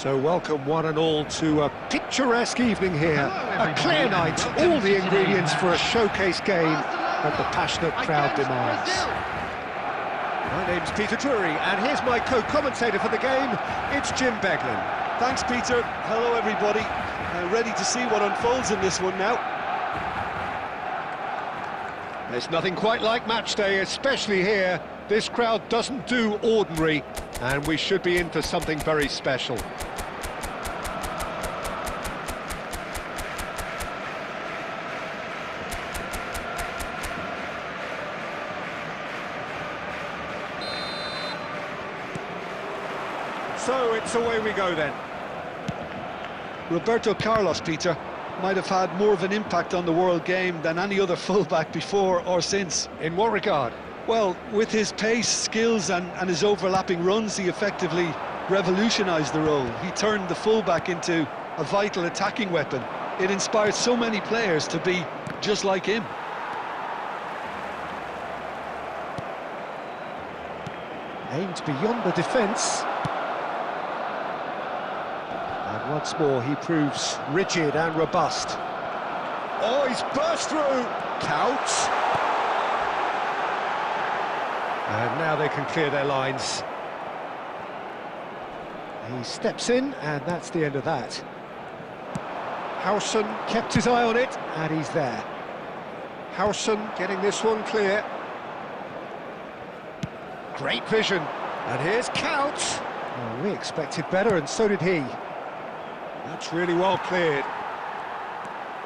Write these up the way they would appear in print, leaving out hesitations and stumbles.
So welcome one and all to a picturesque evening here, a clear night, all the ingredients for a showcase game that the passionate crowd demands. My name's Peter Drury, and here's my co-commentator for the game, it's Jim Beglin. Thanks, Peter. Hello, everybody. Ready to see what unfolds in this one now. There's nothing quite like match day, especially here. This crowd doesn't do ordinary, and we should be in for something very special. So it's away we go then. Roberto Carlos, Peter, might have had more of an impact on the world game than any other fullback before or since. In what regard? Well, with his pace, skills and his overlapping runs, he effectively revolutionised the role. He turned the fullback into a vital attacking weapon. It inspired so many players to be just like him. Aimed beyond the defence. And once more he proves rigid and robust. Oh, he's burst through! Counts. And now they can clear their lines. He steps in, and that's the end of that. Howson kept his eye on it, and he's there. Howson getting this one clear. Great vision. And here's Counts. Oh, we expected better, and so did he. That's really well cleared.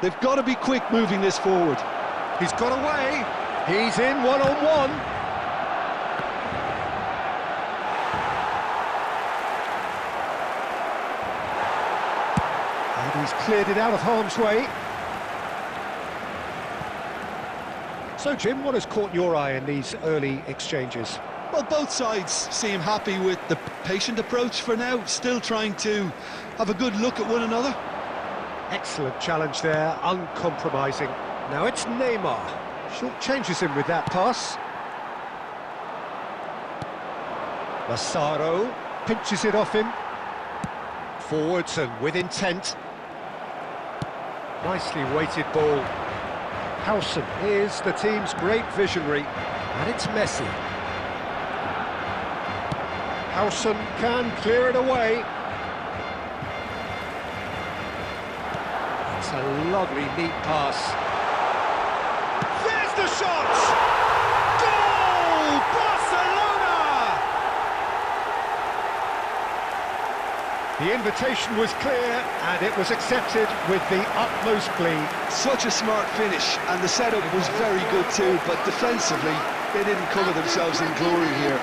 They've got to be quick moving this forward. He's got away. He's in one-on-one. He's cleared it out of harm's way. So, Jim, what has caught your eye in these early exchanges? Well, both sides seem happy with the patient approach for now, still trying to have a good look at one another. Excellent challenge there, uncompromising. Now it's Neymar. Short changes him with that pass. Massaro pinches it off him. Forwards and with intent. Nicely weighted ball. Howson is the team's great visionary, and it's Messi. Howson can clear it away. It's a lovely, neat pass. There's the shot! Goal! Barcelona! The invitation was clear, and it was accepted with the utmost glee. Such a smart finish, and the setup was very good too, but defensively, they didn't cover themselves in glory here.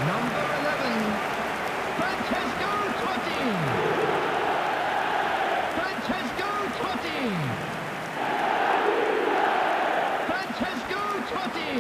Number 11, Francesco Totti. Francesco Totti. Francesco Totti.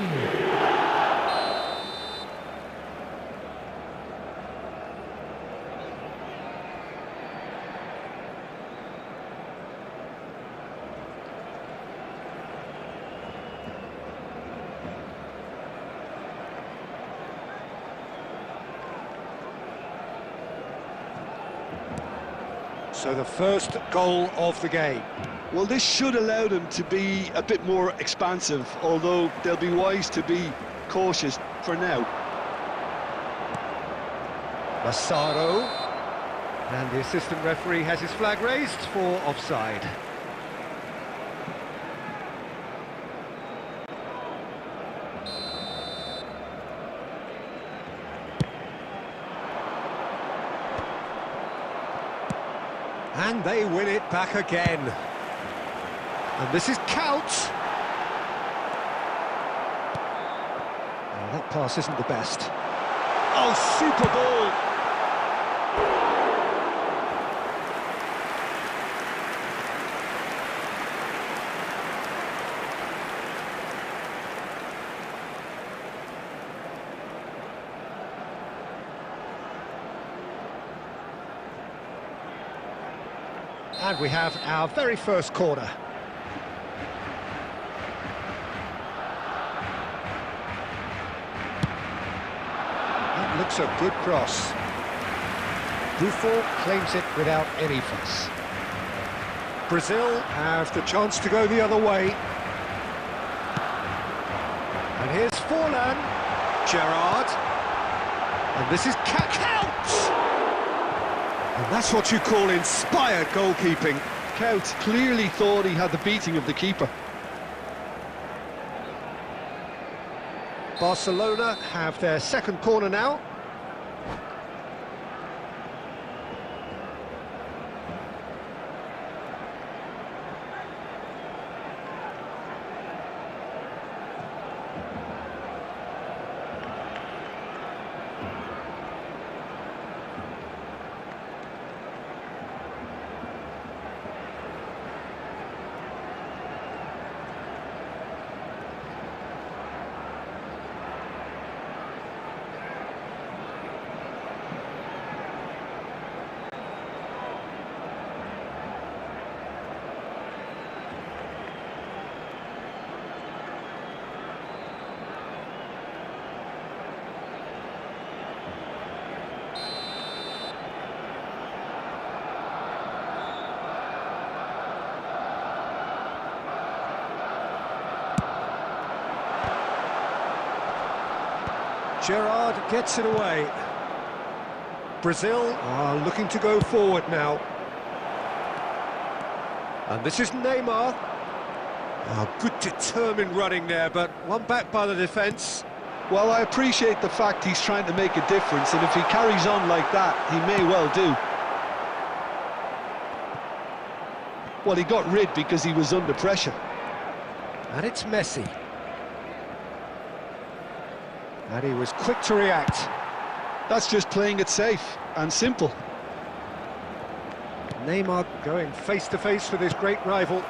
So the first goal of the game. Well, this should allow them to be a bit more expansive, although they'll be wise to be cautious for now. Massaro. And the assistant referee has his flag raised for offside. And they win it back again. And this is Counts. Oh, that pass isn't the best. Oh, super ball! And we have our very first corner. That looks a good cross. Buffon claims it without any fuss. Brazil have the chance to go the other way. And here's Forlan. Gerrard. And this is Count! And that's what you call inspired goalkeeping. Count clearly thought he had the beating of the keeper. Barcelona have their second corner now. Gerrard gets it away. Brazil are looking to go forward now. And this is Neymar. Oh, good determined running there, but one back by the defence. Well, I appreciate the fact he's trying to make a difference, and if he carries on like that, he may well do. Well, he got rid because he was under pressure. And it's Messi. And he was quick to react. That's just playing it safe and simple. Neymar going face-to-face with his great rival.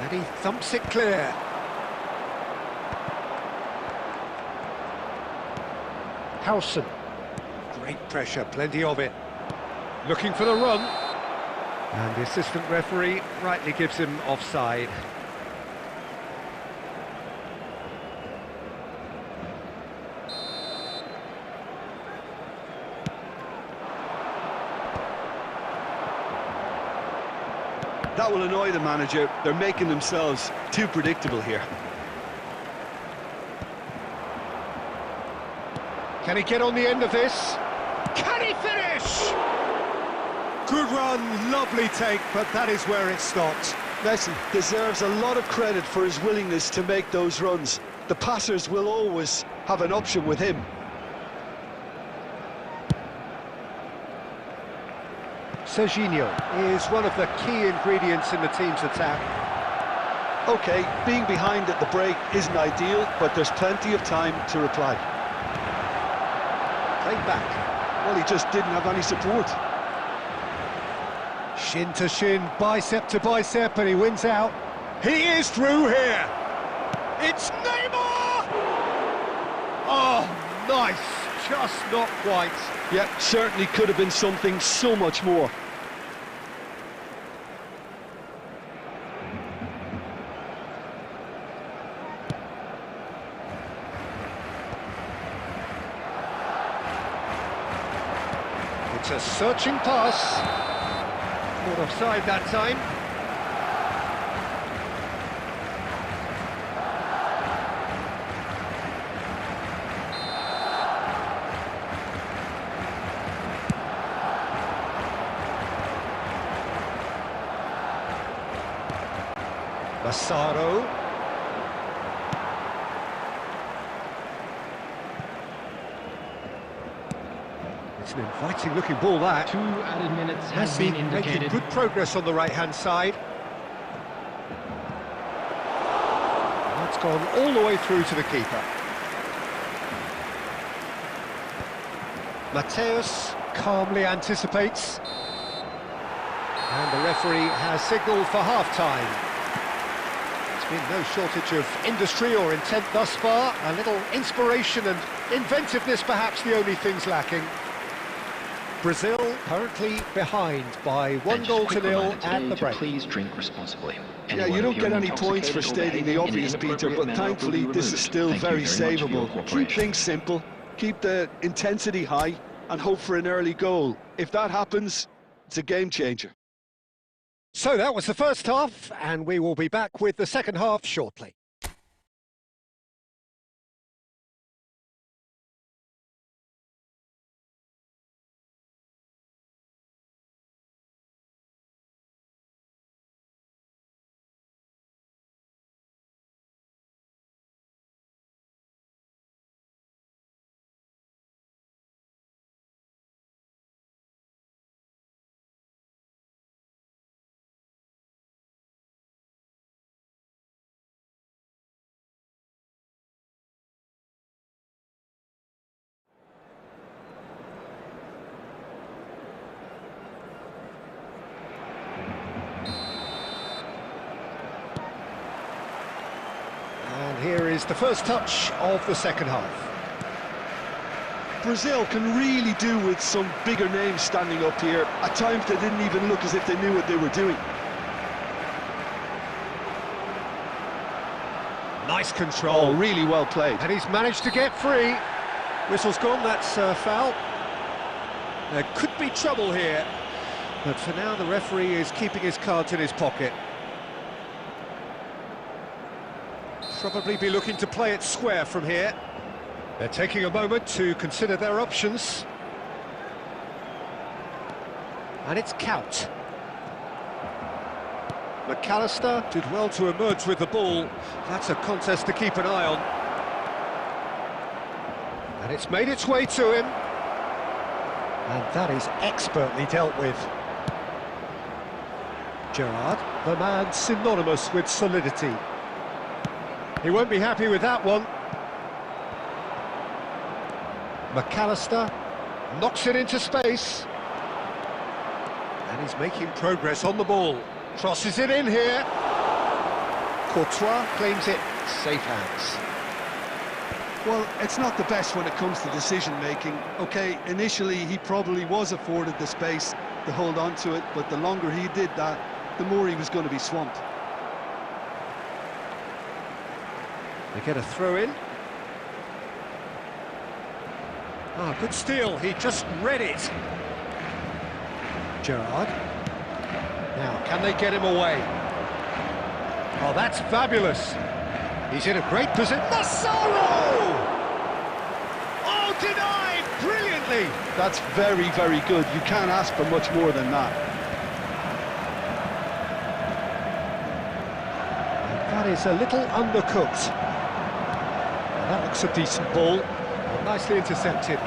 And he thumps it clear. Howson. Great pressure, plenty of it. Looking for the run. And the assistant referee rightly gives him offside. That will annoy the manager. They're making themselves too predictable here. Can he get on the end of this? Can he finish? Good run, lovely take, but that is where it stopped. Messi deserves a lot of credit for his willingness to make those runs. The passers will always have an option with him. Serginho is one of the key ingredients in the team's attack. OK, being behind at the break isn't ideal, but there's plenty of time to reply. Played back. Well, he just didn't have any support. Shin to shin, bicep to bicep, and he wins out. He is through here. It's Neymar! Oh, nice. Just not quite. Yeah, certainly could have been something so much more. It's a searching pass. Not offside that time. Massaro. It's an inviting looking ball, that. 2 added minutes has been indicated. Making good progress on the right-hand side. That's gone all the way through to the keeper. Mateus calmly anticipates. And the referee has signalled for half-time. There's been no shortage of industry or intent thus far. A little inspiration and inventiveness perhaps the only things lacking. Brazil currently behind by 1-0 at the break. Please drink responsibly. Yeah, you don't get any points for stating the obvious, Peter, but thankfully this is still very savable. Keep things simple, keep the intensity high, and hope for an early goal. If that happens, it's a game changer. So that was the first half, and we will be back with the second half shortly. And here is the first touch of the second half. Brazil can really do with some bigger names standing up here. At times they didn't even look as if they knew what they were doing. Nice control. Oh, really well played. And he's managed to get free. Whistle's gone, that's a foul. There could be trouble here. But for now, the referee is keeping his cards in his pocket. Probably be looking to play it square from here. They're taking a moment to consider their options. And it's Count. McAllister did well to emerge with the ball. That's a contest to keep an eye on. And it's made its way to him. And that is expertly dealt with. Gerrard, the man synonymous with solidity. He won't be happy with that one. McAllister knocks it into space. And he's making progress on the ball. Crosses it in here. Courtois claims it. Safe hands. Well, it's not the best when it comes to decision-making. OK, initially he probably was afforded the space to hold on to it, but the longer he did that, the more he was going to be swamped. They get a throw in. Ah, good steal, he just read it. Gerrard. Now, can they get him away? Oh, that's fabulous. He's in a great position. Massaro! Oh, denied brilliantly. That's very, very good. You can't ask for much more than that. That is a little undercooked. That looks a decent ball. Nicely intercepted.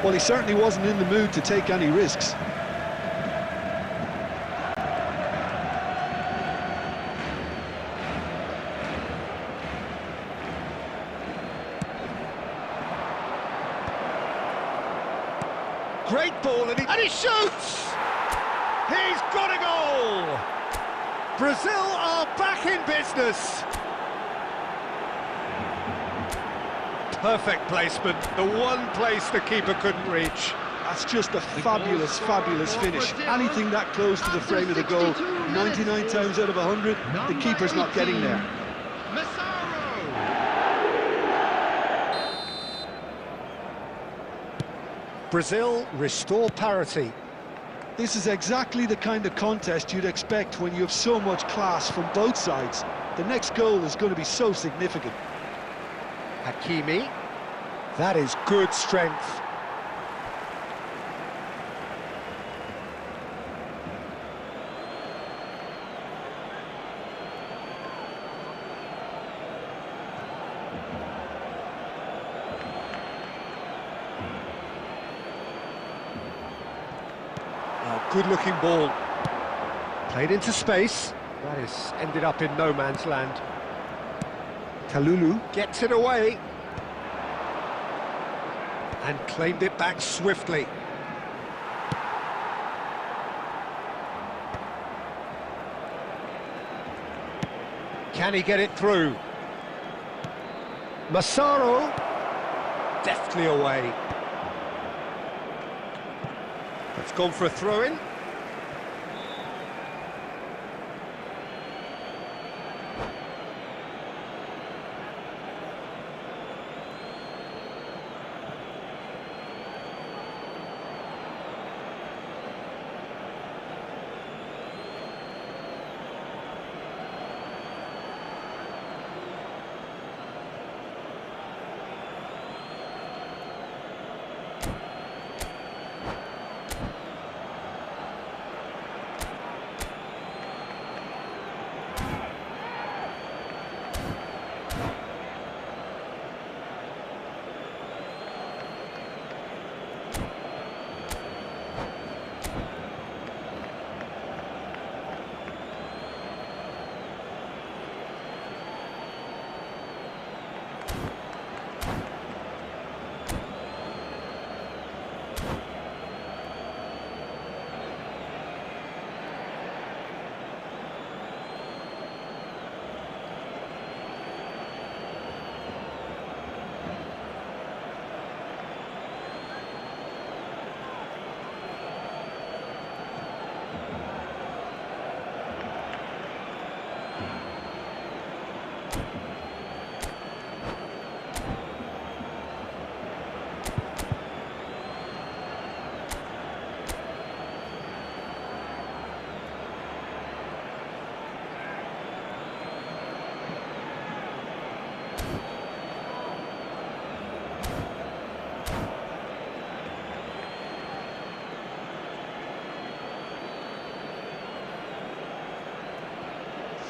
Well, he certainly wasn't in the mood to take any risks. Great ball, and he shoots! He's got a goal! Brazil are back in business! Perfect placement, the one place the keeper couldn't reach. That's just a fabulous, fabulous finish. Anything that close to the frame of the goal, 99 times out of 100, the keeper's not getting there. Brazil restore parity. This is exactly the kind of contest you'd expect when you have so much class from both sides. The next goal is going to be so significant. Hakimi. That is good strength. Oh, good-looking ball. Played into space. That is ended up in no man's land. Kalulu gets it away. And claimed it back swiftly. Can he get it through? Massaro, deftly away. It's gone for a throw-in.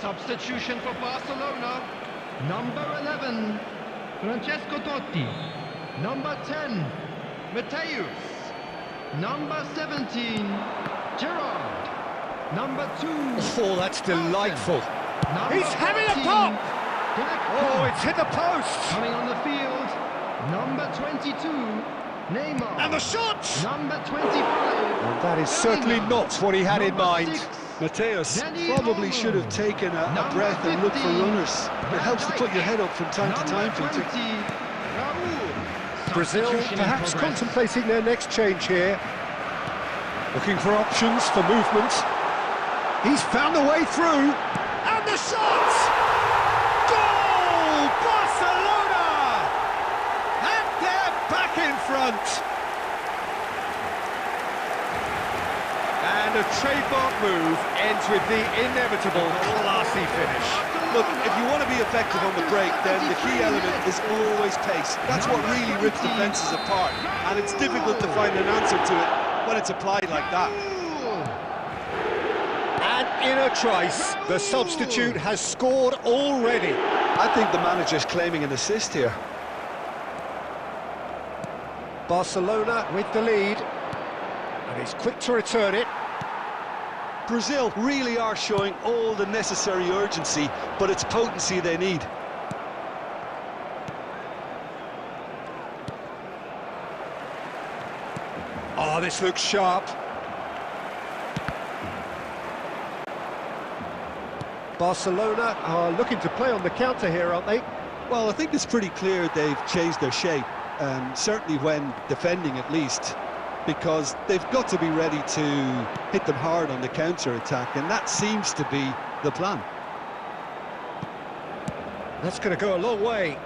Substitution for Barcelona. Number 11, Francesco Totti. Number 10, Mateus. Number 17, Gerard. Number 2. Oh, that's delightful. Number He's having a 14, pop! Deco. Oh, it's hit the post! Coming on the field, number 22, Neymar. And the shot! Number 25. And that is certainly not what he had in Number mind. 6, Mateus Dani probably Olmo. should have taken a Number breath and looked for 15, runners. It helps to put your head up from time to time, Number Peter. 20, Raul. Brazil Substitution in perhaps progress. contemplating their next change here. Looking for options for movement. He's found a way through. And the shot! Goal! Barcelona! And they're back in front. And a trademark move ends with the inevitable classy finish. Look, if you want to be effective on the break, then the key element is always pace. That's what really rips defences apart, and it's difficult to find an answer to it when it's applied like that. And in a trice, the substitute has scored already. I think the manager's claiming an assist here. Barcelona with the lead. And he's quick to return it. Brazil really are showing all the necessary urgency, but it's potency they need. Oh, this looks sharp. Barcelona are looking to play on the counter here, aren't they? Well, I think it's pretty clear they've changed their shape, certainly when defending at least, because they've got to be ready to hit them hard on the counter-attack, and that seems to be the plan. That's going to go a long way.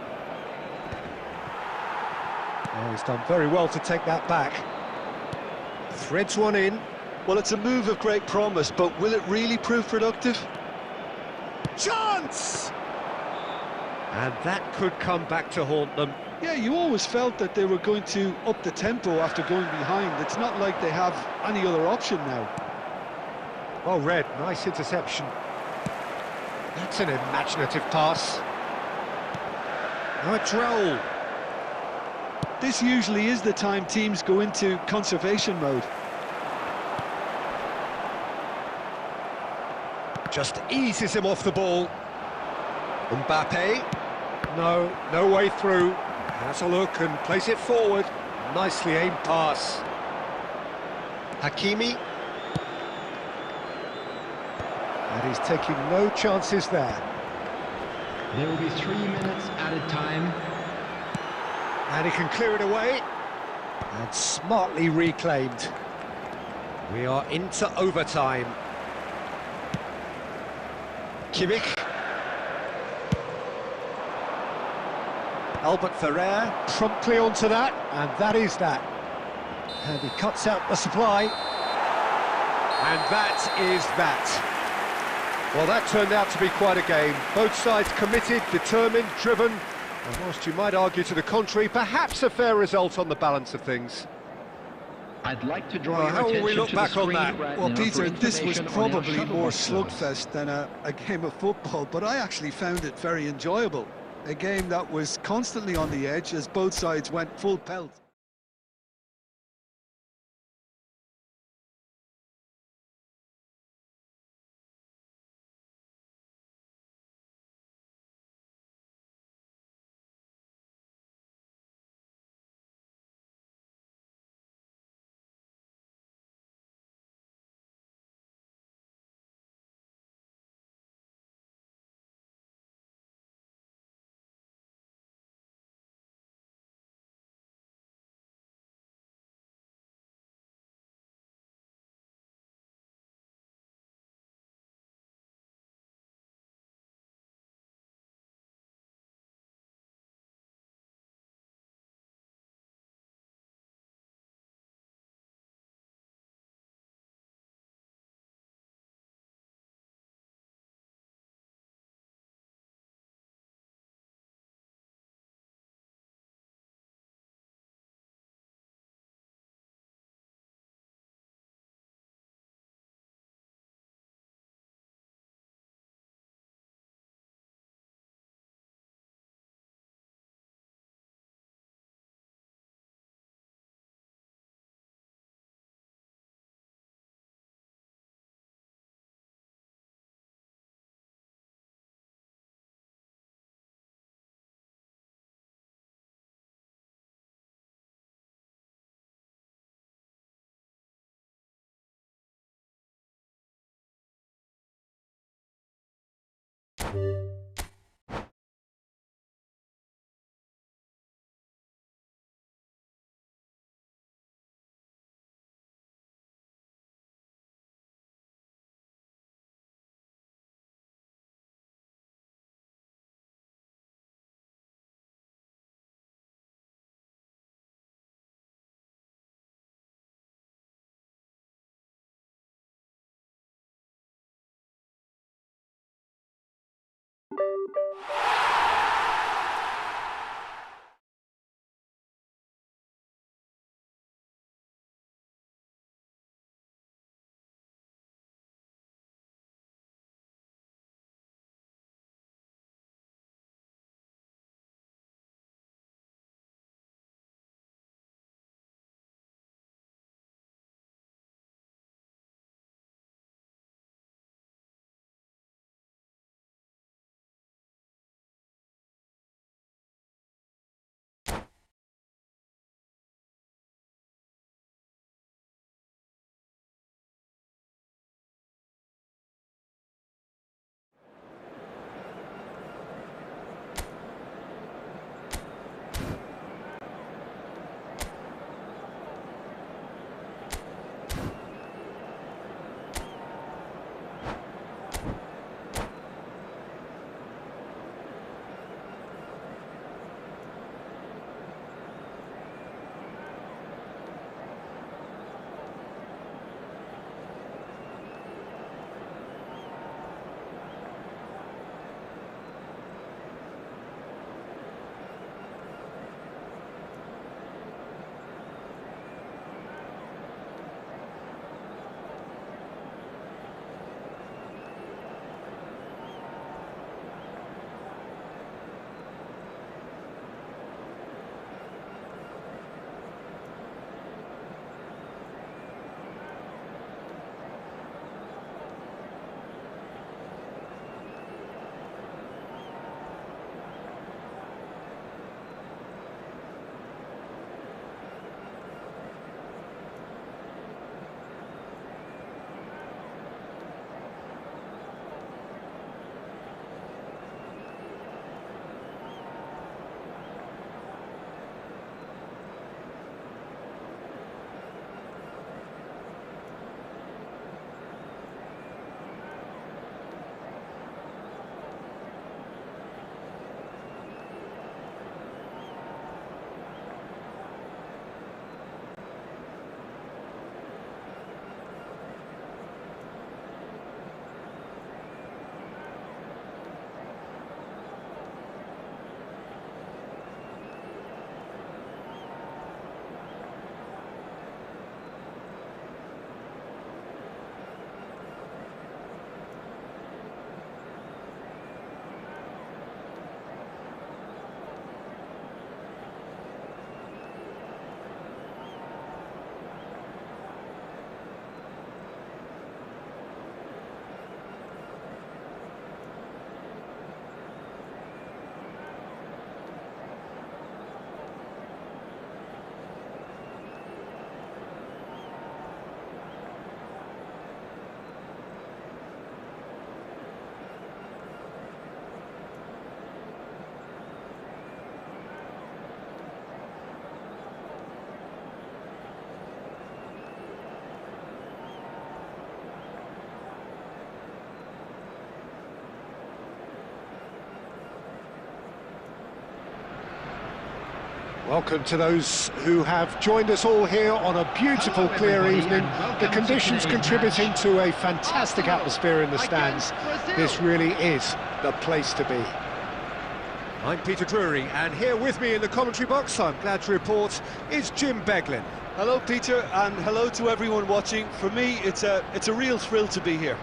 Oh, he's done very well to take that back. Threads one in. Well, it's a move of great promise, but will it really prove productive? Chance! And that could come back to haunt them. Yeah, you always felt that they were going to up the tempo after going behind. It's not like they have any other option now. Well read, nice interception. That's an imaginative pass. Now it's Raul. This usually is the time teams go into conservation mode. Just eases him off the ball. Mbappe. No way through. Has a look and plays it forward. Nicely aimed pass. Hakimi. And he's taking no chances there. There will be 3 minutes added time. And he can clear it away. And smartly reclaimed. We are into overtime. Kimmich. Albert Ferrer promptly onto that, and that is that. And he cuts out the supply. And that is that. Well, that turned out to be quite a game. Both sides committed, determined, driven. And whilst you might argue to the contrary, perhaps a fair result on the balance of things. I'd like to draw Well, your how will attention we look to back the on screen that? right Well, now for Peter, this was information on our probably shuttle more bus service. slugfest than a game of football, but I actually found it very enjoyable. A game that was constantly on the edge as both sides went full pelt. Welcome to those who have joined us all here on a beautiful, clear evening. The conditions contributing to a fantastic atmosphere in the stands. This really is the place to be. I'm Peter Drury, and here with me in the commentary box, I'm glad to report, is Jim Beglin. Hello, Peter, and hello to everyone watching. For me, it's a real thrill to be here.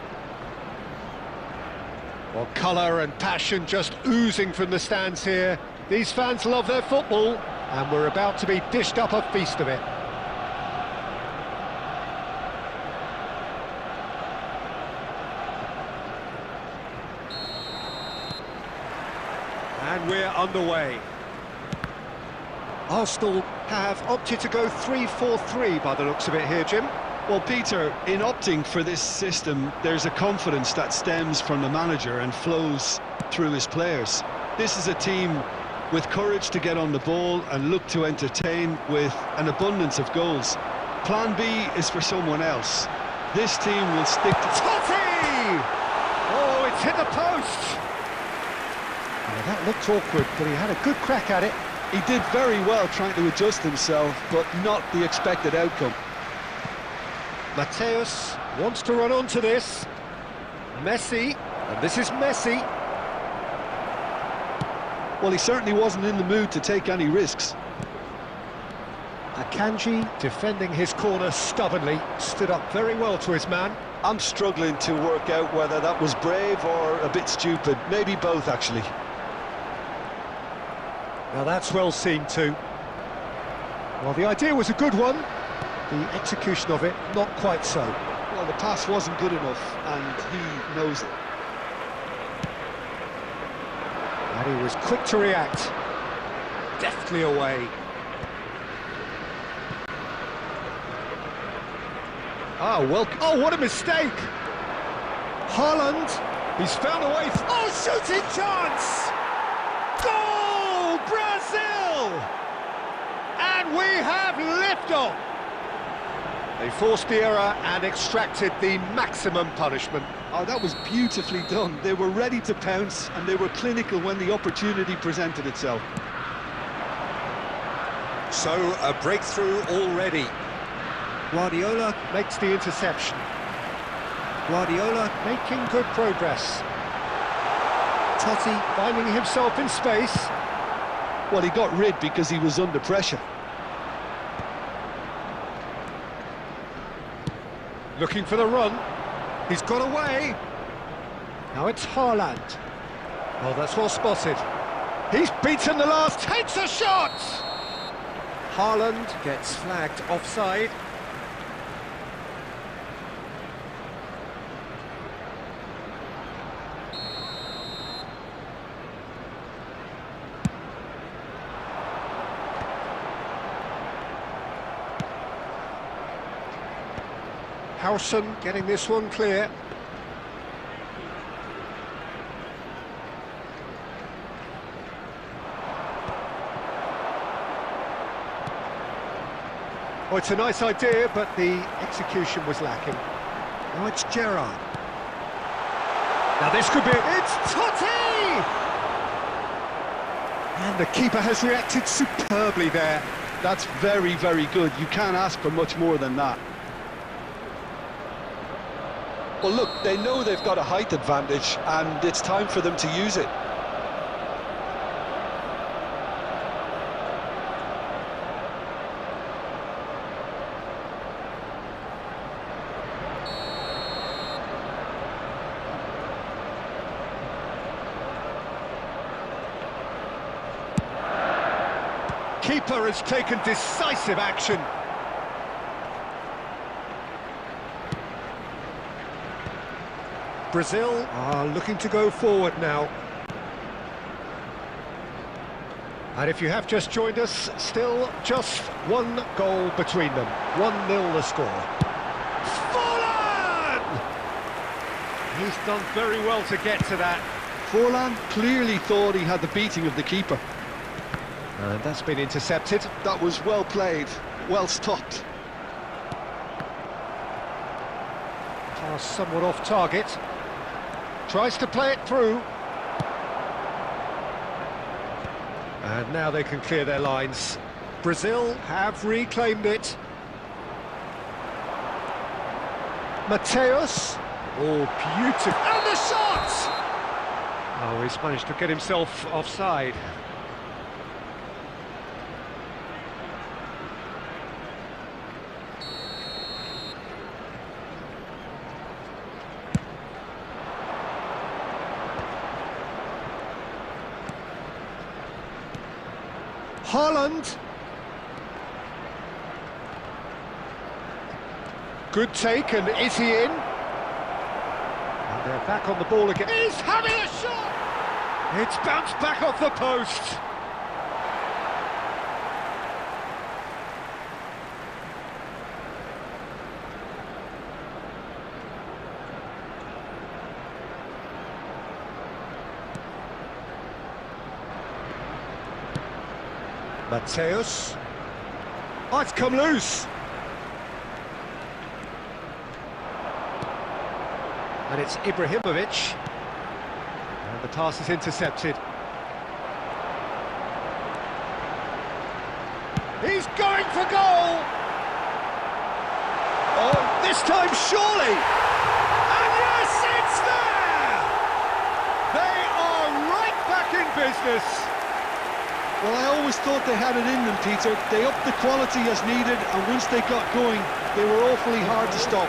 Well, colour and passion just oozing from the stands here. These fans love their football, and we're about to be dished up a feast of it. And we're underway. Arsenal have opted to go 3-4-3 by the looks of it here, Jim. Well, Peter, in opting for this system, there's a confidence that stems from the manager and flows through his players. This is a team with courage to get on the ball and look to entertain with an abundance of goals. Plan B is for someone else. This team will stick to... Totti! Oh, it's hit the post! Well, that looked awkward, but he had a good crack at it. He did very well trying to adjust himself, but not the expected outcome. Mateus wants to run onto this. Messi, and this is Messi. Well, he certainly wasn't in the mood to take any risks. Akanji, defending his corner stubbornly, stood up very well to his man. I'm struggling to work out whether that was brave or a bit stupid. Maybe both, actually. Now that's well seen too. Well, the idea was a good one. The execution of it, not quite so. Well, the pass wasn't good enough, and he knows it. And he was quick to react. Deftly away. Oh, what a mistake! Haaland, he's found a way. Oh, shooting chance! Goal, Brazil! And we have liftoff. They forced the error and extracted the maximum punishment. Oh, that was beautifully done. They were ready to pounce, and they were clinical when the opportunity presented itself. So, a breakthrough already. Guardiola makes the interception. Guardiola making good progress. Totti finding himself in space. Well, he got rid because he was under pressure. Looking for the run. He's got away. Now it's Haaland. Oh, that's well spotted. He's beaten the last, takes a shot! Haaland gets flagged offside. Howson getting this one clear. Oh, it's a nice idea, but the execution was lacking. Now it's Gerrard. Now this could be... It's Totti! And the keeper has reacted superbly there. That's very, very good. You can't ask for much more than that. Well, look, they know they've got a height advantage, and it's time for them to use it. Keeper has taken decisive action. Brazil are looking to go forward now. And if you have just joined us, still just one goal between them. 1-0 the score. Forlan! He's done very well to get to that. Forlan clearly thought he had the beating of the keeper. And that's been intercepted. That was well played, well stopped. Pass somewhat off target. Tries to play it through. And now they can clear their lines. Brazil have reclaimed it. Mateus. Oh, beautiful. And the shot! Oh, he's managed to get himself offside. Haaland. Good take, and is he in? And they're back on the ball again. He's having a shot! It's bounced back off the post. Mateus. Oh, it's come loose. And it's Ibrahimovic. And the pass is intercepted. He's going for goal! Oh, this time surely! And yes, it's there! They are right back in business. Well, I always thought they had it in them, Peter. They upped the quality as needed, and once they got going, they were awfully hard to stop.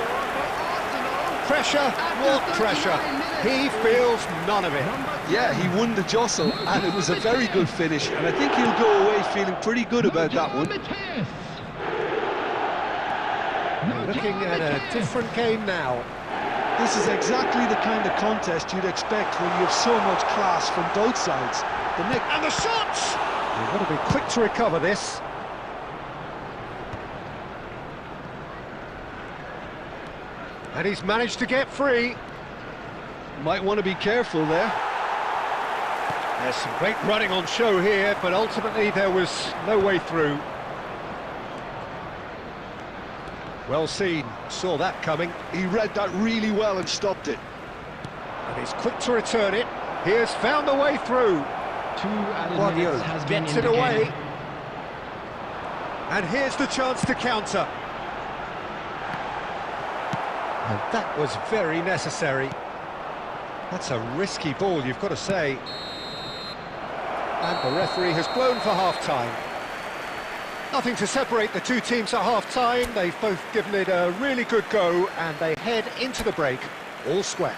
Pressure, what pressure? He feels none of it. Yeah, he won the jostle, and it was a very good finish, and I think he'll go away feeling pretty good about that one. Looking at a different game now. This is exactly the kind of contest you'd expect when you have so much class from both sides. And the shots! You've got to be quick to recover this. And he's managed to get free. Might want to be careful there. There's some great running on show here, but ultimately there was no way through. Well seen, saw that coming. He read that really well and stopped it. And he's quick to return it. He has found a way through. 2 added minutes has been gets it indicated. away. And here's the chance to counter. And that was very necessary. That's a risky ball, you've got to say. And the referee has blown for half-time. Nothing to separate the two teams at half-time. They've both given it a really good go, and they head into the break all square.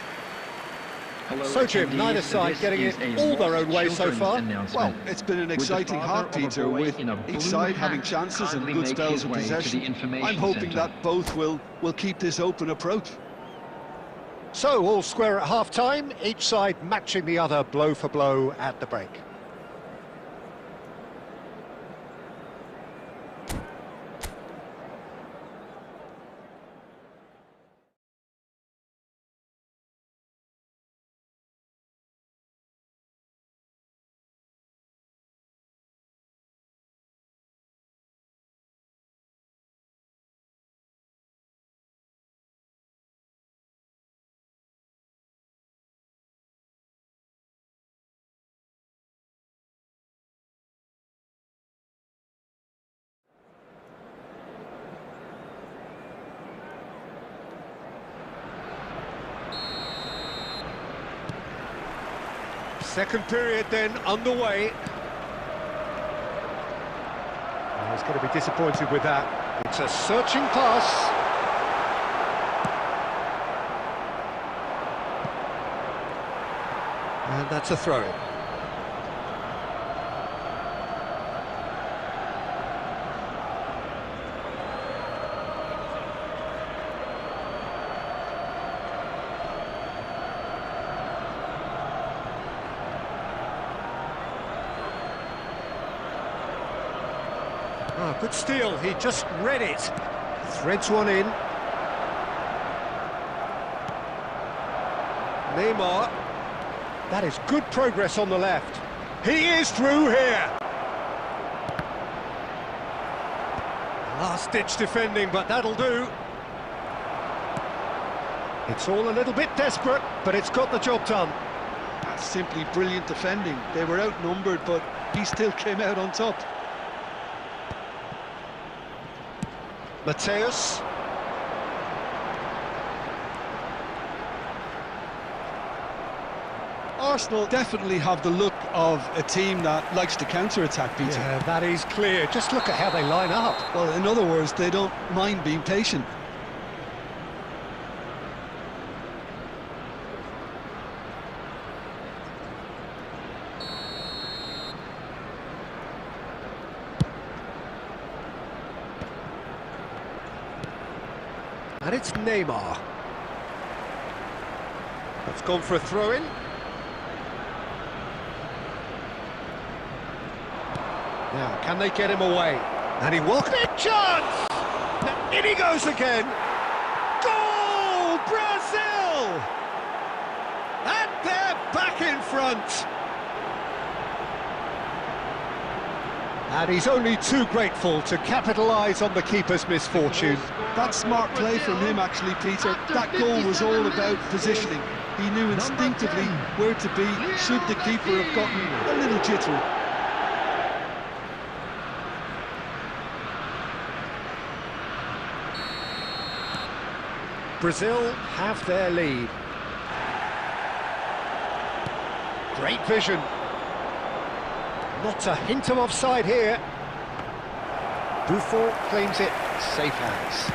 So, Jim, neither side getting it all their own way so far. Well, it's been an exciting half, Peter, with each side having chances and good spells of possession. I'm hoping that both will keep this open approach. So, all square at half-time, each side matching the other blow for blow at the break. Second period then underway. Oh, he's going to be disappointed with that. It's a searching pass. And that's a throw-in. Oh, good steal, he just read it. Threads one in. Neymar. That is good progress on the left. He is through here. Last-ditch defending, but that'll do. It's all a little bit desperate, but it's got the job done. That's simply brilliant defending. They were outnumbered, but he still came out on top. Mateus. Arsenal definitely have the look of a team that likes to counter-attack, Peter. Yeah, that is clear. Just look at how they line up. Well, in other words, they don't mind being patient. And it's Neymar. That's gone for a throw-in. Now, can they get him away? And he walked. Big chance! Now, in he goes again. Goal, Brazil! And they're back in front. And he's only too grateful to capitalise on the keeper's misfortune. That's smart play from him, actually, Peter. That goal was all about positioning. He knew instinctively where to be, should the keeper have gotten a little jittery. Brazil have their lead. Great vision. Not a hint of offside here. Buffon claims it, safe hands.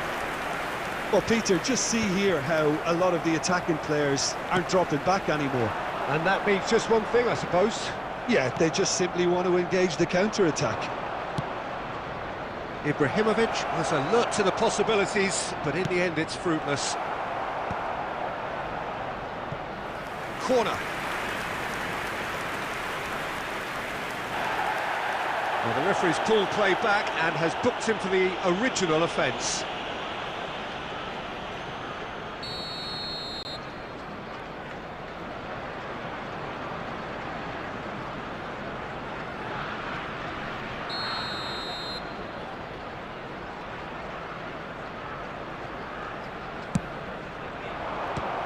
Well, Peter, just see here how a lot of the attacking players aren't dropping back anymore. And that means just one thing, I suppose. Yeah, they just simply want to engage the counter-attack. Ibrahimovic was alert to the possibilities, but in the end it's fruitless. Corner. Well, the referee's pulled play back and has booked him for the original offence.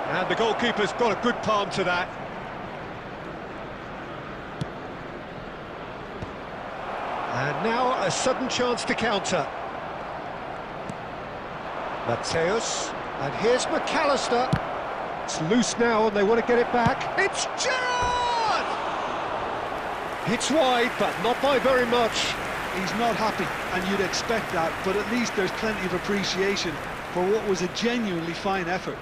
And the goalkeeper's got a good palm to that. And now a sudden chance to counter. Mateus, and here's McAllister. It's loose now and they want to get it back. It's Gerrard! It's wide, but not by very much. He's not happy, and you'd expect that, but at least there's plenty of appreciation for what was a genuinely fine effort.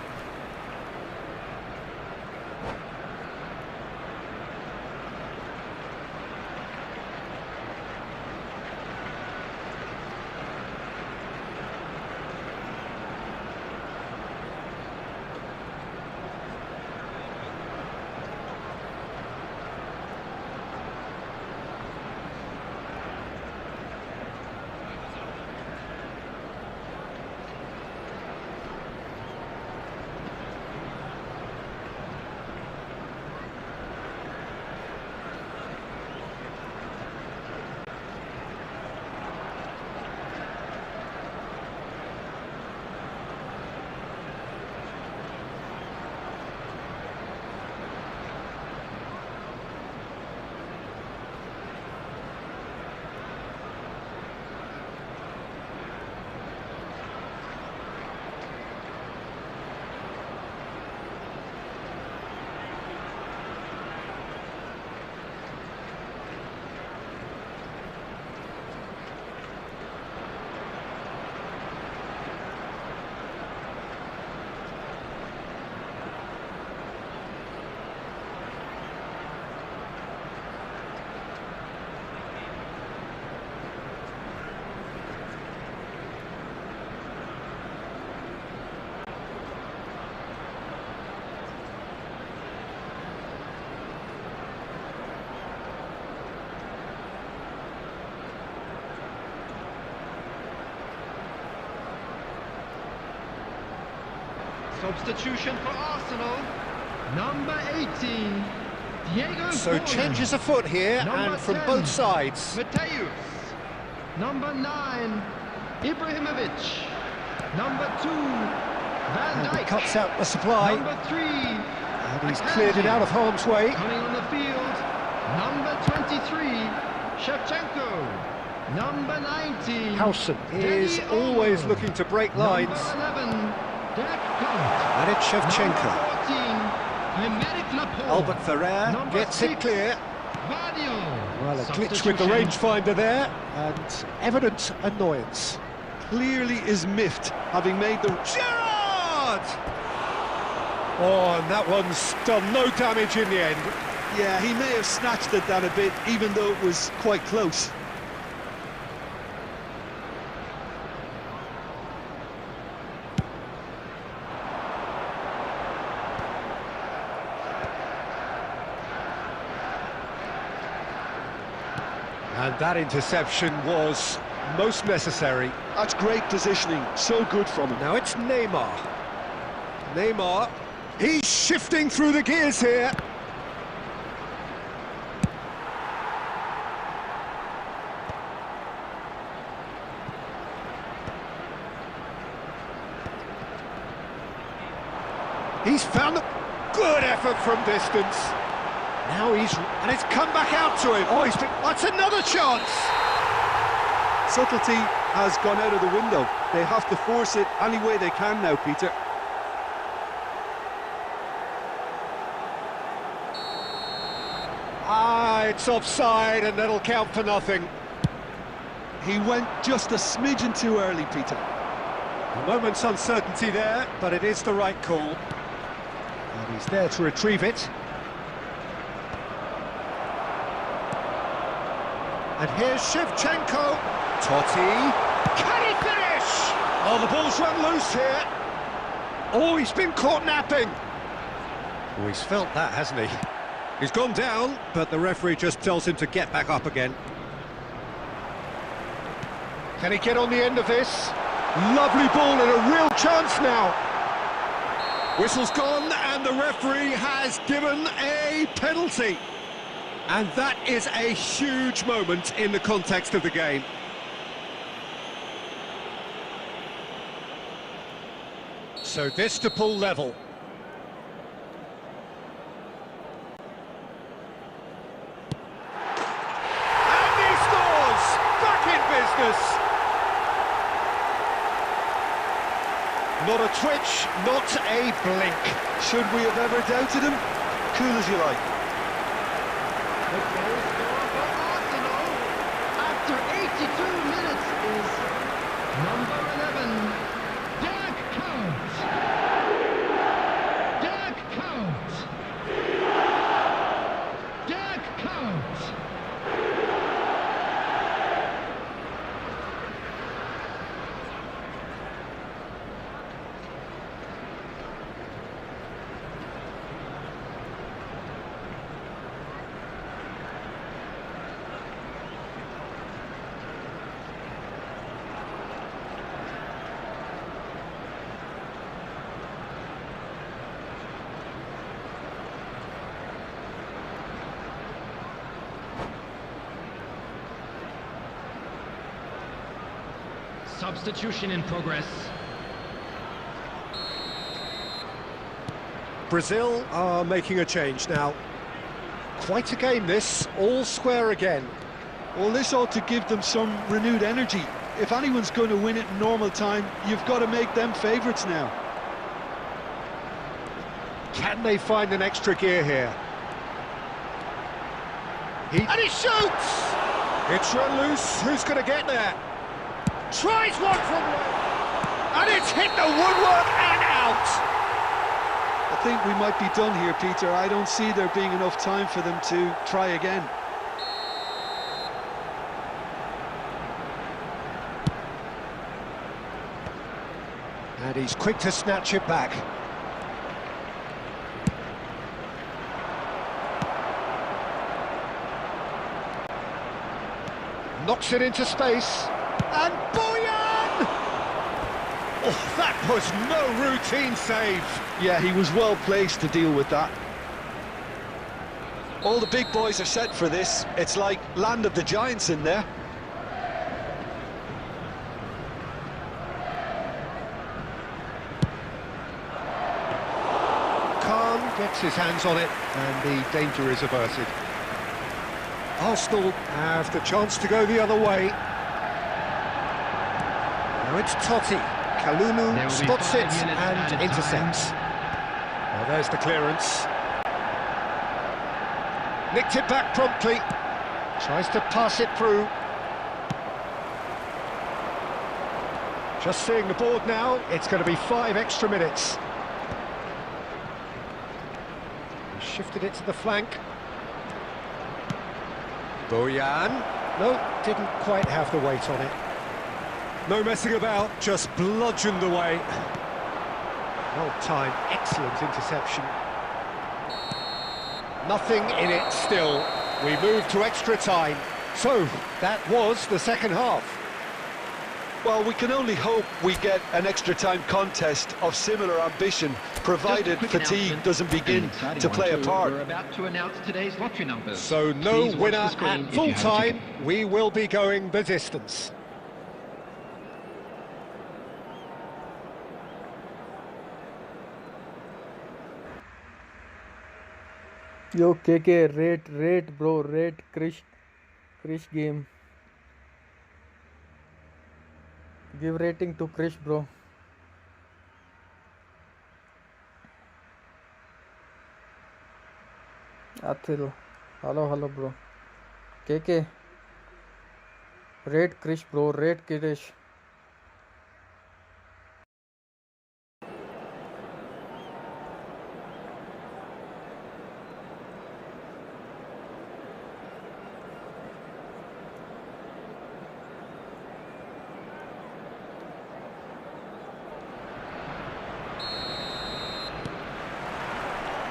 Substitution for Arsenal, number 18, Diego So Forlan. changes afoot here, Number and from 10, both sides. Mateus. Number 9, Ibrahimovic. Number 2, Van And he Dijk. cuts out the supply. Number 3, And he's cleared it out of harm's way. coming on the field. Number 23, Shevchenko. Number 19, Howson is Dani always Olmo. looking to break Number lines. 11, Deck. And it's Shevchenko. 14, Aymeric Laporte. Albert Ferrer Number gets 6, it clear. Vardiol. Well, a glitch with the Substitution. rangefinder there, and evident annoyance. Clearly is miffed, having made the... Gerrard! Oh, and that one's done no damage in the end. Yeah, he may have snatched at that a bit, even though it was quite close. And that interception was most necessary. That's great positioning, so good from him. Now it's Neymar. Neymar, he's shifting through the gears here. He's found a good effort from distance. Now and it's come back out to him. Oh, that's another chance. Subtlety has gone out of the window. They have to force it any way they can now, Peter. It's offside, and that'll count for nothing. He went just a smidgen too early, Peter. A moment's uncertainty there, but it is the right call. And he's there to retrieve it. And here's Shevchenko. Totti. Can he finish? Oh, the ball's run loose here. Oh, he's been caught napping. Oh, he's felt that, hasn't he? He's gone down, but the referee just tells him to get back up again. Can he get on the end of this? Lovely ball and a real chance now. Whistle's gone and the referee has given a penalty. And that is a huge moment in the context of the game. So this to pull level. And he scores! Back in business! Not a twitch, not a blink. Should we have ever doubted him? Cool as you like. The goal scorer for Arsenal after 82 minutes is number 11, Dirk Kuyt. Dirk Kuyt. Dirk Kuyt. Substitution in progress. Brazil are making a change now. Quite a game this, all square again. Well, this ought to give them some renewed energy. If anyone's going to win it in normal time, you've got to make them favourites now. Can they find an extra gear here? And he shoots! It's run loose, who's going to get there? Tries one from and it's hit the woodwork and out! I think we might be done here, Peter. I don't see there being enough time for them to try again. And he's quick to snatch it back. Knocks it into space. And Boyan! Oh, that was no routine save. Yeah, he was well placed to deal with that. All the big boys are set for this. It's like Land of the Giants in there. Khan gets his hands on it and the danger is averted. Arsenal have the chance to go the other way. Now it's Totti. Kalulu spots it and intercepts. Well, there's the clearance. Nicked it back promptly. Tries to pass it through. Just seeing the board now, it's going to be 5 extra minutes. Shifted it to the flank. Boyan. No, didn't quite have the weight on it. No messing about, just bludgeoned away. Well timed, excellent interception. Nothing in it still. We move to extra time. So, that was the second half. Well, we can only hope we get an extra time contest of similar ambition, provided fatigue doesn't begin to play a part. We're about to announce today's lottery numbers. So no winner at full time. We will be going the distance. Yo, KK, rate, bro, rate Krish game. Give rating to Krish, bro. Athil, hello, bro. KK, rate Krish, bro, rate Krish.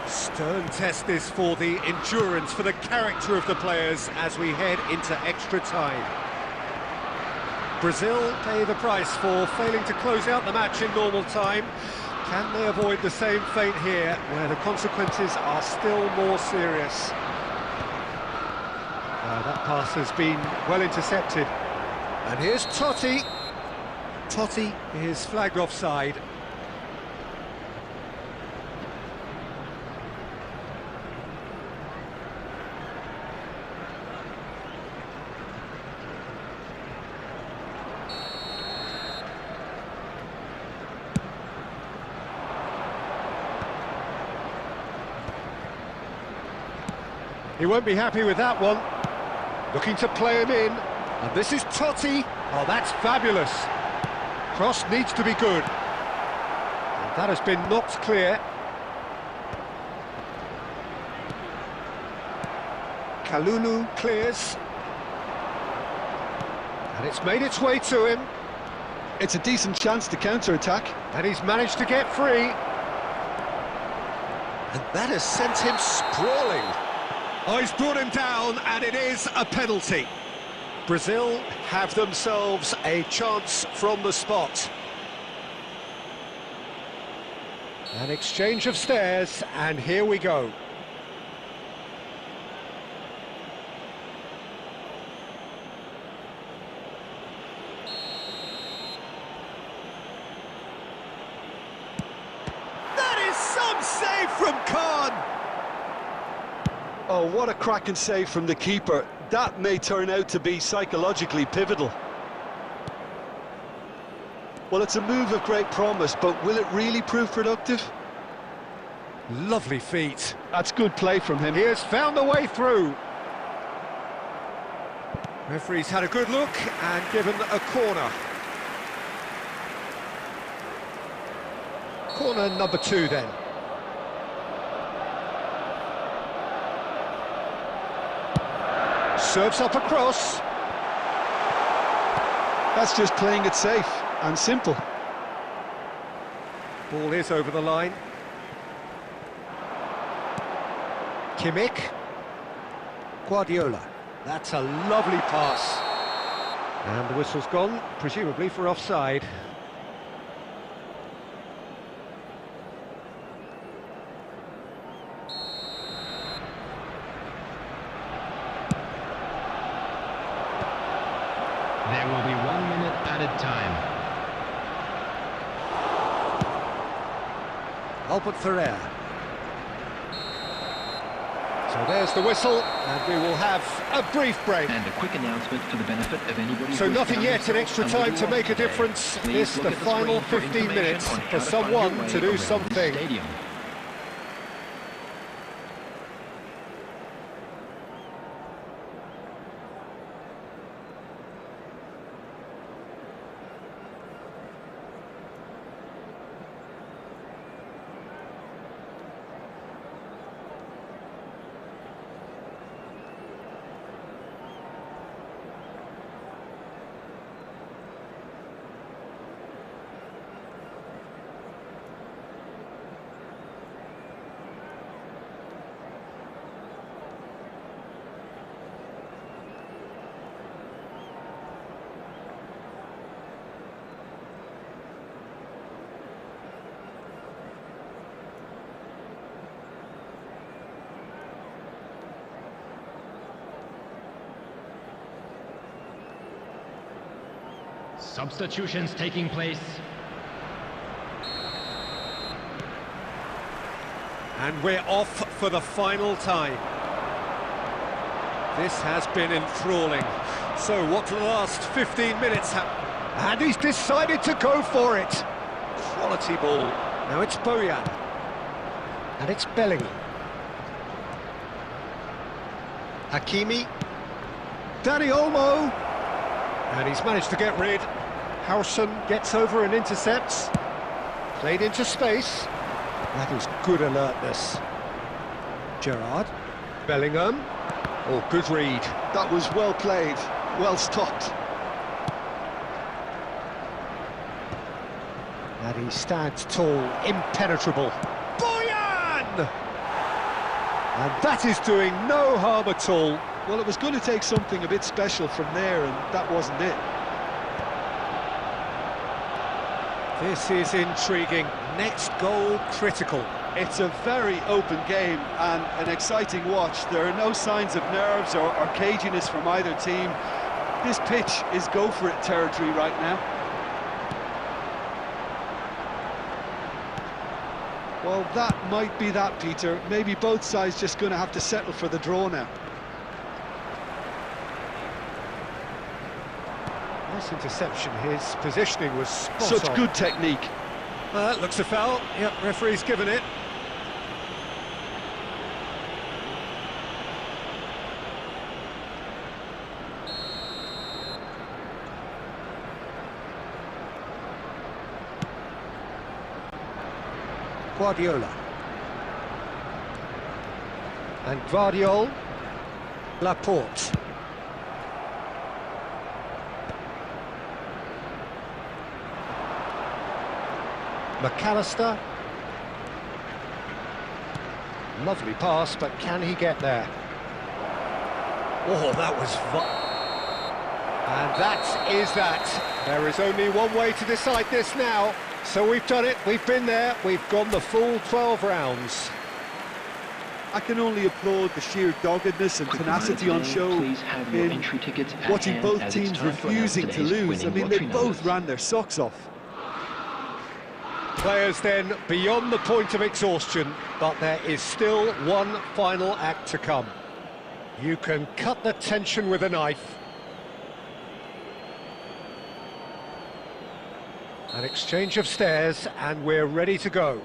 Stern test this for the endurance, for the character of the players as we head into extra time. Brazil pay the price for failing to close out the match in normal time. Can they avoid the same fate here, where the consequences are still more serious? That pass has been well intercepted. And here's Totti. Totti is flagged offside. He won't be happy with that one. Looking to play him in. And this is Totti. Oh, that's fabulous. Cross needs to be good. And that has been knocked clear. Kalulu clears. And it's made its way to him. It's a decent chance to counter-attack. And he's managed to get free. And that has sent him sprawling. Oh, he's brought him down, and it is a penalty. Brazil have themselves a chance from the spot. An exchange of stares, and here we go. That is some save from Khan. Oh, what a cracking save from the keeper. That may turn out to be psychologically pivotal. Well, it's a move of great promise, but will it really prove productive? Lovely feet. That's good play from him. He has found the way through. Referee's had a good look and given a corner. Corner number 2 then. Serves up across. That's just playing it safe and simple. Ball is over the line. Kimmich. Guardiola. That's a lovely pass. And the whistle's gone, presumably for offside. There will be 1 minute added time. Albert Ferrer. So there's the whistle, and we will have a brief break. And a quick announcement for the benefit of anybody. So nothing yet in extra time to make a difference. It's the final 15 minutes for someone to do something. Substitutions taking place. And we're off for the final time. This has been enthralling. So what do the last 15 minutes have? And he's decided to go for it. Quality ball. Now it's Bojan. And it's Bellingham. Hakimi. Dani Olmo. And he's managed to get rid. Howson gets over and intercepts. Played into space. That is good alertness. Gerrard. Bellingham. Oh, good read. That was well played, well stopped. And he stands tall, impenetrable. Bojan! And that is doing no harm at all. Well, it was going to take something a bit special from there, and that wasn't it. This is intriguing. Next goal critical. It's a very open game and an exciting watch. There are no signs of nerves or caginess from either team. This pitch is go-for-it territory right now. Well, that might be that, Peter. Maybe both sides just going to have to settle for the draw now. Nice interception. His positioning was spot Such on. good technique. That looks a foul. Yep, referee's given it. Guardiola. And Guardiol. Laporte. McAllister. Lovely pass, but can he get there? Oh, that was... And that is that. There is only one way to decide this now. So we've done it, we've been there, we've gone the full 12 rounds. I can only applaud the sheer doggedness and tenacity on show in watching both teams refusing to lose. I mean, they both ran their socks off. Players then beyond the point of exhaustion, but there is still one final act to come. You can cut the tension with a knife. An exchange of stares, and we're ready to go.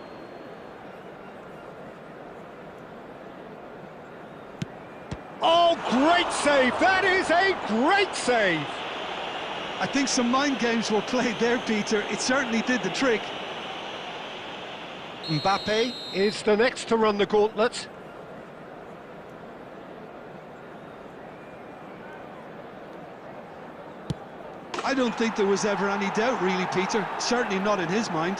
Oh, great save! That is a great save! I think some mind games were played there, Peter. It certainly did the trick. Mbappe is the next to run the gauntlet. I don't think there was ever any doubt, really, Peter. Certainly not in his mind.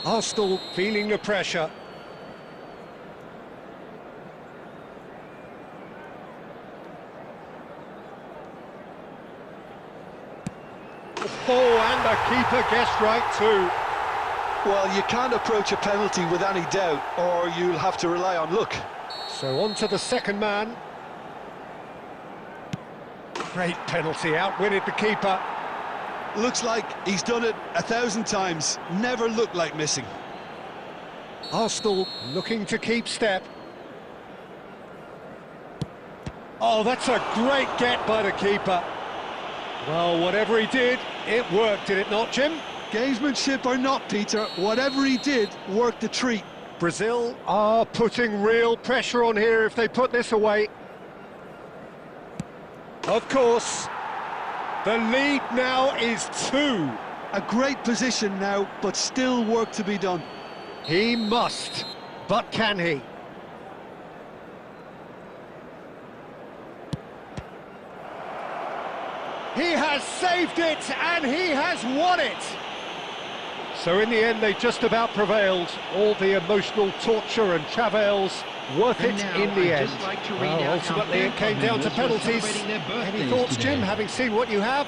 Arsenal feeling the pressure. Oh, and the keeper guessed right too. Well, you can't approach a penalty with any doubt, or you'll have to rely on luck. So on to the second man. Great penalty, outwitted the keeper. Looks like he's done it 1,000 times. Never looked like missing. Arsenal looking to keep step. Oh, that's a great get by the keeper. Well, whatever he did, it worked, did it not, Jim? Gamesmanship or not, Peter, whatever he did worked a treat. Brazil are putting real pressure on here if they put this away. Of course, the lead now is 2. A great position now, but still work to be done. He must, but can he? He has saved it, and he has won it! So in the end, they just about prevailed. All the emotional torture and travails, worth it in the end. Well, ultimately, it came down to penalties. Any thoughts, Jim, having seen what you have?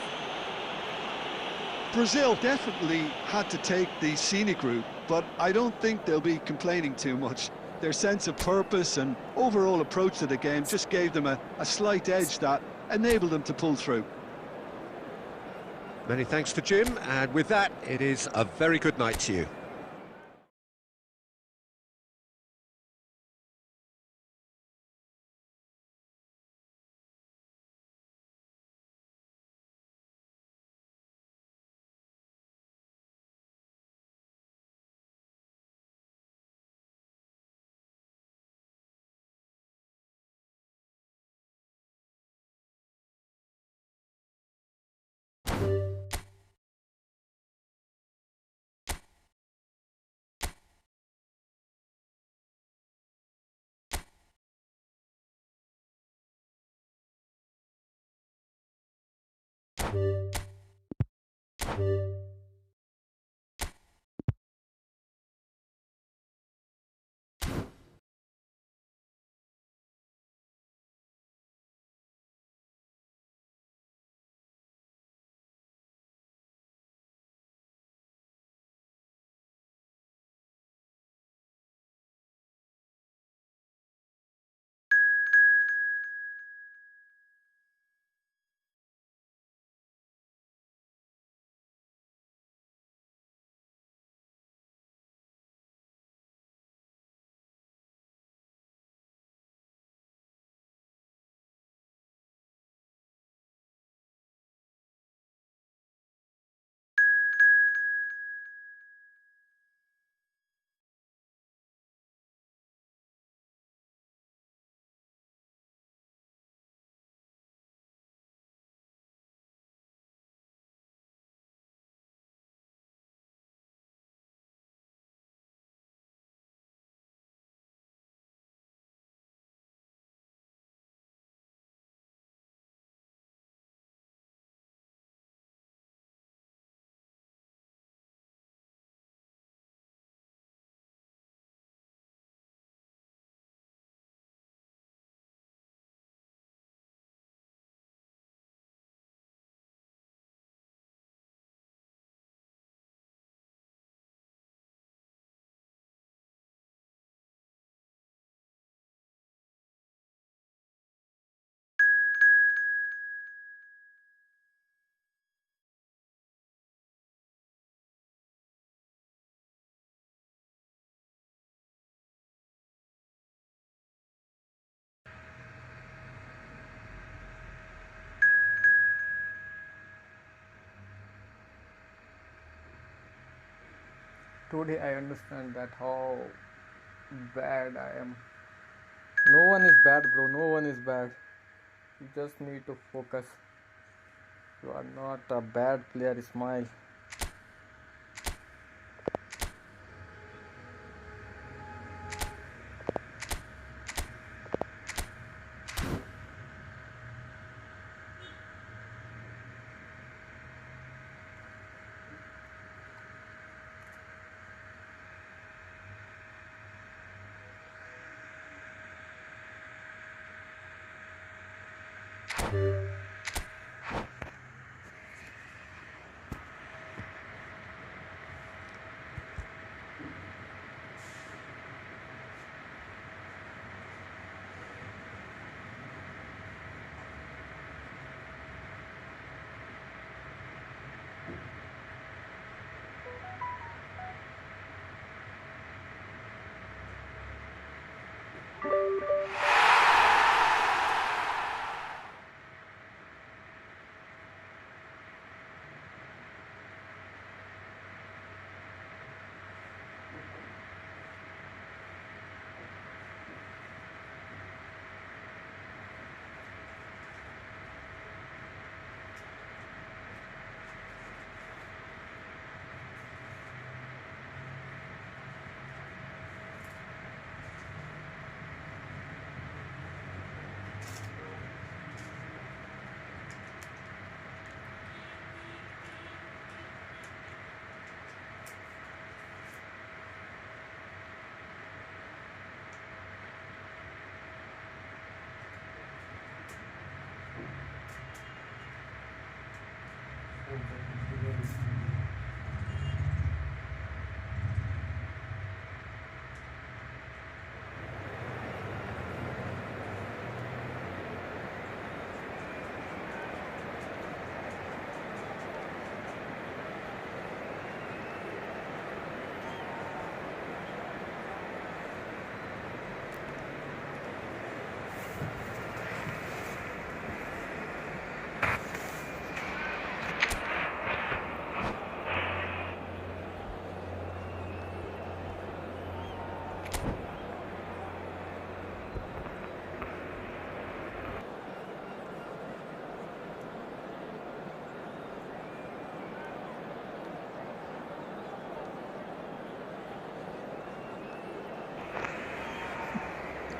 Brazil definitely had to take the scenic route, but I don't think they'll be complaining too much. Their sense of purpose and overall approach to the game just gave them a slight edge that enabled them to pull through. Many thanks to Jim, and with that, it is a very good night to you. Today I understand that how bad I am. No one is bad, bro. No one is bad. You just need to focus. You are not a bad player. Smile.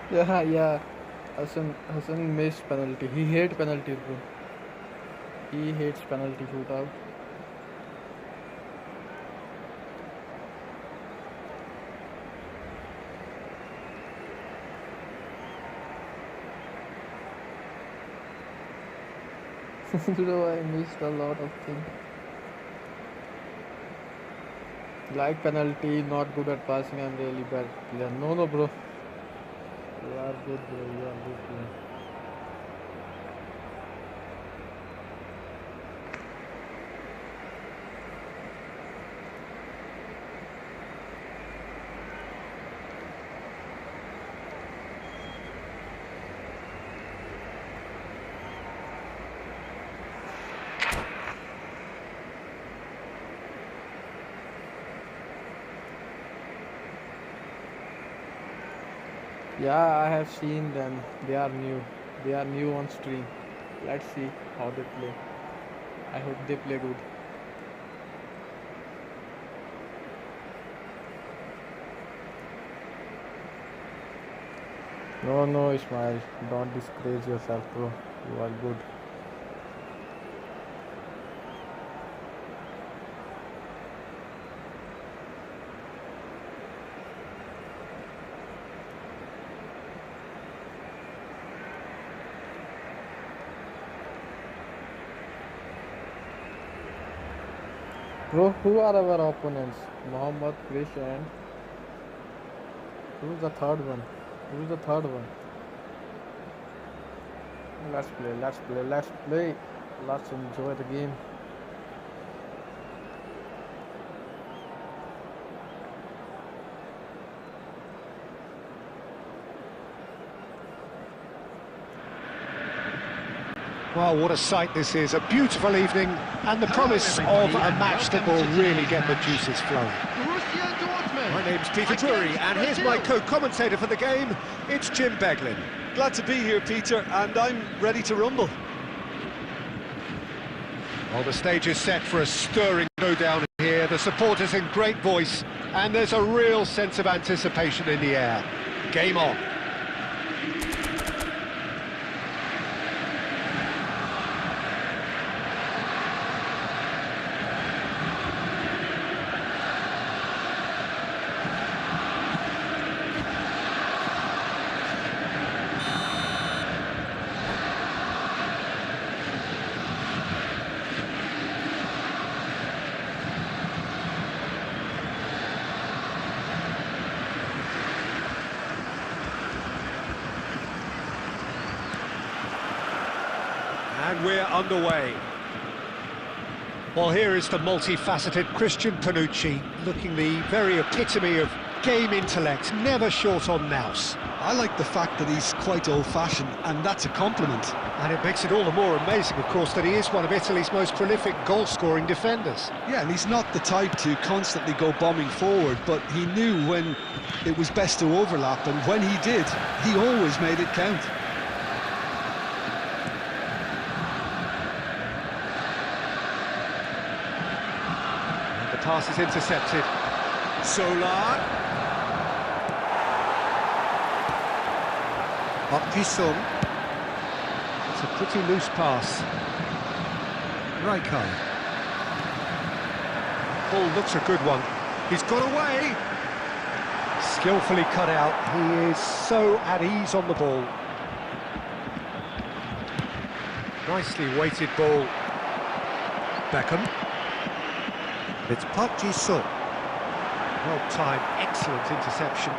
Yeah, yeah. Hassan missed penalty. He hate penalties, bro. He hates penalty shootout. Bro, I missed a lot of things. Like penalty, not good at passing, I'm really bad player. No, bro. You are good, bro. You are good player. Yeah, I have seen them. They are new. They are new on stream. Let's see how they play. I hope they play good. No, Ismail. Don't disgrace yourself, bro. You are good. Bro, who are our opponents? Mohammad, Krish, and who's the third one? Who's the third one? Let's play. Let's enjoy the game. Well, what a sight this is. A beautiful evening and the promise of a match that will really get the juices flowing. My name's Peter Drury and here's my co-commentator for the game. It's Jim Beglin. Glad to be here, Peter, and I'm ready to rumble. Well, the stage is set for a stirring showdown here. The supporters in great voice and there's a real sense of anticipation in the air. Game on. And we're underway. Well, here is the multifaceted Christian Panucci, looking the very epitome of game intellect, never short on nous. I like the fact that he's quite old-fashioned, and that's a compliment. And it makes it all the more amazing, of course, that he is one of Italy's most prolific goal-scoring defenders. Yeah, and he's not the type to constantly go bombing forward, but he knew when it was best to overlap, and when he did, he always made it count. Pass is intercepted. Solar. Optisum. It's a pretty loose pass. Rijkaard. Ball looks a good one. He's got away. Skillfully cut out. He is so at ease on the ball. Nicely weighted ball. Beckham. It's Park-ji-sung. Well timed, excellent interception.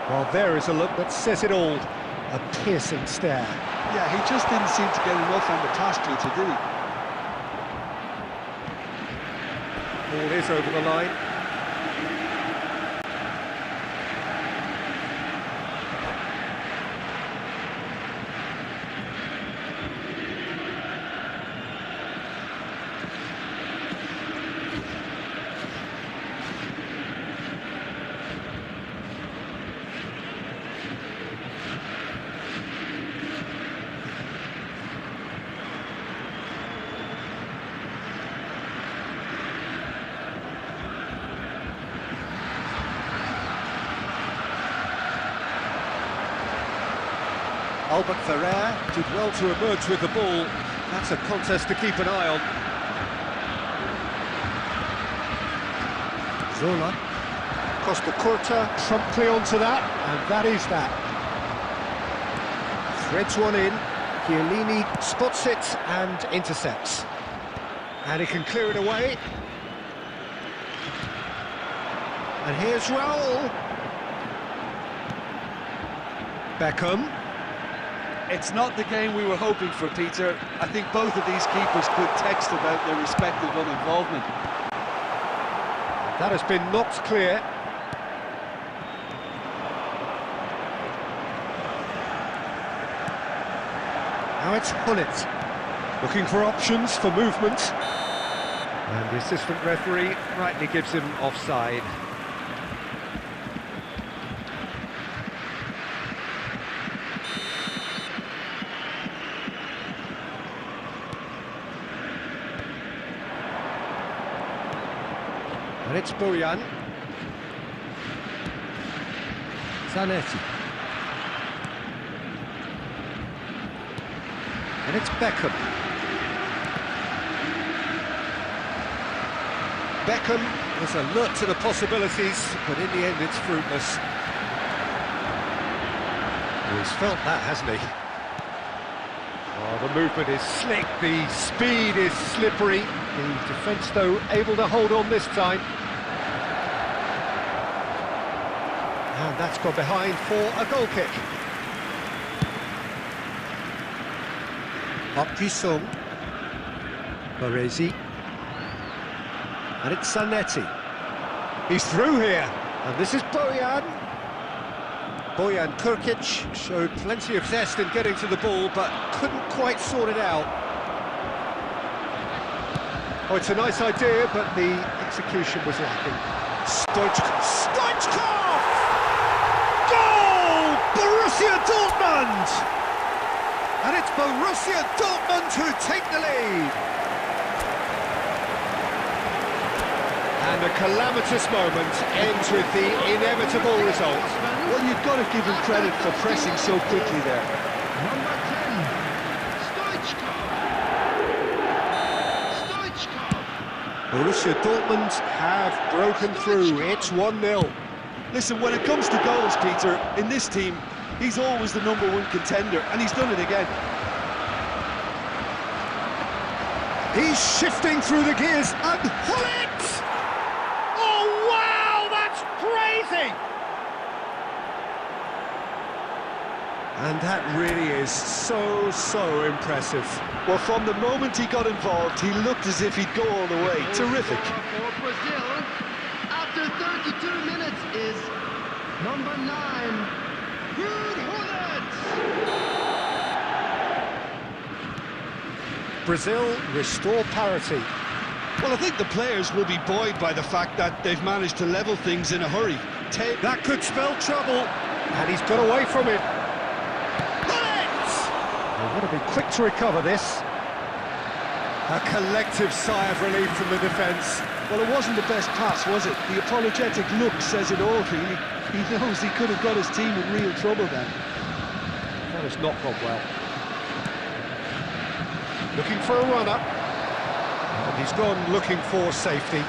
Well, there is a look that says it all. A piercing stare. Yeah, he just didn't seem to get enough on the pass through, did he? Ball is over the line. Albert Ferrer did well to emerge with the ball, That's a contest to keep an eye on. Zola. Costa Curta promptly onto that, and that is that. Threads one in. Chiellini spots it and intercepts. And he can clear it away. And here's Raul. Beckham. It's not the game we were hoping for, Peter. I think both of these keepers could text about their respective uninvolvement. That has been knocked clear. Now it's Hullet, looking for options for movement. And the assistant referee rightly gives him offside. And it's Bojan. Zanetti. And it's Beckham. Beckham was alert to the possibilities, but in the end it's fruitless. He's felt that, hasn't he? Oh, the movement is slick, the speed is slippery. The defence, though, able to hold on this time. And that's gone behind for a goal kick. Up Jisung. Baresi. And it's Zanetti. He's through here. And this is Bojan. Bojan Kurkic showed plenty of zest in getting to the ball, but couldn't quite sort it out. Oh, it's a nice idea, but the execution was lacking. Stoichkov! Goal! Borussia Dortmund! And it's Borussia Dortmund who take the lead. And a calamitous moment ends with the inevitable result. Well, you've got to give him credit for pressing so quickly there. Number 10, Stoichkov. Stoichkov. Borussia Dortmund have broken through. It's 1-0. Listen, when it comes to goals, Peter, in this team, he's always the #1 contender, and he's done it again. He's shifting through the gears, and Hullet! Oh, wow, that's crazy! And that really is so impressive. Well, from the moment he got involved, he looked as if he'd go all the way. Terrific. For Brazil, after 32 minutes, is number 9, Hullet. Brazil restore parity. Well, I think the players will be buoyed by the fact that they've managed to level things in a hurry. That could spell trouble, and he's got away from it. They've got to be quick to recover this. A collective sigh of relief from the defence. Well, it wasn't the best pass, was it? The apologetic look says it all, really. He knows he could have got his team in real trouble then. That has not gone well. Looking for a runner. And he's gone looking for safety.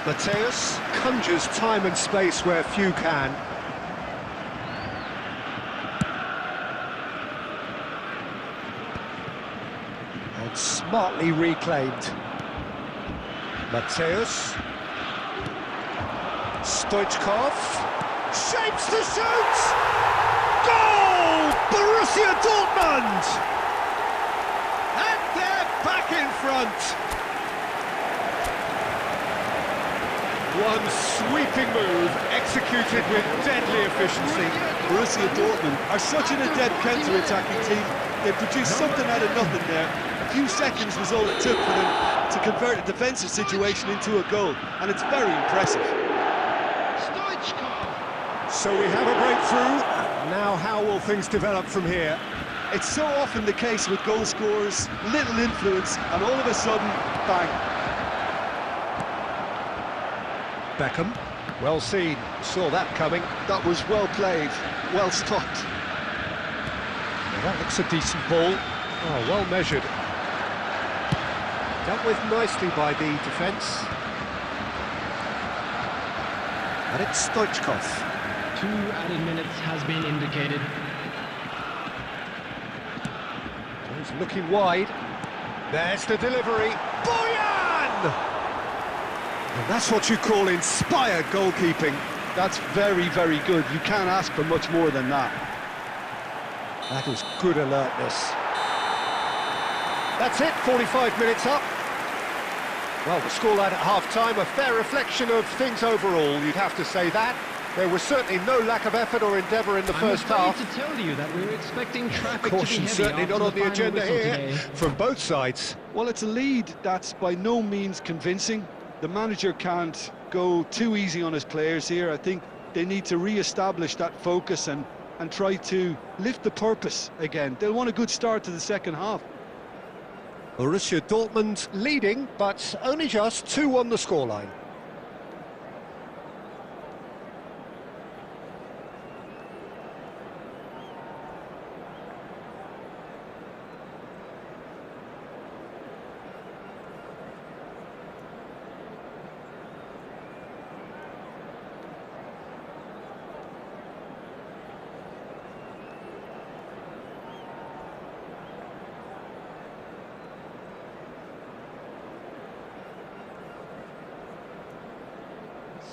Mateus conjures time and space where few can. And smartly reclaimed. Mateus. Stoichkov. Shapes to shoot! Goal! Borussia Dortmund! And they're back in front. One sweeping move, executed with deadly efficiency. Borussia Dortmund are such an adept counter-attacking team. They produced something out of nothing there. A few seconds was all it took for them to convert a defensive situation into a goal, and it's very impressive. So we have a breakthrough. Now how will things develop from here? It's so often the case with goal scorers, little influence, and all of a sudden, bang. Beckham, well seen, saw that coming. That was well played, well stopped. Well, that looks a decent ball. Oh, well measured. Dealt with nicely by the defence. And it's Stoichkov. 2 added minutes has been indicated. He's looking wide. There's the delivery. Boyan! And that's what you call inspired goalkeeping. That's very, very good. You can't ask for much more than that. That is good alertness. That's it, 45 minutes up. Well, the scoreline at half-time, a fair reflection of things overall, you'd have to say that. There was certainly no lack of effort or endeavour in the first half. I'm afraid to tell you that we were expecting traffic Caution to be heavy certainly after not on the final agenda whistle here today. from both sides. Well, it's a lead that's by no means convincing. The manager can't go too easy on his players here. I think they need to re-establish that focus and try to lift the purpose again. They'll want a good start to the second half. Borussia Dortmund leading, but only just 2 on the scoreline.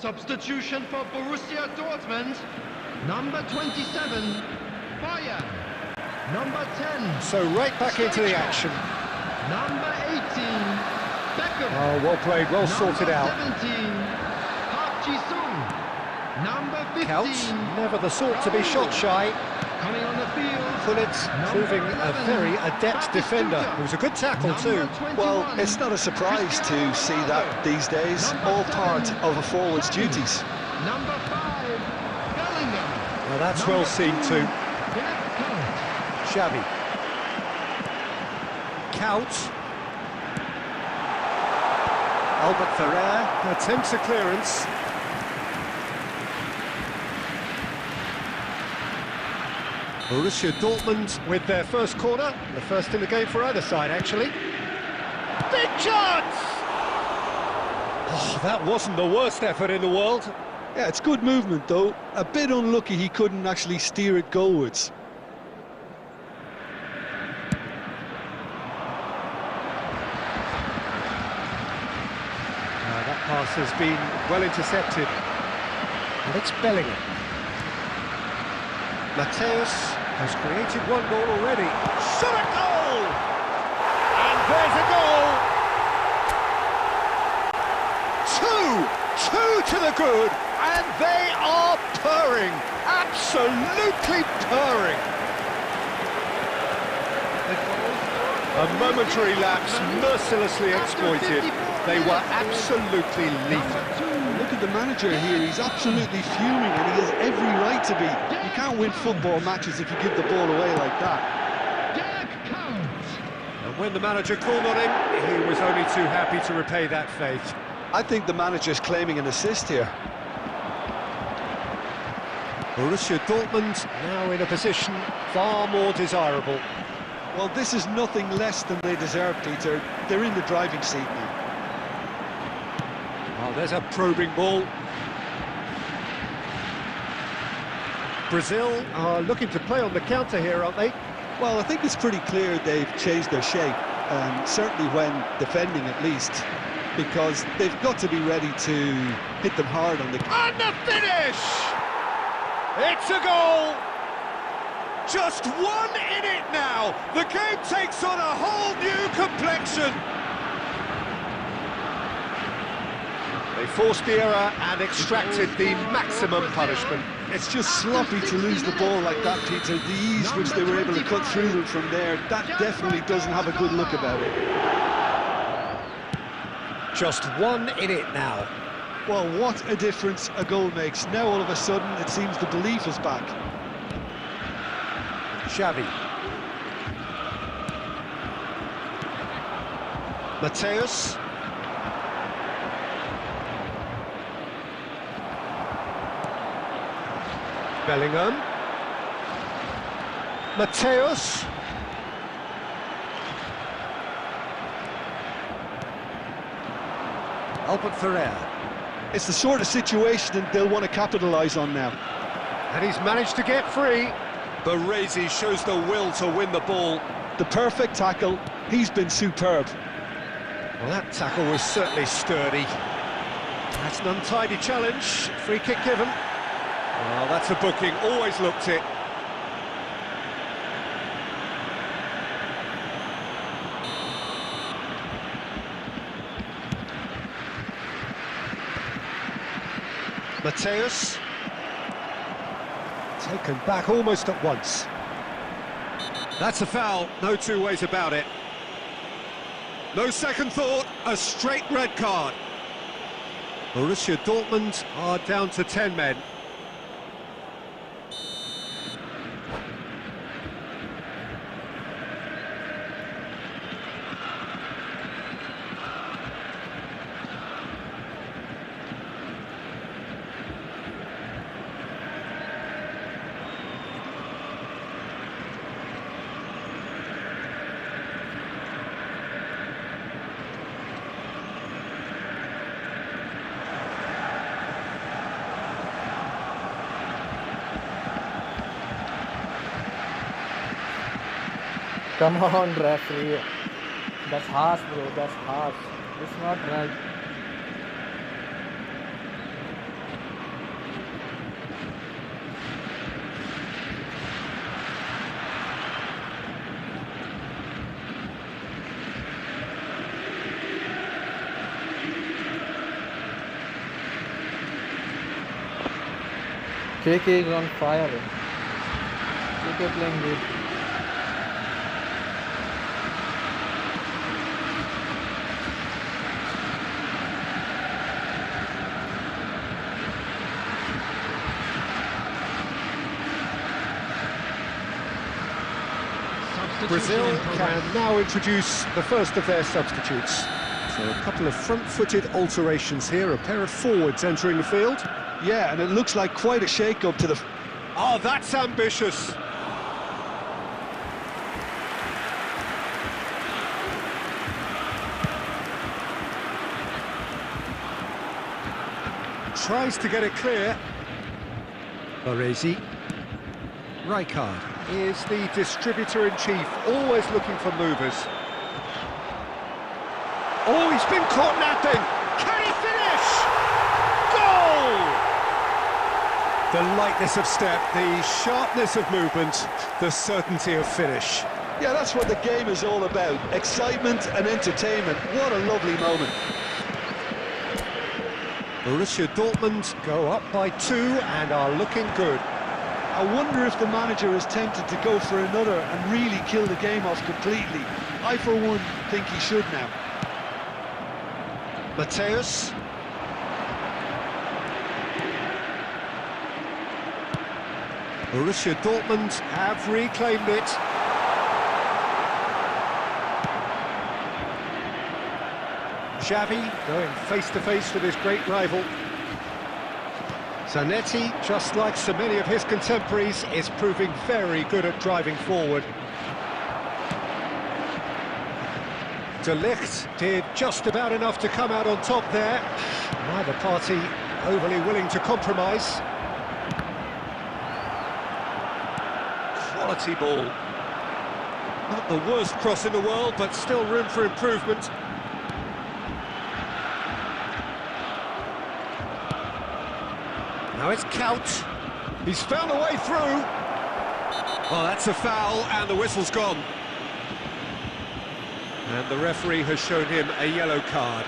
Substitution for Borussia Dortmund. Number 27, Bayer. Number 10. So right back into the action. Number 18, Beckham. Oh, well played, well sorted out. Number 17, Park Ji-sung. Number 15, Counts, never the sort to be shot shy. coming on the field. Pullitz proving a very adept defender. It was a good tackle too. Well, it's not a surprise to see that these days, all part of a forward's duties. Number 5, Bellingham. Well, that's well seen too. Xavi. Count. Albert Ferrer attempts a clearance. Borussia Dortmund with their first corner, the first in the game for either side actually. Big chance! Oh, that wasn't the worst effort in the world. Yeah, it's good movement though. A bit unlucky he couldn't actually steer it goalwards. That pass has been well intercepted. And it's Bellingham. Mateus has created one goal already. Shot a goal! And there's a goal! Two to the good, and they are purring, absolutely purring. A momentary lapse, mercilessly exploited. They were absolutely lethal. Look at the manager here, he's absolutely fuming and he has every right to be. You can't win football matches if you give the ball away like that. And when the manager called on him, he was only too happy to repay that faith. I think the manager's claiming an assist here. Borussia Dortmund now in a position far more desirable. Well, this is nothing less than they deserve, Peter. They're in the driving seat now. Oh, there's a probing ball. Brazil are looking to play on the counter here, aren't they? Well, I think it's pretty clear they've changed their shape, certainly when defending at least, because they've got to be ready to hit them hard on the... And the finish! It's a goal! Just one in it now! The game takes on a whole new complexion! They forced the error and extracted the maximum punishment. It's just sloppy to lose the ball like that, Peter. The ease which they were able to cut through them from there, that definitely doesn't have a good look about it. Just one in it now. Well, what a difference a goal makes. Now all of a sudden it seems the belief is back. Xavi. Mateus. Bellingham. Mateus. Albert Ferrer. It's the sort of situation that they'll want to capitalise on now. And he's managed to get free. Baresi shows the will to win the ball. The perfect tackle. He's been superb. Well, that tackle was certainly sturdy. That's an untidy challenge. Free kick given. Well, that's a booking. Always looked it. Mateus. Taken back almost at once. That's a foul, no two ways about it. No second thought, a straight red card. Borussia Dortmund are down to 10 men. Come on, referee. That's harsh, bro. That's harsh. It's not right. KK is on fire. KK playing good. Brazil can now introduce the first of their substitutes. So a couple of front-footed alterations here, a pair of forwards entering the field. Yeah, and it looks like quite a shake-up to the... Oh, that's ambitious! Tries to get it clear. Baresi. Rijkaard is the distributor-in-chief, always looking for movers. Oh, he's been caught napping! Can he finish? Goal! The lightness of step, the sharpness of movement, the certainty of finish. Yeah, that's what the game is all about. Excitement and entertainment. What a lovely moment. Borussia Dortmund go up by 2 and are looking good. I wonder if the manager is tempted to go for another and really kill the game off completely. I, for one, think he should now. Mateus. Borussia Dortmund have reclaimed it. Xavi going face-to-face with his great rival. Zanetti, just like so many of his contemporaries, is proving very good at driving forward. De Ligt did just about enough to come out on top there. Neither party overly willing to compromise. Quality ball. Not the worst cross in the world, but still room for improvement. Now it's Kaut. He's found a way through. Well, that's a foul, and the whistle's gone. And the referee has shown him a yellow card.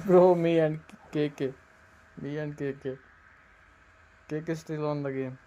Bro, me and KK. Me and KK. KK still on the game.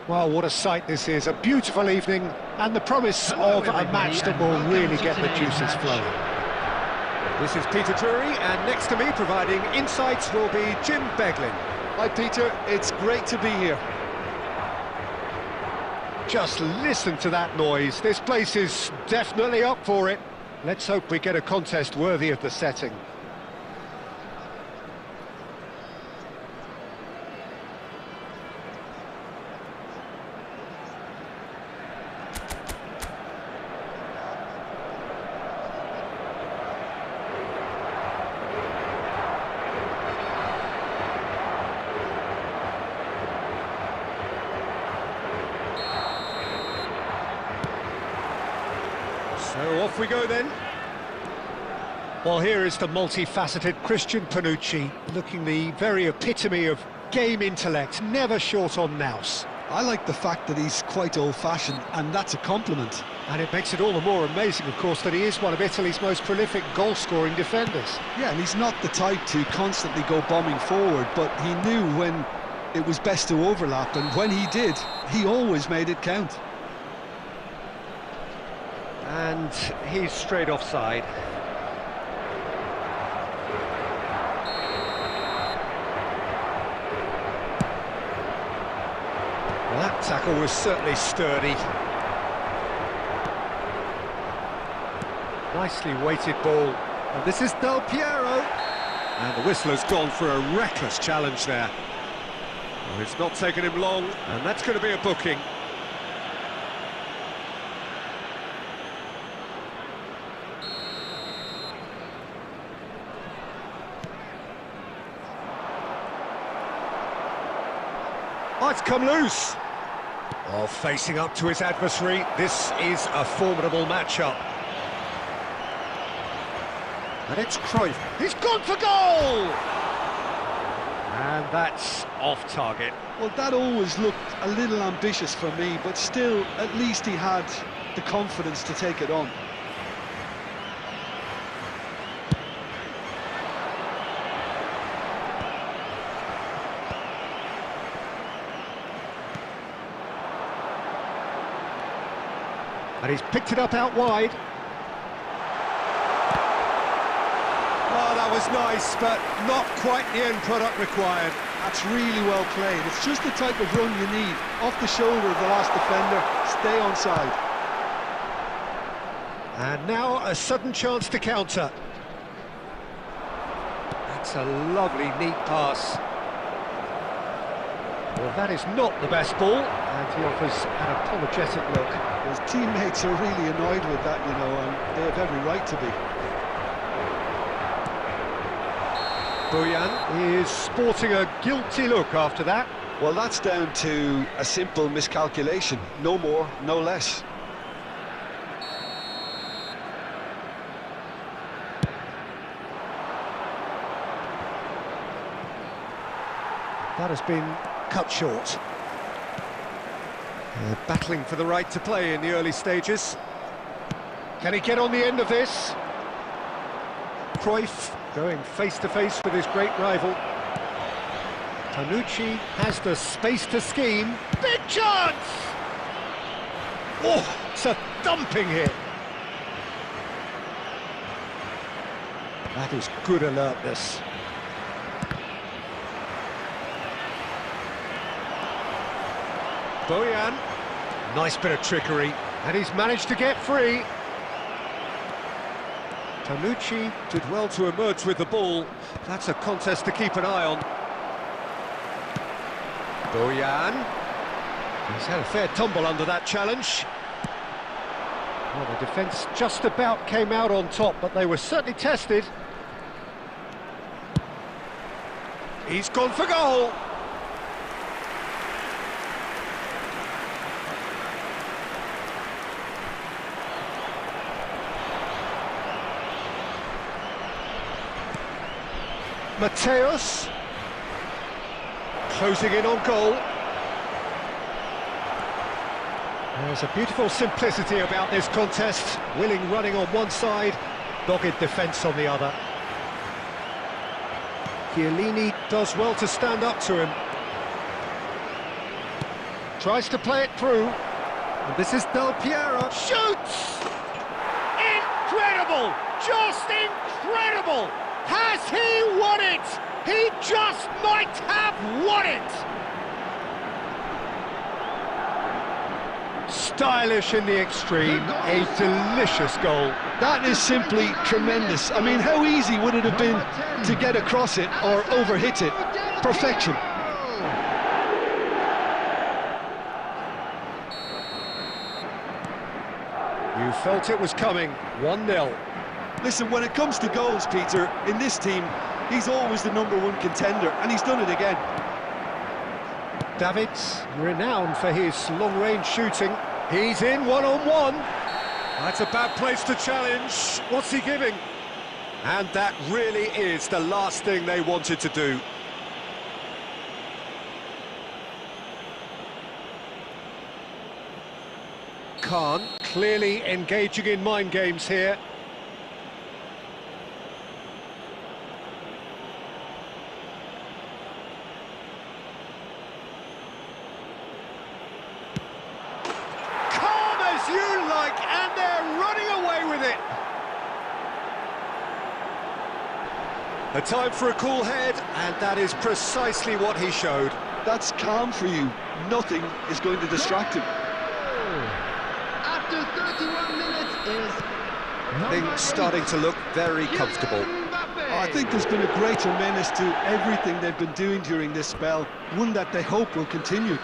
Well, what a sight this is. A beautiful evening and the promise of a match that will really get the juices flowing. This is Peter Drury, and next to me providing insights will be Jim Beglin. Hi Peter, it's great to be here. Just listen to that noise. This place is definitely up for it. Let's hope we get a contest worthy of the setting. So off we go then. Well, here is the multifaceted Christian Panucci, looking the very epitome of game intellect, never short on nous. I like the fact that he's quite old-fashioned, and that's a compliment. And it makes it all the more amazing, of course, that he is one of Italy's most prolific goal-scoring defenders. Yeah, and he's not the type to constantly go bombing forward, but he knew when it was best to overlap, and when he did, he always made it count. And he's straight offside. Well, that tackle was certainly sturdy. Nicely weighted ball. And this is Del Piero. And the whistle has gone for a reckless challenge there. Well, it's not taken him long, and that's going to be a booking. Oh, it's come loose. Oh, facing up to his adversary, this is a formidable matchup. And it's Cruyff. He's gone for goal! And that's off target. Well, that always looked a little ambitious for me, but still, at least he had the confidence to take it on. And he's picked it up out wide. Oh, that was nice, but not quite the end product required. That's really well played. It's just the type of run you need. Off the shoulder of the last defender, stay onside. And now a sudden chance to counter. That's a lovely, neat pass. Well, that is not the best ball, and he offers an apologetic look. His teammates are really annoyed with that, you know, and they have every right to be. Bojan is sporting a guilty look after that. Well, that's down to a simple miscalculation. No more, no less. That has been cut short. Battling for the right to play in the early stages. Can he get on the end of this? Cruyff going face-to-face with his great rival. Panucci has the space to scheme. Big chance! Oh, it's a thumping hit. That is good alertness. Bojan, nice bit of trickery, and he's managed to get free. Panucci did well to emerge with the ball. That's a contest to keep an eye on. Bojan, he's had a fair tumble under that challenge. Well, the defence just about came out on top, but they were certainly tested. He's gone for goal. Mateus, closing in on goal. There's a beautiful simplicity about this contest. Willing running on one side, dogged defence on the other. Chiellini does well to stand up to him. Tries to play it through. And this is Del Piero. Shoots! Incredible! Just incredible! Has he won it? He just might have won it! Stylish in the extreme, a delicious goal. That is simply tremendous. I mean, how easy would it have been to get across it or overhit it? Perfection. You felt it was coming, 1-0. Listen, when it comes to goals, Peter, in this team, he's always the #1 contender, and he's done it again. David's renowned for his long-range shooting. He's in one-on-one. That's a bad place to challenge. What's he giving? And that really is the last thing they wanted to do. Khan clearly engaging in mind games here. Calm as you like, and they're running away with it. A time for a cool head, and that is precisely what he showed. That's calm for you. Nothing is going to distract him. After 31 minutes is... Things starting to look very comfortable. I think there's been a greater menace to everything they've been doing during this spell, one that they hope will continue.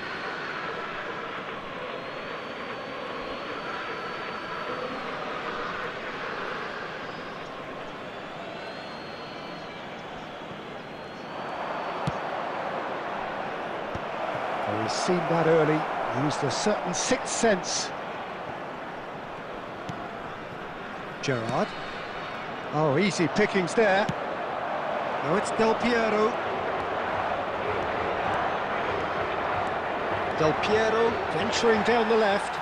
Well, he's seen that early, used a certain sixth sense. Gerrard. Oh, easy pickings there. Now it's Del Piero. Del Piero venturing down the left.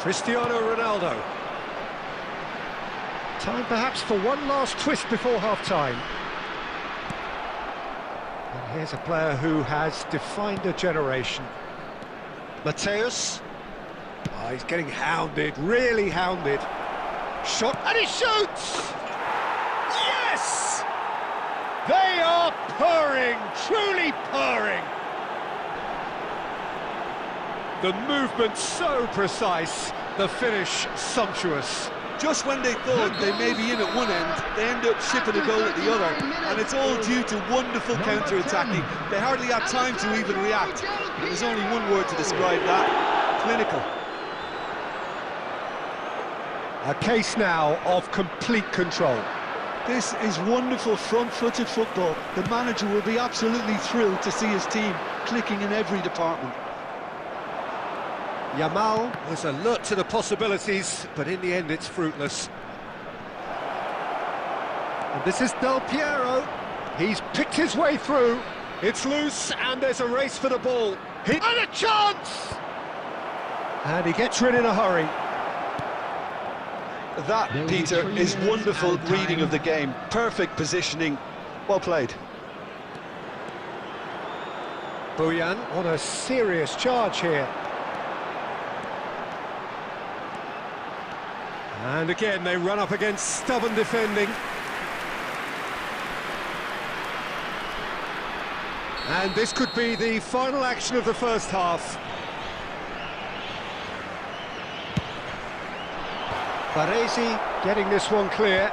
Cristiano Ronaldo. Time perhaps for one last twist before half-time. And here's a player who has defined a generation. Mateus. Oh, he's getting hounded, really hounded. Shot, and he shoots! Yes! They are purring, truly purring. The movement so precise, the finish sumptuous. Just when they thought they may be in at one end, they end up shipping a goal at the other, and it's all due to wonderful counter-attacking. They hardly had time to even react, and there's only one word to describe that: clinical. A case now of complete control. This is wonderful front-footed football. The manager will be absolutely thrilled to see his team clicking in every department. Yamal Was alert to the possibilities, but in the end it's fruitless. and this is Del Piero. He's picked his way through. It's loose, and there's a race for the ball. And a chance! And he gets rid in a hurry. That, Peter, is wonderful reading of the game. Perfect positioning. Well played. Bojan on a serious charge here. And again, they run up against stubborn defending. And this could be the final action of the first half. Baresi getting this one clear.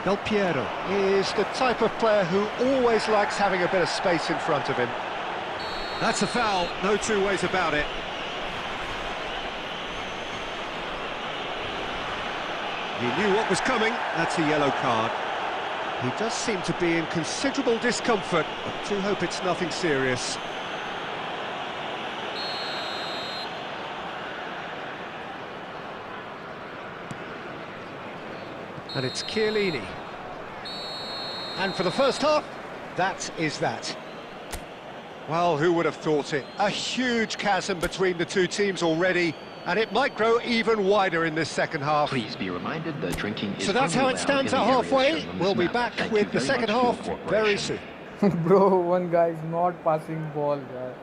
Del Piero is the type of player who always likes having a bit of space in front of him. That's a foul, no two ways about it. He knew what was coming, that's a yellow card. He does seem to be in considerable discomfort. I do hope it's nothing serious. And it's Chiellini. And for the first half, that is that. Well, who would have thought it? A huge chasm between the two teams already, and it might grow even wider in this second half. Please be reminded that drinking is So that's how it stands at halfway. We'll be back with the second half very soon. Bro, one guy is not passing ball, guy.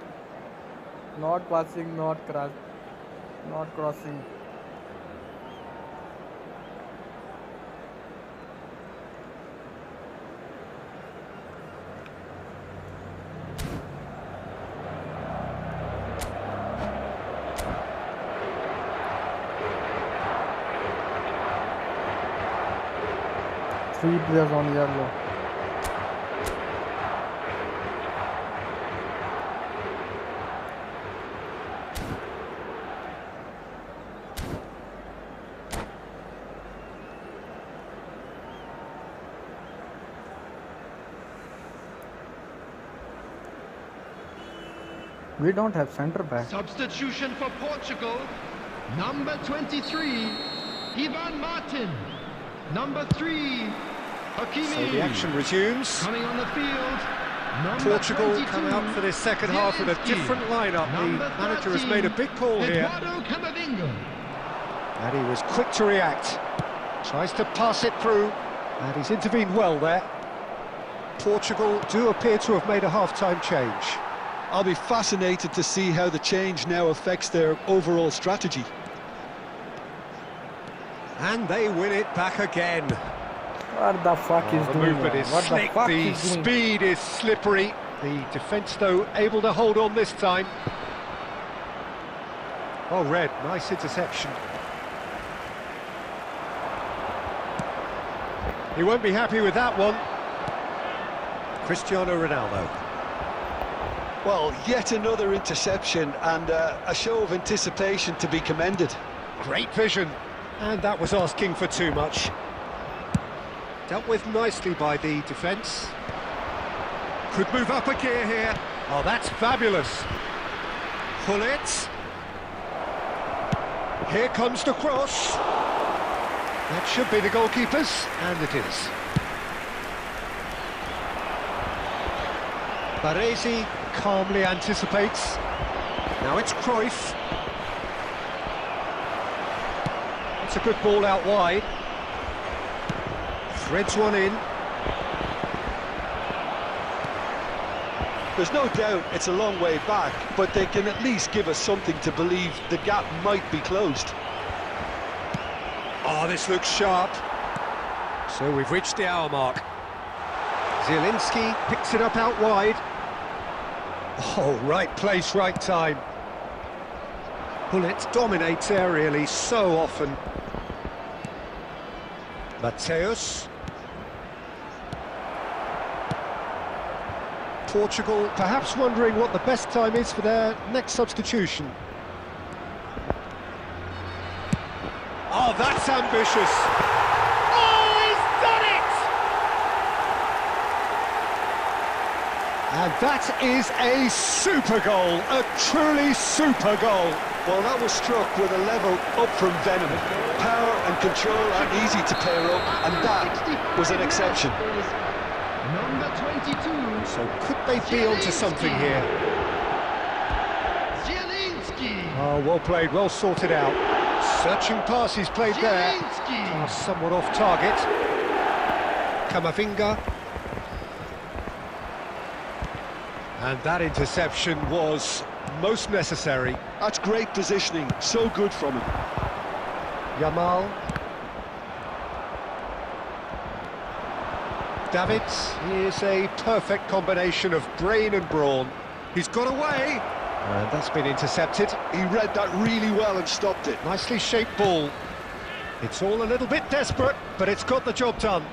Not passing, not crossing. Three players on yellow. We don't have centre back. Substitution for Portugal. Number 23, Ivan Martin. Number 3, Hakimi. So the action resumes. Coming on the field. Number Portugal 22, come out for this second half with a Zielinski. different lineup. Number The manager has 13, made a big call here. Eduardo Camavinga. And he was quick to react. Tries to pass it through. And he's intervened well there. Portugal do appear to have made a half-time change. I'll be fascinated to see how the change now affects their overall strategy. And they win it back again. What the fuck is The doing? movement is What the slick, fuck the is doing? speed is slippery. The defence, though, able to hold on this time. Oh, Red, nice interception. He won't be happy with that one. Cristiano Ronaldo. Well, yet another interception and a show of anticipation to be commended. Great vision. And that was asking for too much. Dealt with nicely by the defence. Could move up a gear here. Oh, that's fabulous. Pull it. Here comes the cross. That should be the goalkeeper's, and it is. Baresi calmly anticipates. Now it's Cruyff. It's a good ball out wide. Threads one in. There's no doubt it's a long way back, but they can at least give us something to believe the gap might be closed. Oh, this looks sharp. So we've reached the hour mark. Zielinski picks it up out wide. Oh, right place, right time. Bullet dominates aerially so often. Mateus. Portugal perhaps wondering what the best time is for their next substitution. Oh, that's ambitious. Oh, he's done it! And that is a super goal, a truly super goal. Well, that was struck with a level up from venom. Power and control aren't easy to pair up, and that was an exception. Number 22. So could they be onto something here? Zielinski. Oh, well played, well sorted out. Searching pass he's played there. Zielinski. Somewhat off target. Camavinga. And that interception was most necessary. That's great positioning, so good from him. Yamal. Davids, he is a perfect combination of brain and brawn. He's got away. And that's been intercepted. He read that really well and stopped it. Nicely shaped ball. It's all a little bit desperate, but it's got the job done.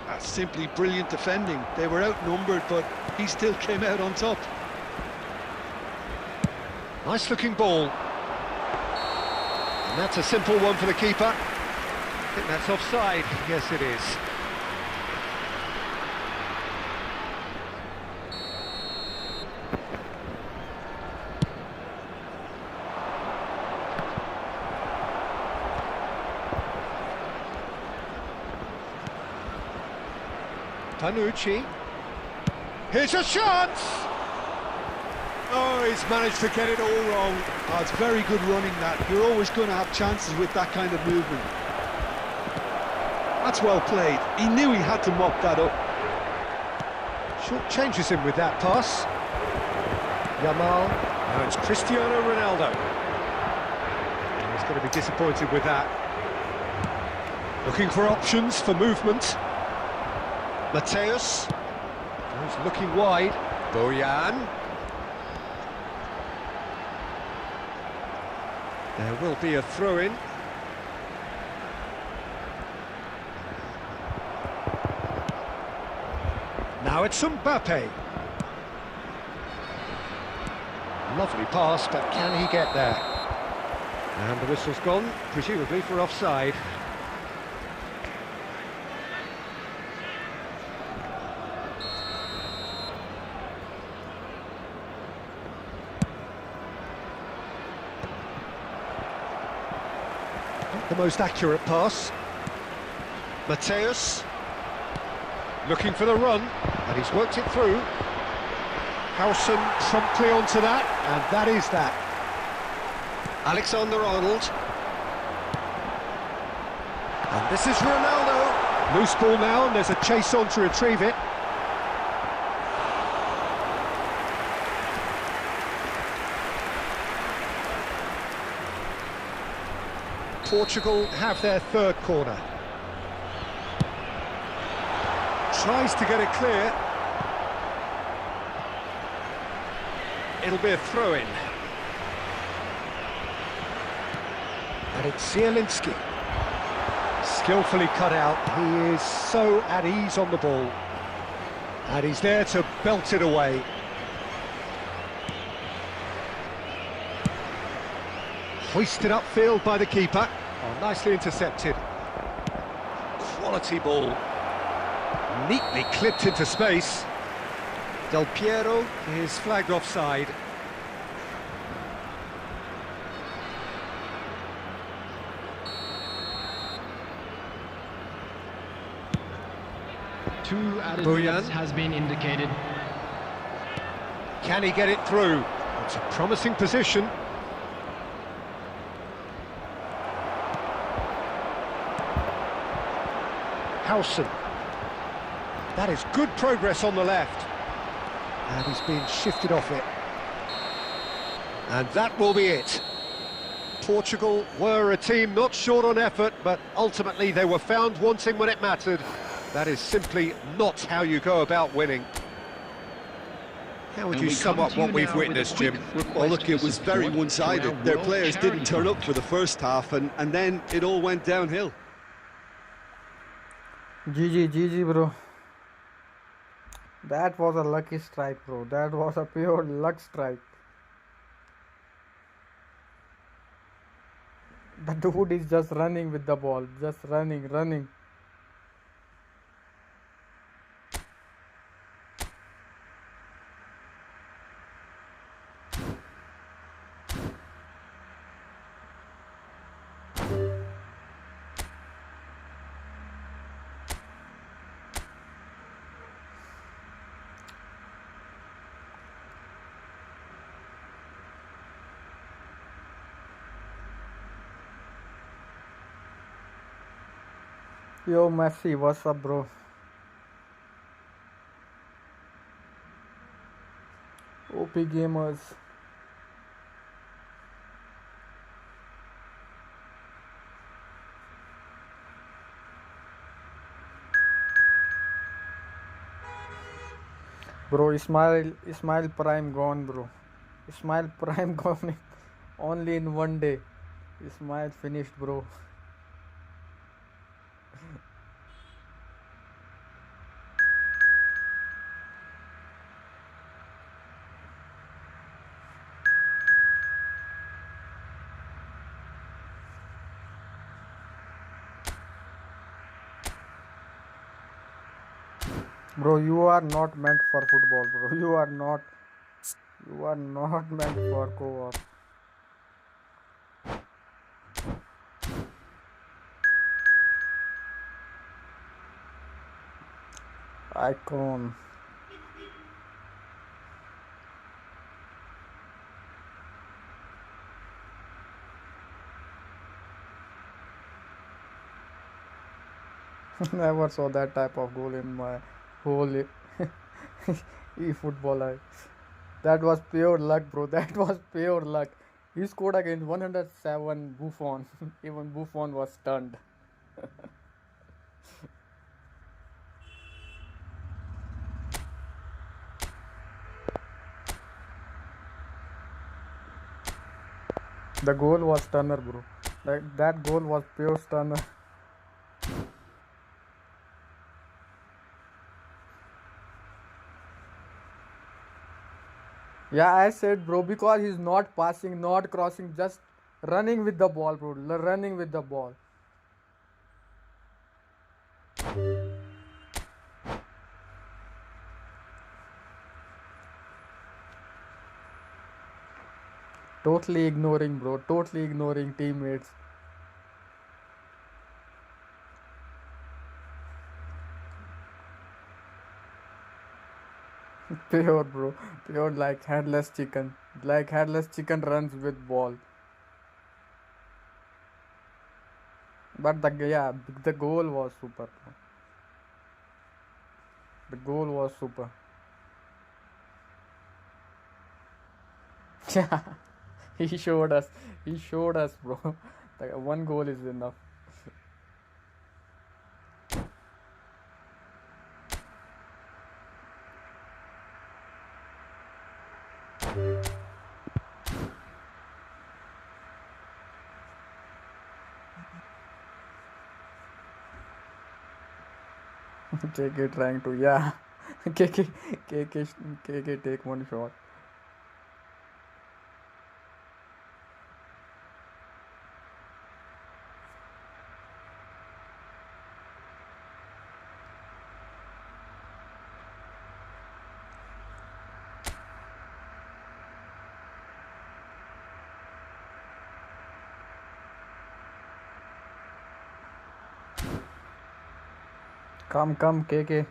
That's simply brilliant defending. They were outnumbered, but he still came out on top. Nice looking ball. And that's a simple one for the keeper. I think that's offside. Yes, it is. Panucci. Here's a chance! always manage to get it all wrong. Oh, it's very good running that. You're always going to have chances with that kind of movement. That's well played. He knew he had to mop that up. Short changes him with that pass. Yamal. Now it's Cristiano Ronaldo. He's going to be disappointed with that. Looking for options for movement. Mateus. He's looking wide. Bojan. There will be a throw-in. Now it's Mbappe. Lovely pass, but can he get there? And the whistle's gone, presumably for offside. Not the most accurate pass. Mateus. Looking for the run, and he's worked it through. Howson promptly onto that, and that is that. Alexander-Arnold. And this is Ronaldo. Loose ball now, and there's a chase on to retrieve it. Portugal have their third corner. Tries to get it clear. It'll be a throw-in. And it's Zielinski. Skillfully cut out. He is so at ease on the ball. And he's there to belt it away. Hoisted upfield by the keeper. Oh, nicely intercepted. Quality ball. Neatly clipped into space. Del Piero is flagged offside. Two added Bojan minutes has been indicated. Can he get it through? It's a promising position. Howson. That is good progress on the left. And he's been shifted off it. And that will be it. Portugal were a team not short on effort, but ultimately they were found wanting when it mattered. That is simply not how you go about winning. How would you sum up what we've witnessed, Jim? Well, look, it was very one-sided. Their players didn't turn up for the first half, and then it all went downhill. GG, bro. That was a lucky strike, bro. That was a pure luck strike. The dude is just running with the ball. Just running. Yo, Messi, what's up, bro? OP gamers. Bro, Ismail Prime gone, bro. Ismail Prime gone only in one day. Ismail finished, bro. Bro, you are not meant for football, bro. You are not meant for co-op. Icon. Never saw that type of goal in my whole e-football life. That was pure luck, bro. That was pure luck. He scored against 107 Buffon. Even Buffon was stunned. The goal was stunner, bro. That goal was pure stunner. Yeah, I said, bro, because he's not passing, not crossing, just running with the ball, bro. Running with the ball. Totally ignoring, bro. Totally ignoring teammates. Pure, bro. Pure like headless chicken. Like headless chicken runs with ball. But the goal was super, bro. The goal was super. Yeah, he showed us. He showed us, bro. Like one goal is enough. KK trying to, yeah. KK take one shot. Come, KK.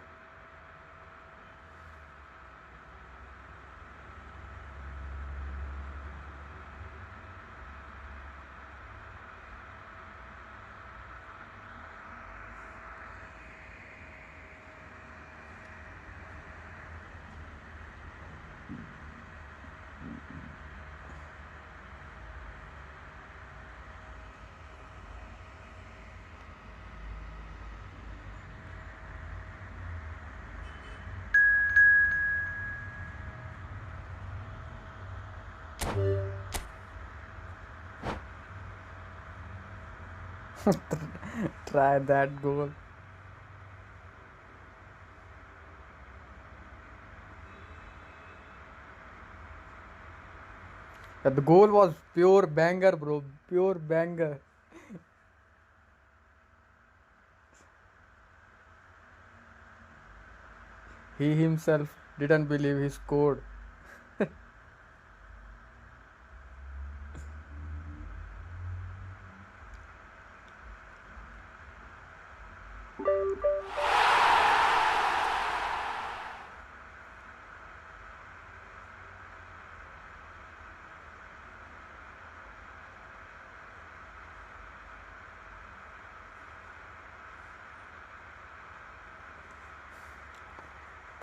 Try that goal. The goal was pure banger, bro. Pure banger. He himself didn't believe he scored.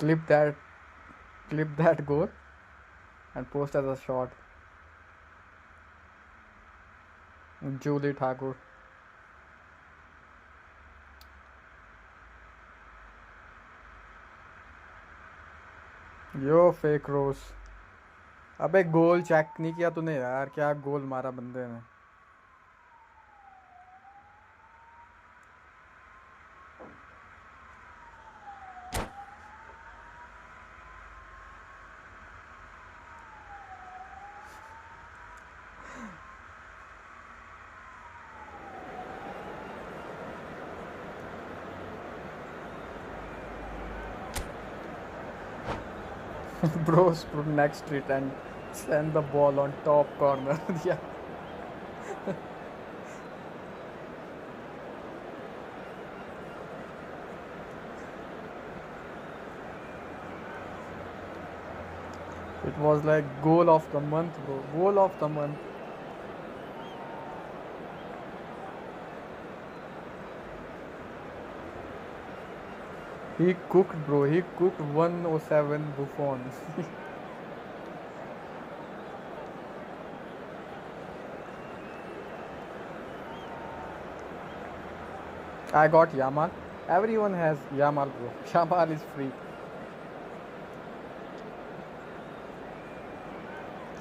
Clip that, clip that goal and post as a shot. Julie Thakur. Yo fake रोज. अबे goal check नहीं किया तूने यार. क्या गोल मारा बंदे ने. Bro stood next to it and sent the ball on top corner. Yeah. It was like goal of the month, bro. Goal of the month. He cooked, bro. He cooked 107 Buffons. I got Yamal. Everyone has Yamal, bro. Yamal is free.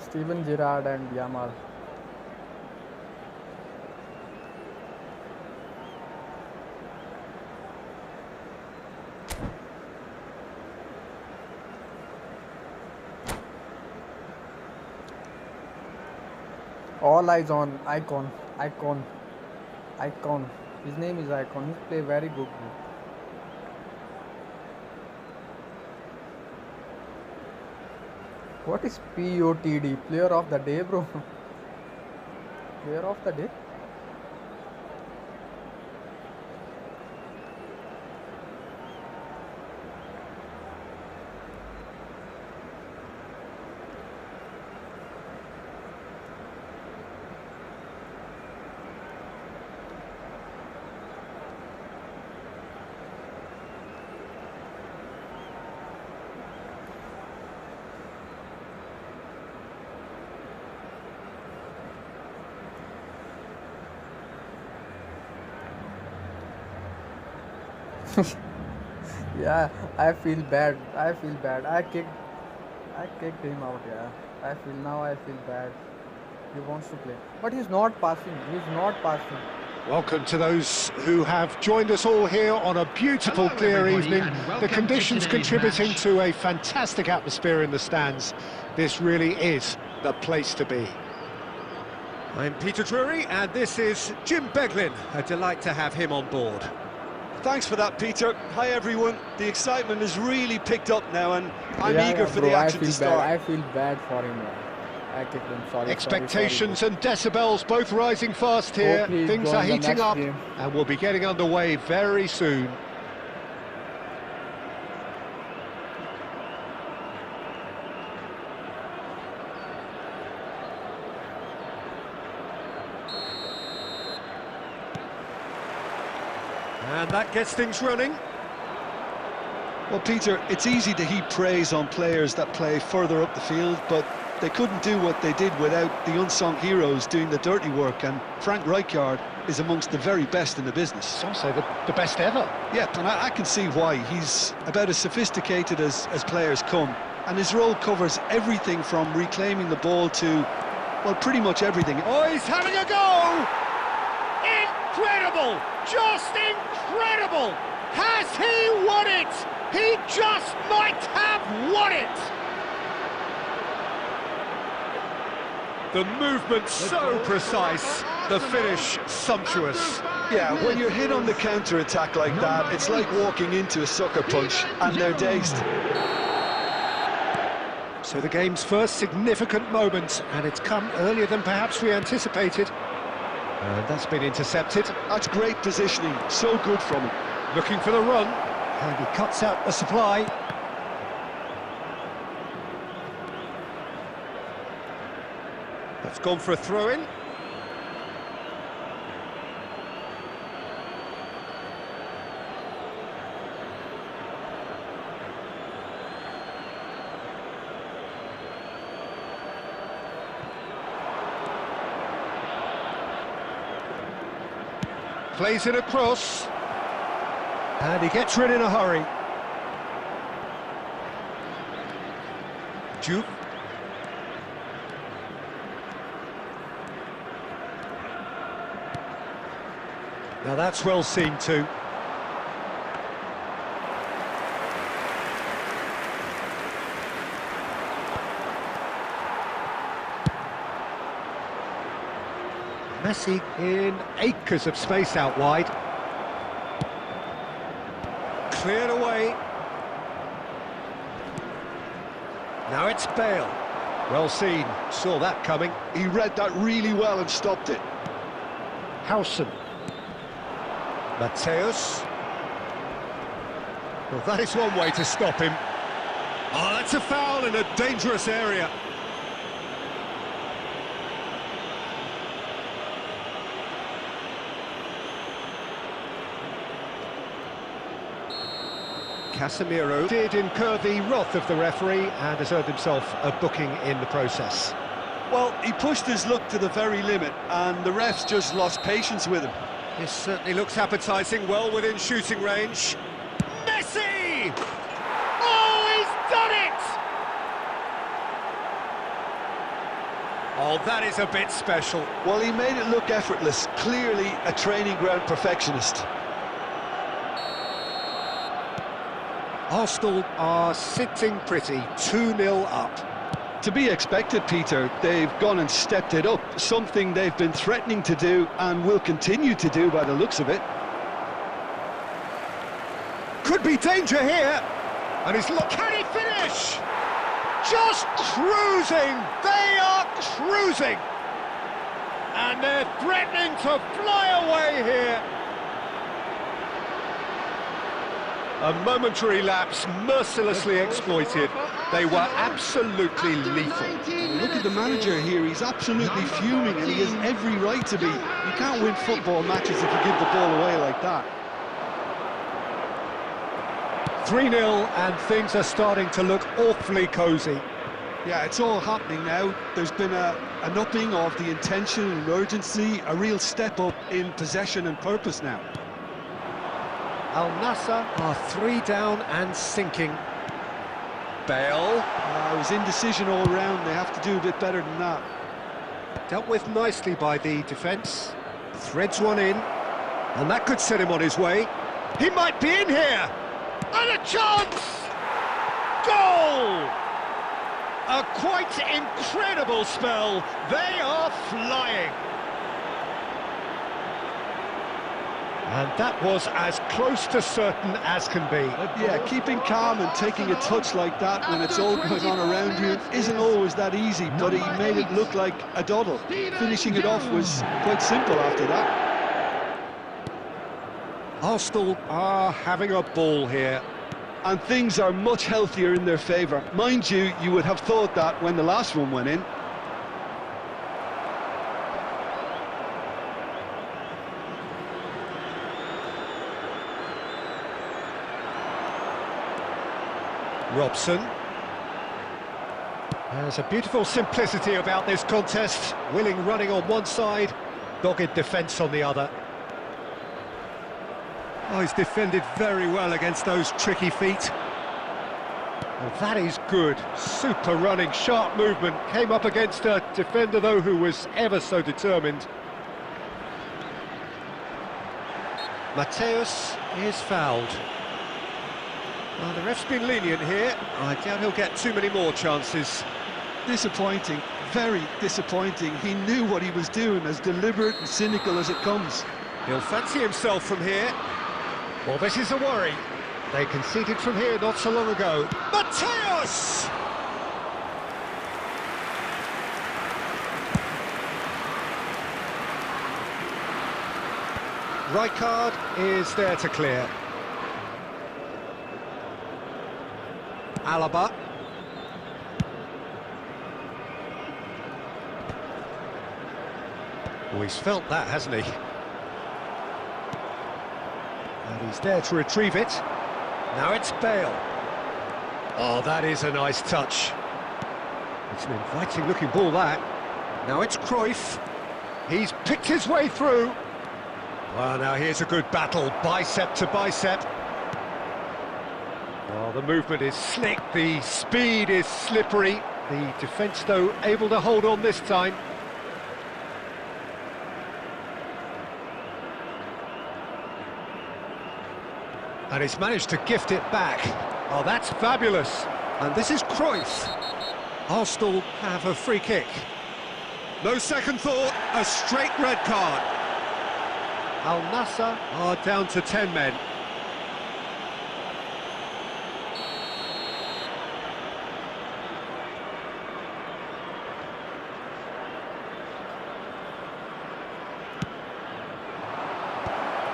Steven Gerrard and Yamal. All eyes on Icon. Icon. Icon. His name is Icon. He play very good, bro. What is POTD? Player of the day, bro. Player of the day? Yeah, I feel bad. I feel bad. I kicked him out. Yeah, I feel bad. He wants to play, but he's not passing. He's not passing. Welcome to those who have joined us all here on a beautiful, Hello, clear everybody, evening. and welcome The to conditions today's contributing match. to a fantastic atmosphere in the stands. This really is the place to be. I'm Peter Drury, and this is Jim Beglin. A delight to have him on board. Thanks for that, Peter. Hi, everyone. The excitement has really picked up now, and I'm Yeah, eager yeah, for bro, the action to start. I feel bad for him. Man. I kicked him. Sorry. Expectations and decibels both rising fast here. Hope he Things are joins the heating next up, game. and we'll be getting underway very soon. And that gets things running. Well, Peter, it's easy to heap praise on players that play further up the field, but they couldn't do what they did without the unsung heroes doing the dirty work, and Frank Rijkaard is amongst the very best in the business. Some say the best ever. Yeah, and I can see why. He's about as sophisticated as players come, and his role covers everything from reclaiming the ball to, well, pretty much everything. Oh, he's having a go! Incredible! Just incredible! Has he won it? He just might have won it! The movement so precise, the finish sumptuous. Yeah, when you're hit on the counter-attack like that, it's like walking into a sucker punch, and they're dazed. So the game's first significant moment, and it's come earlier than perhaps we anticipated. And that's been intercepted. That's great positioning, so good from him. Looking for the run, and he cuts out the supply. That's gone for a throw-in. Plays it across. And he gets rid in a hurry. Juke. Now that's well seen too. Messi in acres of space out wide. Cleared away. Now it's Bale. Well seen, saw that coming. He read that really well and stopped it. Howson. Mateus. Well, that is one way to stop him. Oh, that's a foul in a dangerous area. Casemiro did incur the wrath of the referee and has earned himself a booking in the process. Well, he pushed his luck to the very limit, and the refs just lost patience with him. This certainly looks appetising, well within shooting range. Messi! Oh, he's done it! Oh, that is a bit special. Well, he made it look effortless, clearly a training ground perfectionist. Arsenal are sitting pretty, 2-0 up. To be expected, Peter. They've gone and stepped it up, something they've been threatening to do and will continue to do by the looks of it. Could be danger here, and can he finish? Just cruising, they are cruising, and they're threatening to fly away here. A momentary lapse, mercilessly exploited. They were absolutely lethal. Look at the manager here, he's absolutely fuming and he has every right to be. You can't win football matches if you give the ball away like that. 3-0 and things are starting to look awfully cosy. Yeah, it's all happening now. There's been an upping of the intention and urgency, a real step up in possession and purpose now. Al Nassr are 3 down and sinking. Bale. It was indecision all round, they have to do a bit better than that. Dealt with nicely by the defence. Threads one in, and that could set him on his way. He might be in here! And a chance! Goal! A quite incredible spell. They are flying. And that was as close to certain as can be. Yeah, keeping calm and taking a touch like that when it's all going on around you isn't always that easy, but he made it look like a doddle. Finishing it off was quite simple after that. Arsenal are having a ball here. And things are much healthier in their favour. Mind you, you would have thought that when the last one went in. Robson. There's a beautiful simplicity about this contest. Willing running on one side, dogged defence on the other. Oh, he's defended very well against those tricky feet. Well, that is good. Super running, sharp movement. Came up against a defender, though, who was ever so determined. Mateus is fouled. Well, the ref's been lenient here. I doubt he'll get too many more chances. Disappointing, very disappointing. He knew what he was doing, as deliberate and cynical as it comes. He'll fancy himself from here. Well, this is a worry. They conceded from here not so long ago. Mateus! Rijkaard is there to clear. Alaba. Oh, he's felt that, hasn't he? And he's there to retrieve it. Now it's Bale. Oh, that is a nice touch. It's an inviting-looking ball, that. Now it's Cruyff. He's picked his way through. Well, now here's a good battle, bicep to bicep. Oh, the movement is slick, the speed is slippery. The defence, though, able to hold on this time. And he's managed to gift it back. Oh, that's fabulous. And this is Cruyff. Arsenal have a free kick. No second thought, a straight red card. Al Nassr are down to 10 men.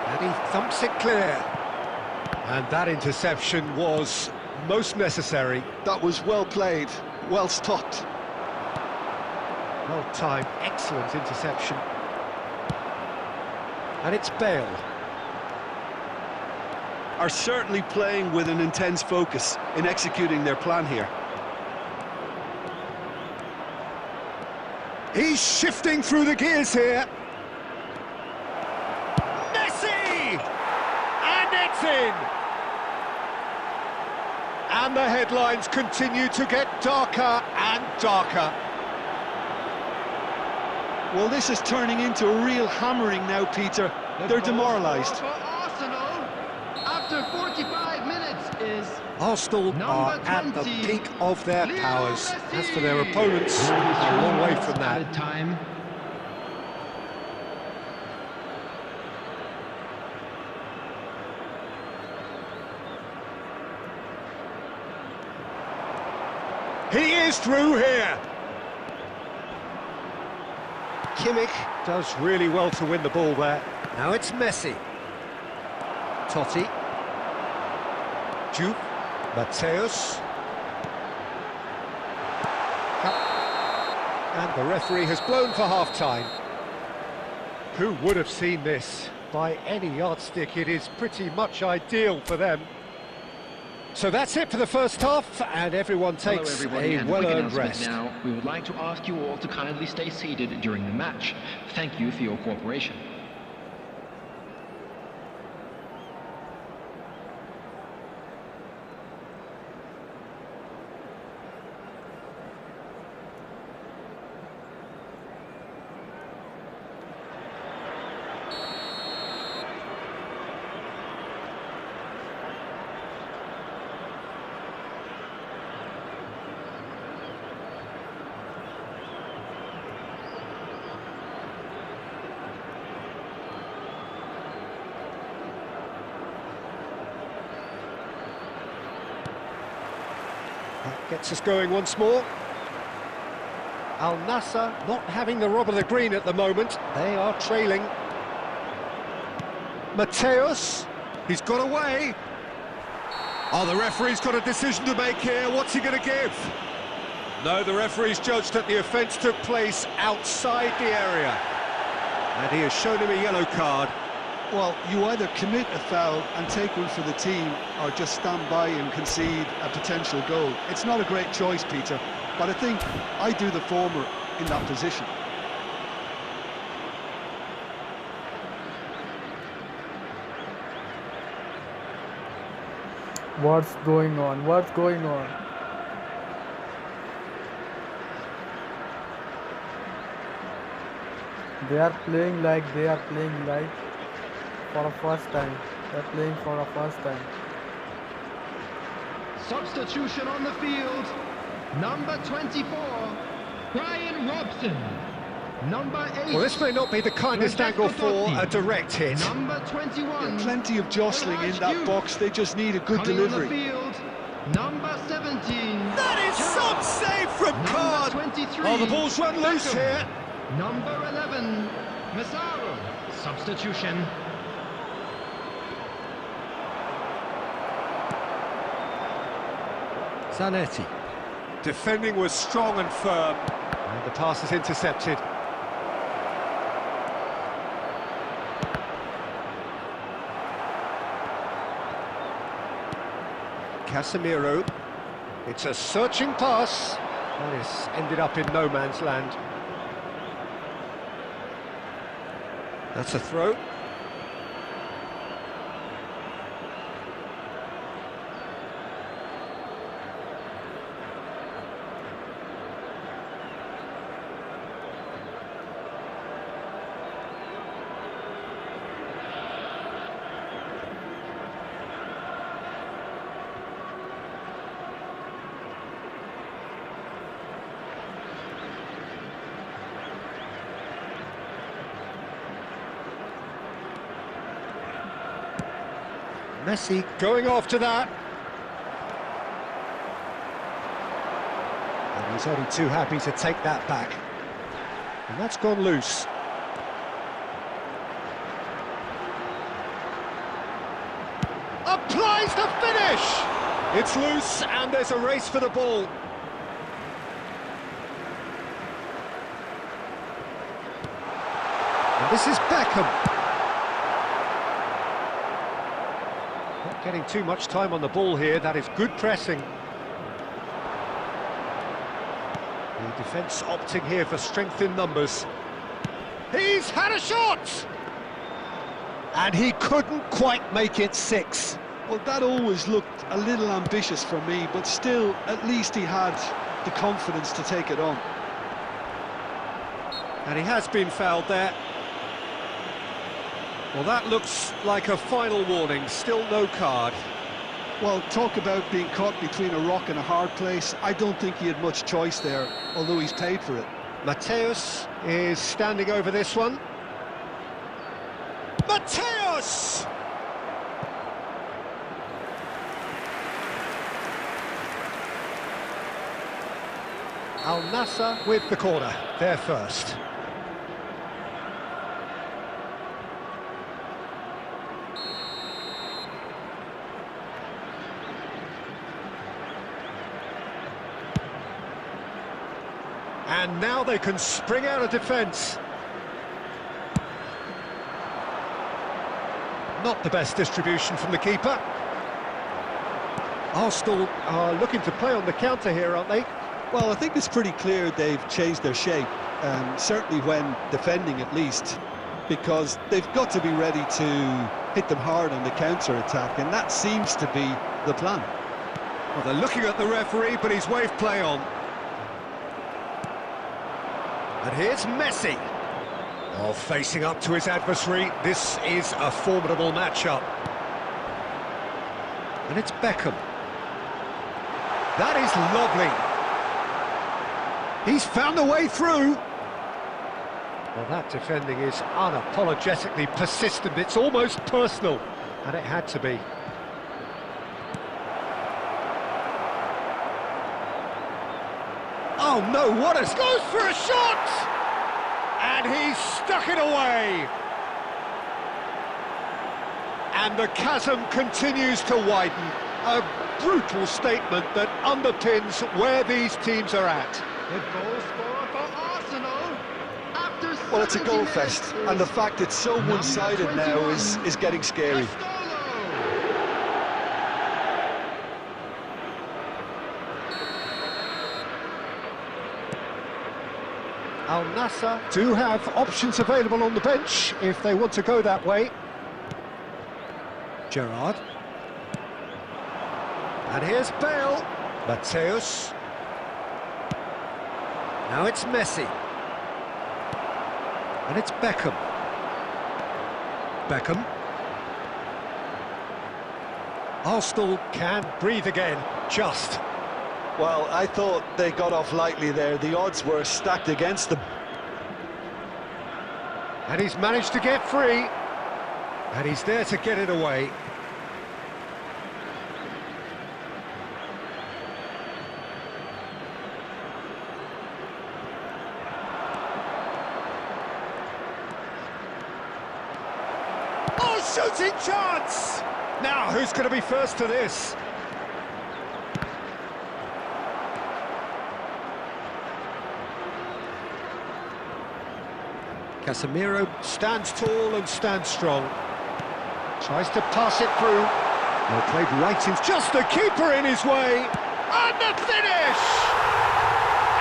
And he thumps it clear. And that interception was most necessary. That was well played, well stopped. Well timed, excellent interception. And it's Bale. are certainly playing with an intense focus in executing their plan here. He's shifting through the gears here. Messi! And it's in! And the headlines continue to get darker and darker. Well, this is turning into a real hammering now, Peter. They're demoralised. For Arsenal, after 45 minutes is Arsenal are at the 20. peak of their Lionel powers. Messi. As for their opponents, a long way from that. Time. He is through here. Kimmich does really well to win the ball there. Now it's Messi. Totti. Juve. Mateus. And the referee has blown for half-time. Who would have seen this? By any yardstick, it is pretty much ideal for them. So that's it for the first half, and everyone takes everybody, a and well-earned quick announcement rest. now. We would like to ask you all to kindly stay seated during the match. Thank you for your cooperation. That gets us going once more. Al Nassr not having the rob of the green at the moment. They are trailing. Mateus, he's got away. Oh, the referee's got a decision to make here. What's he going to give? No, the referee's judged that the offence took place outside the area. And he has shown him a yellow card. Well, you either commit a foul and take one for the team, or just stand by and concede a potential goal. It's not a great choice, Peter, but I think I do the former in that position. What's going on? What's going on? They are playing like for the first time. They're playing for the first time. substitution on the field. Number 24, Brian Robson. Number 8. Well, this may not be the kindest angle for a direct hit. Number 21. Plenty of jostling in that box. They just need a good Coming on delivery. the field, number 17. That is some save from Card. Number 23. Oh, the ball's run loose here. Number 11, Mazzaro. Substitution. Zanetti. Defending was strong and firm. And the pass is intercepted. Casemiro. It's a searching pass. And it's ended up in no man's land. That's a throw. Messi going after that. And he's only too happy to take that back. And that's gone loose. Applies the finish! It's loose and there's a race for the ball. And this is Beckham. Not getting too much time on the ball here, that is good pressing. The defence opting here for strength in numbers. He's had a shot! And he couldn't quite make it 6. Well, that always looked a little ambitious for me, but still, at least he had the confidence to take it on. And he has been fouled there. Well, that looks like a final warning, still no card. Well, talk about being caught between a rock and a hard place. I don't think he had much choice there, although he's paid for it. Mateus is standing over this one. Mateus! Al Nassr with the corner, there first. And now they can spring out of defence. Not the best distribution from the keeper. Arsenal are looking to play on the counter here, aren't they? Well, I think it's pretty clear they've changed their shape, certainly when defending at least, because they've got to be ready to hit them hard on the counter-attack, and that seems to be the plan. Well, they're looking at the referee, but he's waved play on. And here's Messi. Oh, facing up to his adversary, this is a formidable matchup. And it's Beckham. That is lovely. He's found a way through. Well, that defending is unapologetically persistent. It's almost personal, and it had to be. Oh no, what a... goes for a shot! And he's stuck it away. And the chasm continues to widen. A brutal statement that underpins where these teams are at. The goal scorer for Arsenal after Well, it's a goal 70 fest, minutes and the is fact it's so number one-sided now 21, is getting scary. Al Nassr do have options available on the bench if they want to go that way. Gerrard. And here's Bale. Mateus. Now it's Messi. And it's Beckham. Beckham. Arsenal can breathe again, just. Well, I thought they got off lightly there. The odds were stacked against them. And he's managed to get free. And he's there to get it away. Oh, shooting chance! Now, who's going to be first to this? Casemiro stands tall and stands strong. Tries to pass it through. Well played right in. Just the keeper in his way. And the finish!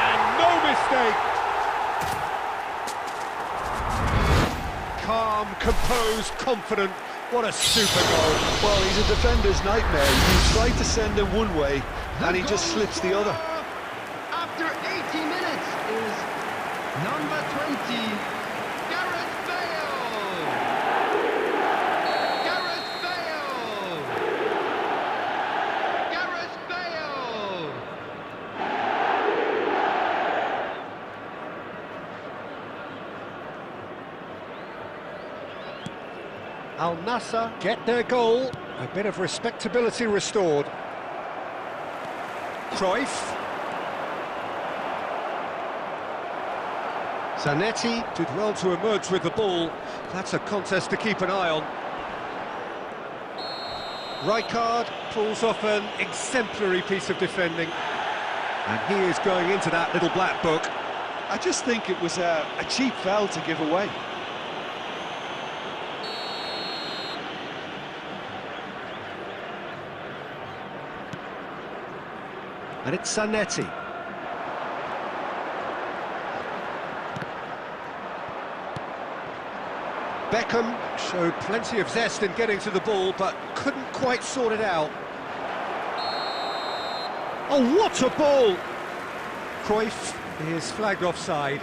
And no mistake. Calm, composed, confident. What a super goal. Well, he's a defender's nightmare. You try to send him one way, and he just slips the other. After 80 minutes is number 20. Al Nassr get their goal. A bit of respectability restored. Cruyff. Zanetti did well to emerge with the ball. That's a contest to keep an eye on. Rijkaard pulls off an exemplary piece of defending. And he is going into that little black book. I just think it was a cheap foul to give away. And it's Zanetti. Beckham showed plenty of zest in getting to the ball, but couldn't quite sort it out. Oh, what a ball! Cruyff is flagged offside.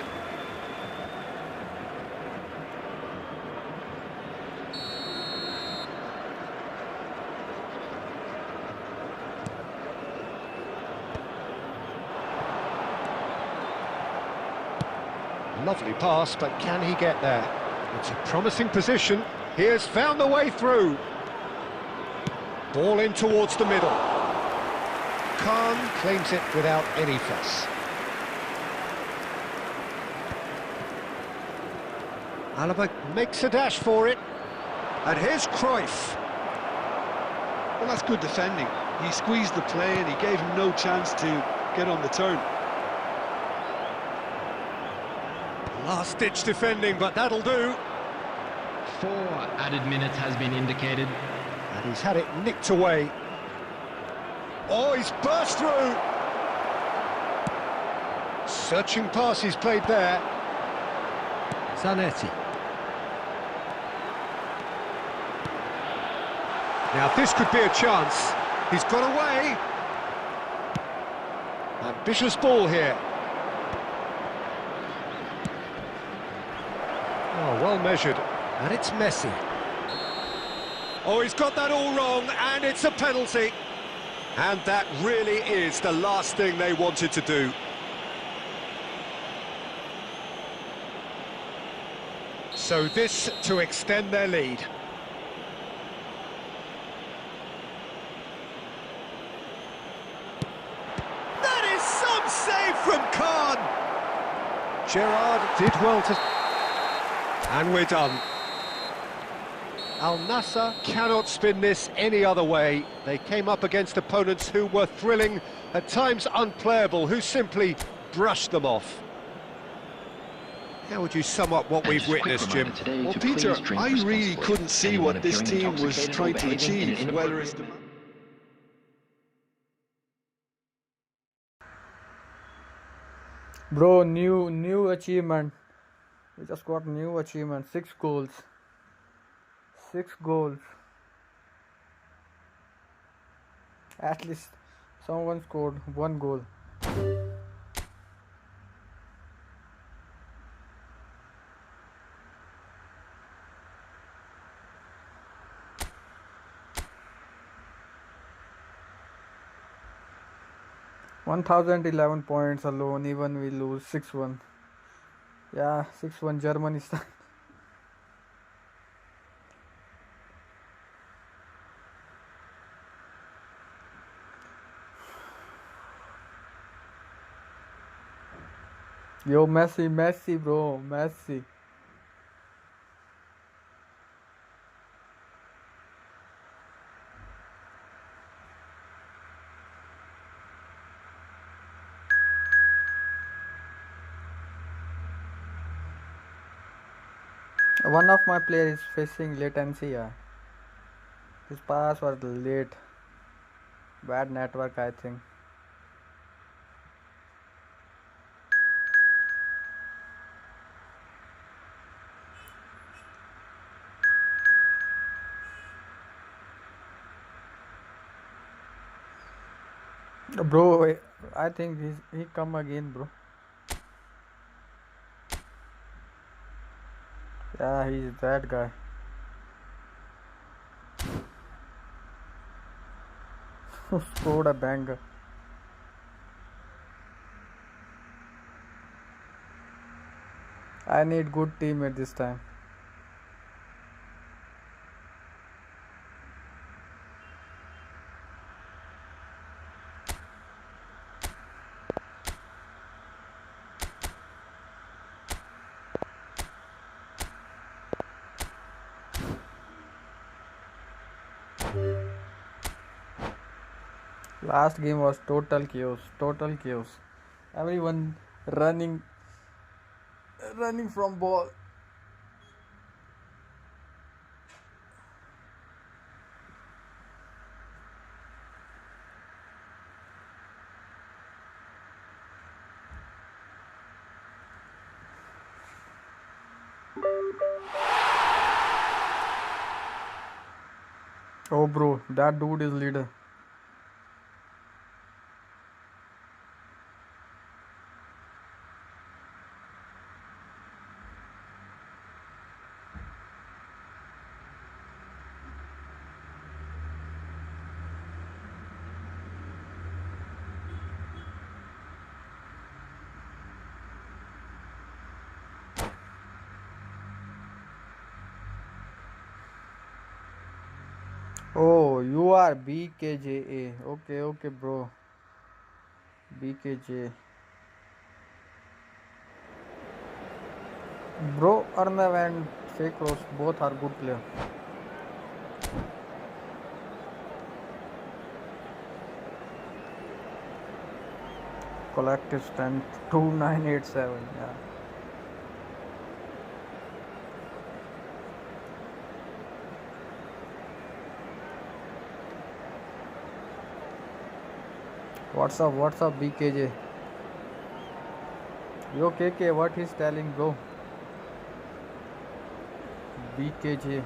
Lovely pass, but can he get there? It's a promising position. He has found the way through. Ball in towards the middle. Khan claims it without any fuss. Alaba makes a dash for it. And here's Cruyff. Well, that's good defending. He squeezed the play and he gave him no chance to get on the turn. Last-ditch defending, but that'll do. 4 added minutes has been indicated. And he's had it nicked away. Oh, he's burst through! Searching pass he's played there. Zanetti. Now this could be a chance. He's got away. Ambitious ball here. Oh, well measured. And it's Messi. Oh, he's got that all wrong, and it's a penalty. And that really is the last thing they wanted to do. So this to extend their lead. That is some save from Khan. Gerrard did well to... And we're done. Al Nassr cannot spin this any other way. They came up against opponents who were thrilling, at times unplayable, who simply brushed them off. How would you sum up what we've witnessed, Jim? Well, Peter, I really couldn't see what this team was trying to achieve, whether it's the... Bro, new achievement. We just got new achievement. 6 goals. 6 goals. At least someone scored 1 goal. $1,011 points alone, even we lose 6-1. Yeah, 6-1 Germany style. Yo, Messi, bro, Messi. One of my players is facing latency. Yeah. His pass was late. Bad network, I think. Bro, I think he come again, bro. Yeah, he's that guy. Who scored a banger. I need good teammate this time. Last game was total chaos, total chaos. Everyone running from ball. Oh, bro, that dude is leader. Oh, you are BKJA. Okay, okay, bro. BKJ. Bro, Arnav and Fekros both are good players. Collective strength 2987. Yeah. What's up, BKJ? Yo, KK, what he's telling, bro? BKJ.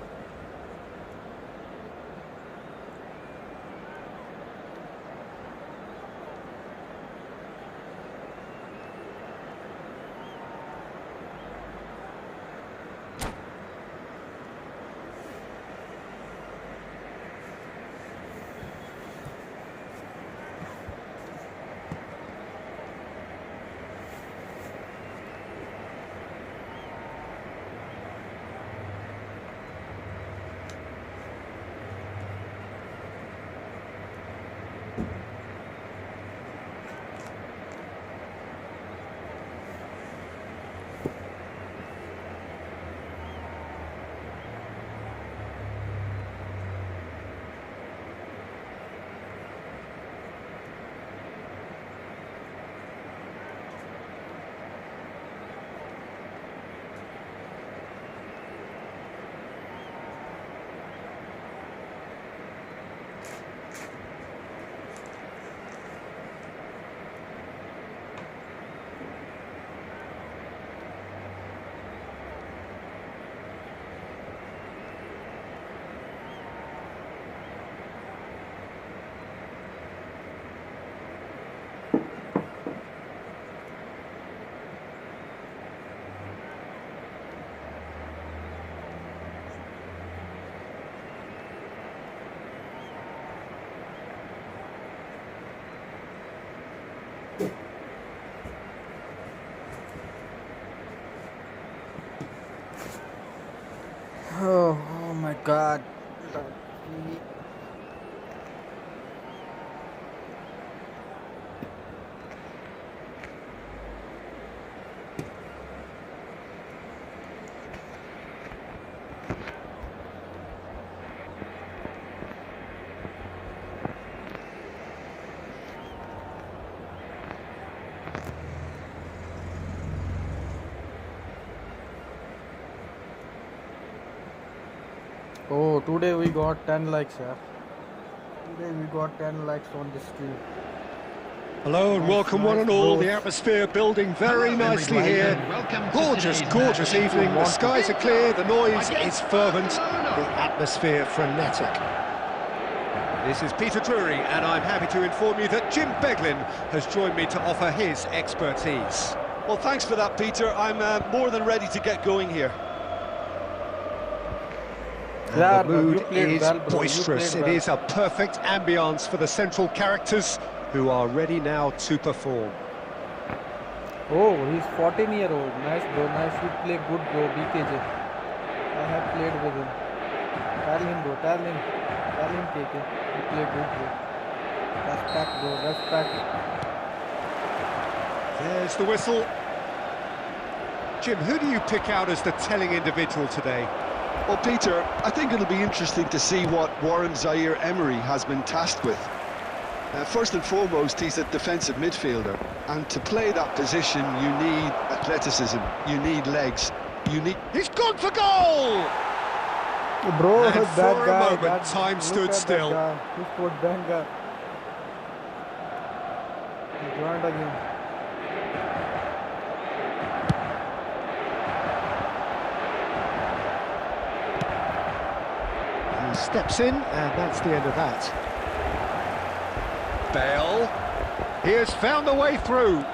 Oh my god. Oh, today we got 10 likes, yeah. Today we got 10 likes on this stream. Hello and welcome one and all. The atmosphere building very nicely here. Gorgeous evening. The skies are clear, the noise is fervent, the atmosphere frenetic. This is Peter Drury and I'm happy to inform you that Jim Beglin has joined me to offer his expertise. Well, thanks for that, Peter. I'm more than ready to get going here. And the mood is boisterous. It is a perfect ambience for the central characters who are ready now to perform. Oh, he's 14-year-old. Nice, bro. Nice. You play good, bro. BKJ. I have played with him. Tell him, bro. Tell him. Tell him, KK. You play good, bro. Respect, bro. Respect. There's the whistle. Jim, who do you pick out as the telling individual today? Well, Peter, I think it'll be interesting to see what Warren Zaire-Emery has been tasked with. First and foremost, he's a defensive midfielder, and to play that position, you need athleticism, you need legs, you need... He's gone for goal! Bro, and that for guy, a moment, time stood still. He scored banger. He joined again. Steps in, and that's the end of that. Bale. He has found the way through.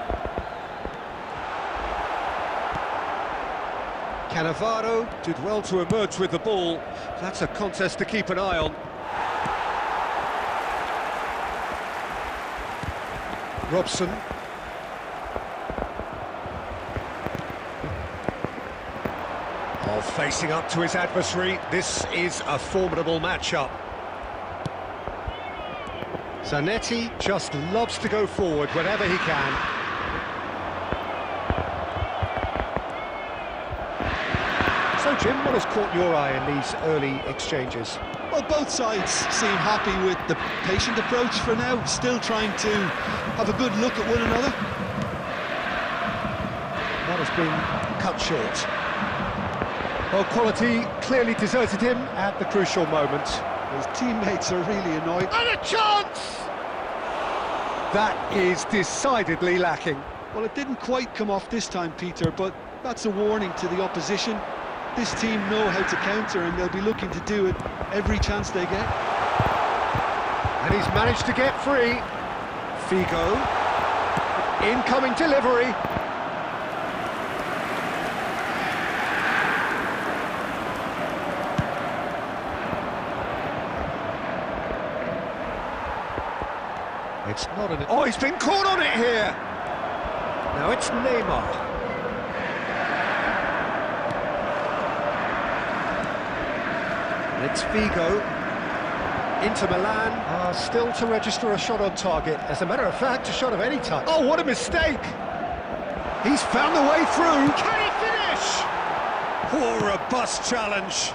Cannavaro did well to emerge with the ball. That's a contest to keep an eye on. Robson. Oh, facing up to his adversary. This is a formidable matchup. Zanetti just loves to go forward whenever he can. So, Jim, what has caught your eye in these early exchanges? Well, both sides seem happy with the patient approach for now, still trying to have a good look at one another. That has been cut short. Well, quality clearly deserted him at the crucial moment. His teammates are really annoyed. And a chance! That is decidedly lacking. Well, it didn't quite come off this time, Peter, but that's a warning to the opposition. This team know how to counter, and they'll be looking to do it every chance they get. And he's managed to get free. Figo. Incoming delivery. It's not an... Oh, he's been caught on it here! Now it's Neymar. It's Figo. Inter Milan are still to register a shot on target. As a matter of fact, a shot of any type. Oh, what a mistake! He's found the way through. Can he finish? Poor robust challenge.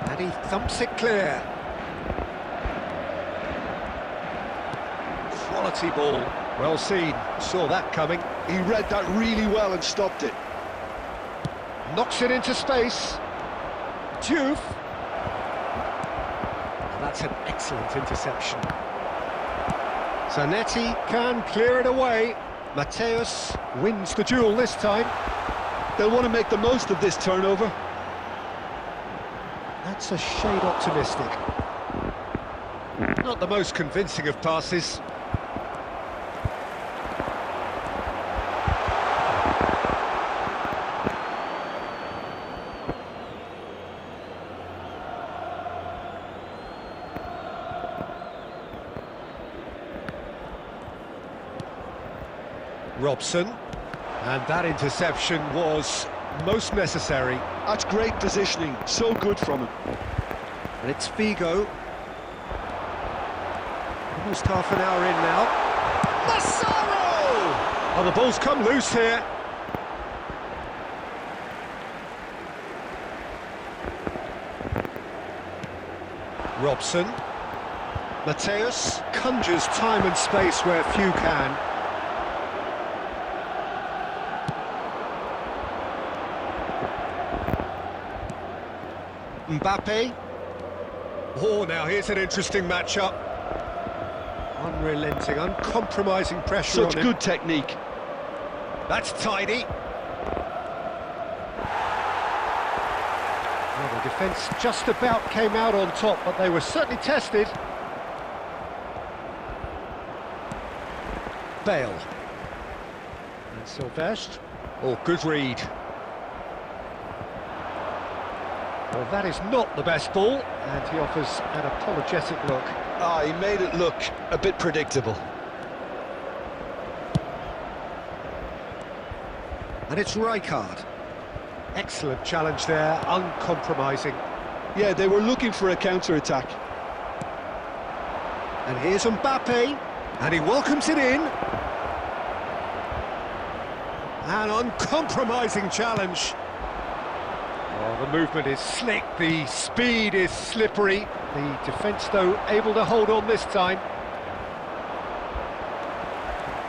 And he thumps it clear. Quality ball. Well seen. Saw that coming. He read that really well and stopped it. Knocks it into space. Diouf. That's an excellent interception. Zanetti can clear it away. Mateus wins the duel this time. They'll want to make the most of this turnover. That's a shade optimistic. Not the most convincing of passes. Robson, and that interception was most necessary. That's great positioning, so good from him. And it's Figo. Almost half an hour in now. Massaro! Oh, the ball's come loose here. Robson. Mateus conjures time and space where few can. Mbappe. Oh, now here's an interesting matchup. Unrelenting, uncompromising pressure on him. Such good technique. That's tidy. Well, the defence just about came out on top, but they were certainly tested. Bale. And Sylvestre. Oh, good read. Well, that is not the best ball, and he offers an apologetic look. Ah, he made it look a bit predictable. And it's Rijkaard. Excellent challenge there, uncompromising. Yeah, they were looking for a counter-attack. And here's Mbappe, and he welcomes it in. An uncompromising challenge. Oh, the movement is slick, the speed is slippery. The defence, though, able to hold on this time.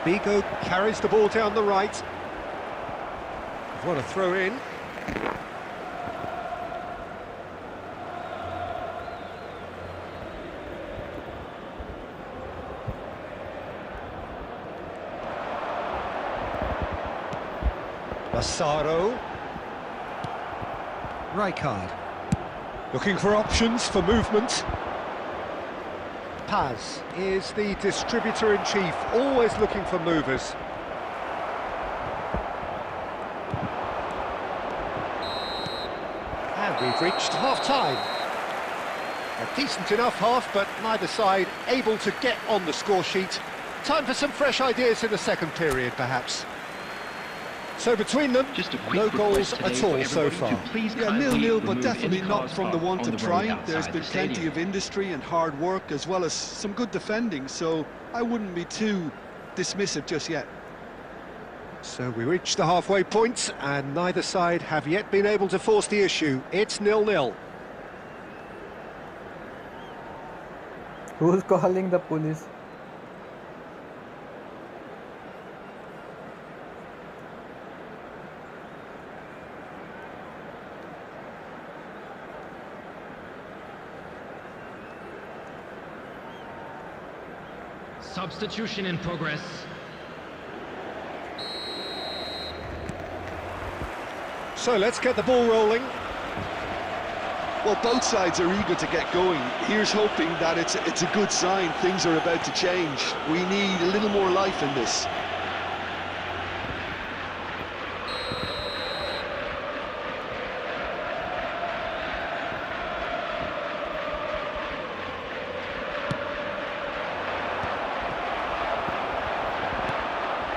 Figo carries the ball down the right. What a throw in. Massaro. Rijkaard. Looking for options for movement. Paz is the distributor-in-chief, always looking for movers. And we've reached half-time. A decent enough half, but neither side able to get on the score sheet. Time for some fresh ideas in the second period, perhaps. So between them, Just a quick no request goals today at for all so everybody far. to please Yeah, kindly 0-0, but remove definitely any not cars from the parked one on to the road try. outside There's the been plenty stadium. of industry and hard work, as well as some good defending, so I wouldn't be too dismissive just yet. So we reach the halfway point, and neither side have yet been able to force the issue. It's 0-0. Who's calling the police? Substitution in progress. So let's get the ball rolling. Well, both sides are eager to get going. Here's hoping that it's a good sign. Things are about to change. We need a little more life in this.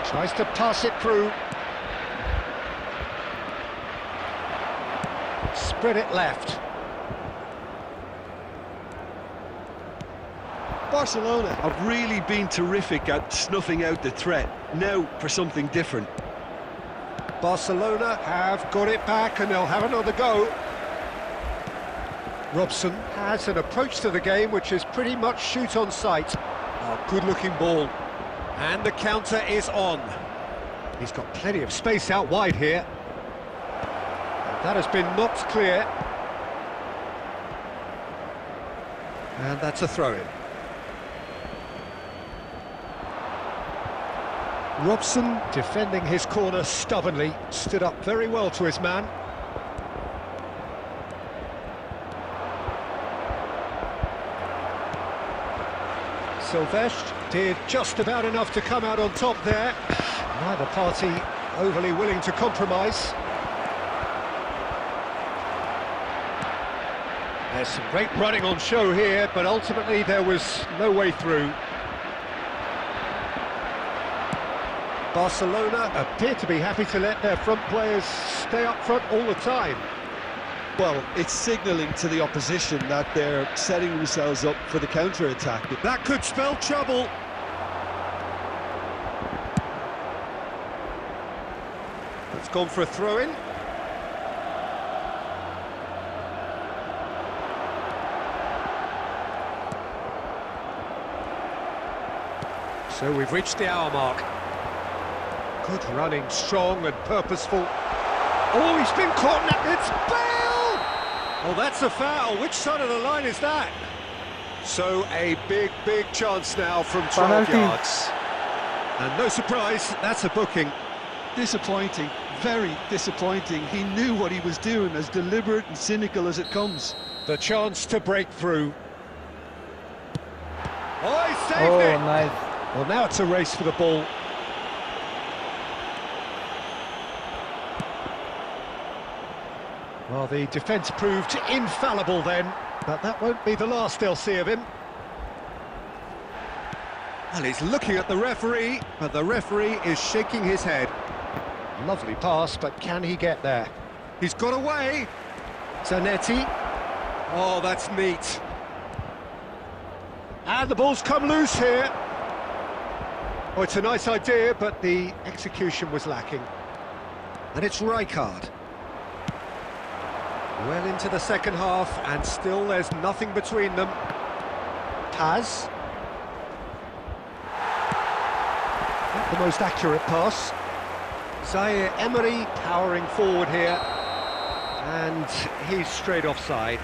Tries to pass it through. Spread it left. Barcelona have really been terrific at snuffing out the threat. Now for something different. Barcelona have got it back and they'll have another go. Robson has an approach to the game which is pretty much shoot on sight. Oh, good looking ball. And the counter is on. He's got plenty of space out wide here. And that has been knocked clear. And that's a throw-in. Robson, defending his corner stubbornly, stood up very well to his man. Silvestre did just about enough to come out on top there. Neither party overly willing to compromise. There's some great running on show here, but ultimately there was no way through. Barcelona appear to be happy to let their front players stay up front all the time. Well, it's signalling to the opposition that they're setting themselves up for the counter-attack. That could spell trouble. It's gone for a throw-in. So we've reached the hour mark. Good running, strong and purposeful. Oh, he's been caught now. It's Bale! Oh, that's a foul. Which side of the line is that? So a big chance now from 12 Penalty. yards. And no surprise, that's a booking. Disappointing, very disappointing. He knew what he was doing, as deliberate and cynical as it comes. The chance to break through. Oh, he saved Oh, it! nice. Well, now it's a race for the ball. Well, the defence proved infallible then, but that won't be the last they'll see of him. Well, he's looking at the referee, but the referee is shaking his head. Lovely pass, but can he get there? He's got away. Zanetti. Oh, that's neat. And the ball's come loose here. Oh, it's a nice idea, but the execution was lacking. And it's Rijkaard. Well into the second half, and still there's nothing between them. Paz. Not the most accurate pass. Zaire Emery powering forward here. And he's straight offside.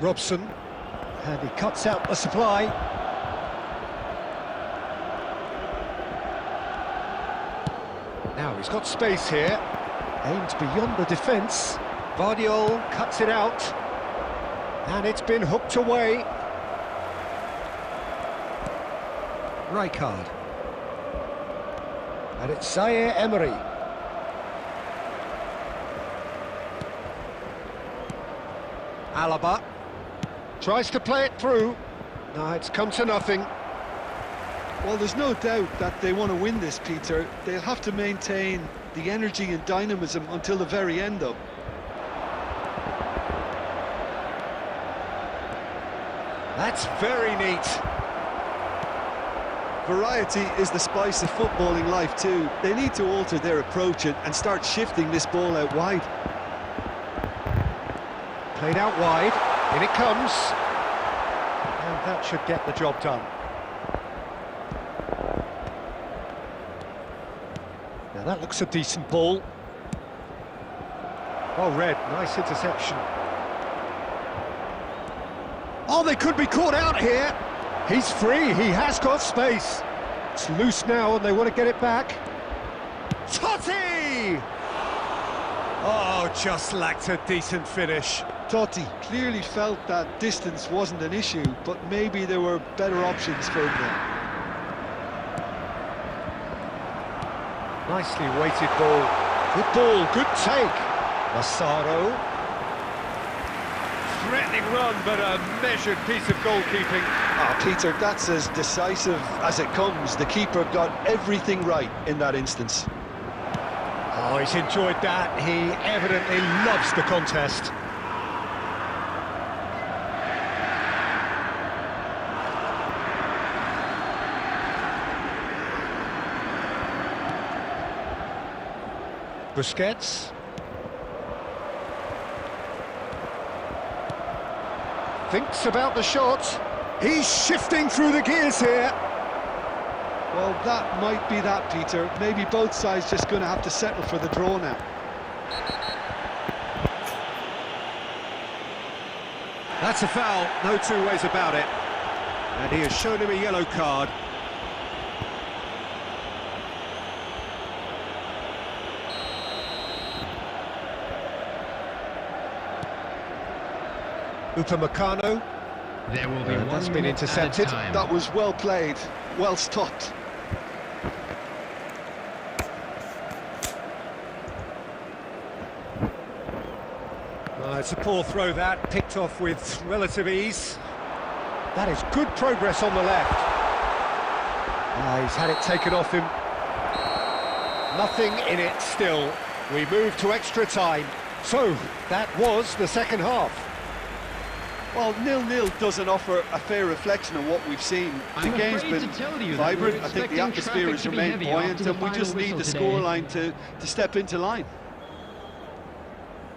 Robson, and he cuts out the supply. Now he's got space here, aimed beyond the defence. Vardiol cuts it out, and it's been hooked away. Rijkaard. And it's Zaire Emery. Alaba tries to play it through. No, it's come to nothing. Well, there's no doubt that they want to win this, Peter. They'll have to maintain the energy and dynamism until the very end, though. That's very neat. Variety is the spice of footballing life too. They need to alter their approach and start shifting this ball out wide. Played out wide, in it comes. And that should get the job done. Now that looks a decent ball. Oh, Red, nice interception. Oh, they could be caught out here. He's free, he has got space. It's loose now and they want to get it back. Totti! Oh, just lacked a decent finish. Totti clearly felt that distance wasn't an issue, but maybe there were better options for him there. Nicely weighted ball, good take. Massaro. Threatening run, but a measured piece of goalkeeping. Ah, Peter, that's as decisive as it comes. The keeper got everything right in that instance. Oh, he's enjoyed that. He evidently loves the contest. Busquets. Thinks about the shot. He's shifting through the gears here. Well, that might be that, Peter. Maybe both sides just going to have to settle for the draw now. That's a foul, no two ways about it. And he has shown him a yellow card. Upamecano. There will be That's one been minute intercepted. at a time. That was well played, well stopped. It's a poor throw that, picked off with relative ease. That is good progress on the left. He's had it taken off him. Nothing in it still. We move to extra time. So, that was the second half. Well, 0-0 doesn't offer a fair reflection of what we've seen. The I'm game's afraid been to tell you that vibrant. we're I think the expecting atmosphere traffic has to be remained heavy buoyant, after the and we just final need the whistle today. scoreline to step into line.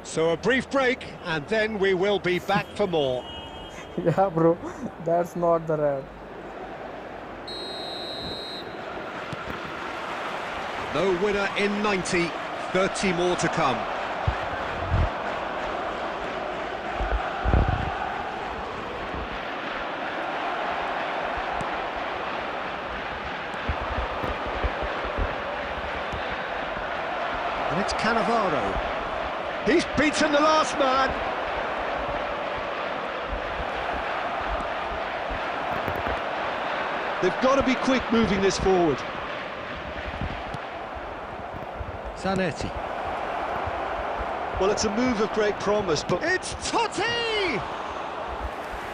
So a brief break, and then we will be back for more. Yeah, bro, that's not the red. No winner in 90, 30 more to come. And it's Cannavaro. He's beaten the last man. They've got to be quick moving this forward. Zanetti. Well, it's a move of great promise, but It's Totti!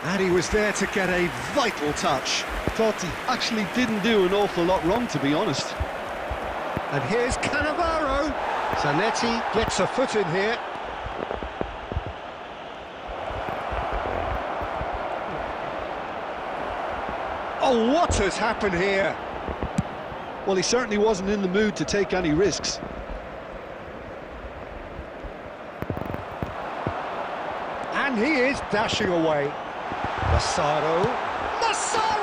And he was there to get a vital touch. Totti actually didn't do an awful lot wrong, to be honest. And here's Cannavaro. Zanetti gets a foot in here. Oh, what has happened here? Well, he certainly wasn't in the mood to take any risks. And he is dashing away. Massaro. Massaro!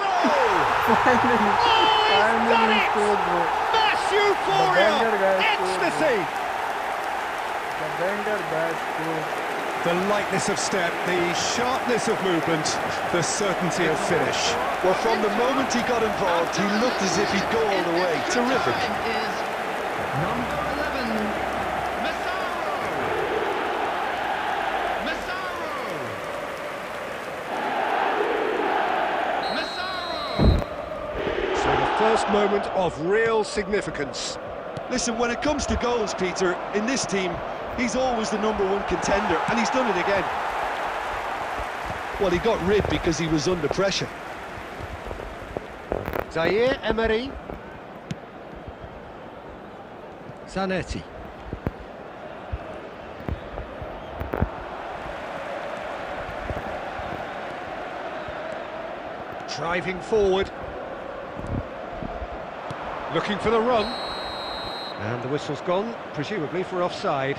Finally, Oh, he's done it! scored, bro. Mass euphoria! The banger guy scored. Ecstasy! The banger guy scored. The lightness of step, the sharpness of movement, the certainty of finish. Well, from the moment he got involved, he looked as if he'd go all the way. Terrific. Is number 11, Massaro. So the first moment of real significance. Listen, when it comes to goals, Peter, in this team, he's always the #1 contender, and he's done it again. Well, he got rid because he was under pressure. Zaire Emery. Zanetti. Driving forward. Looking for the run. And the whistle's gone, presumably for offside.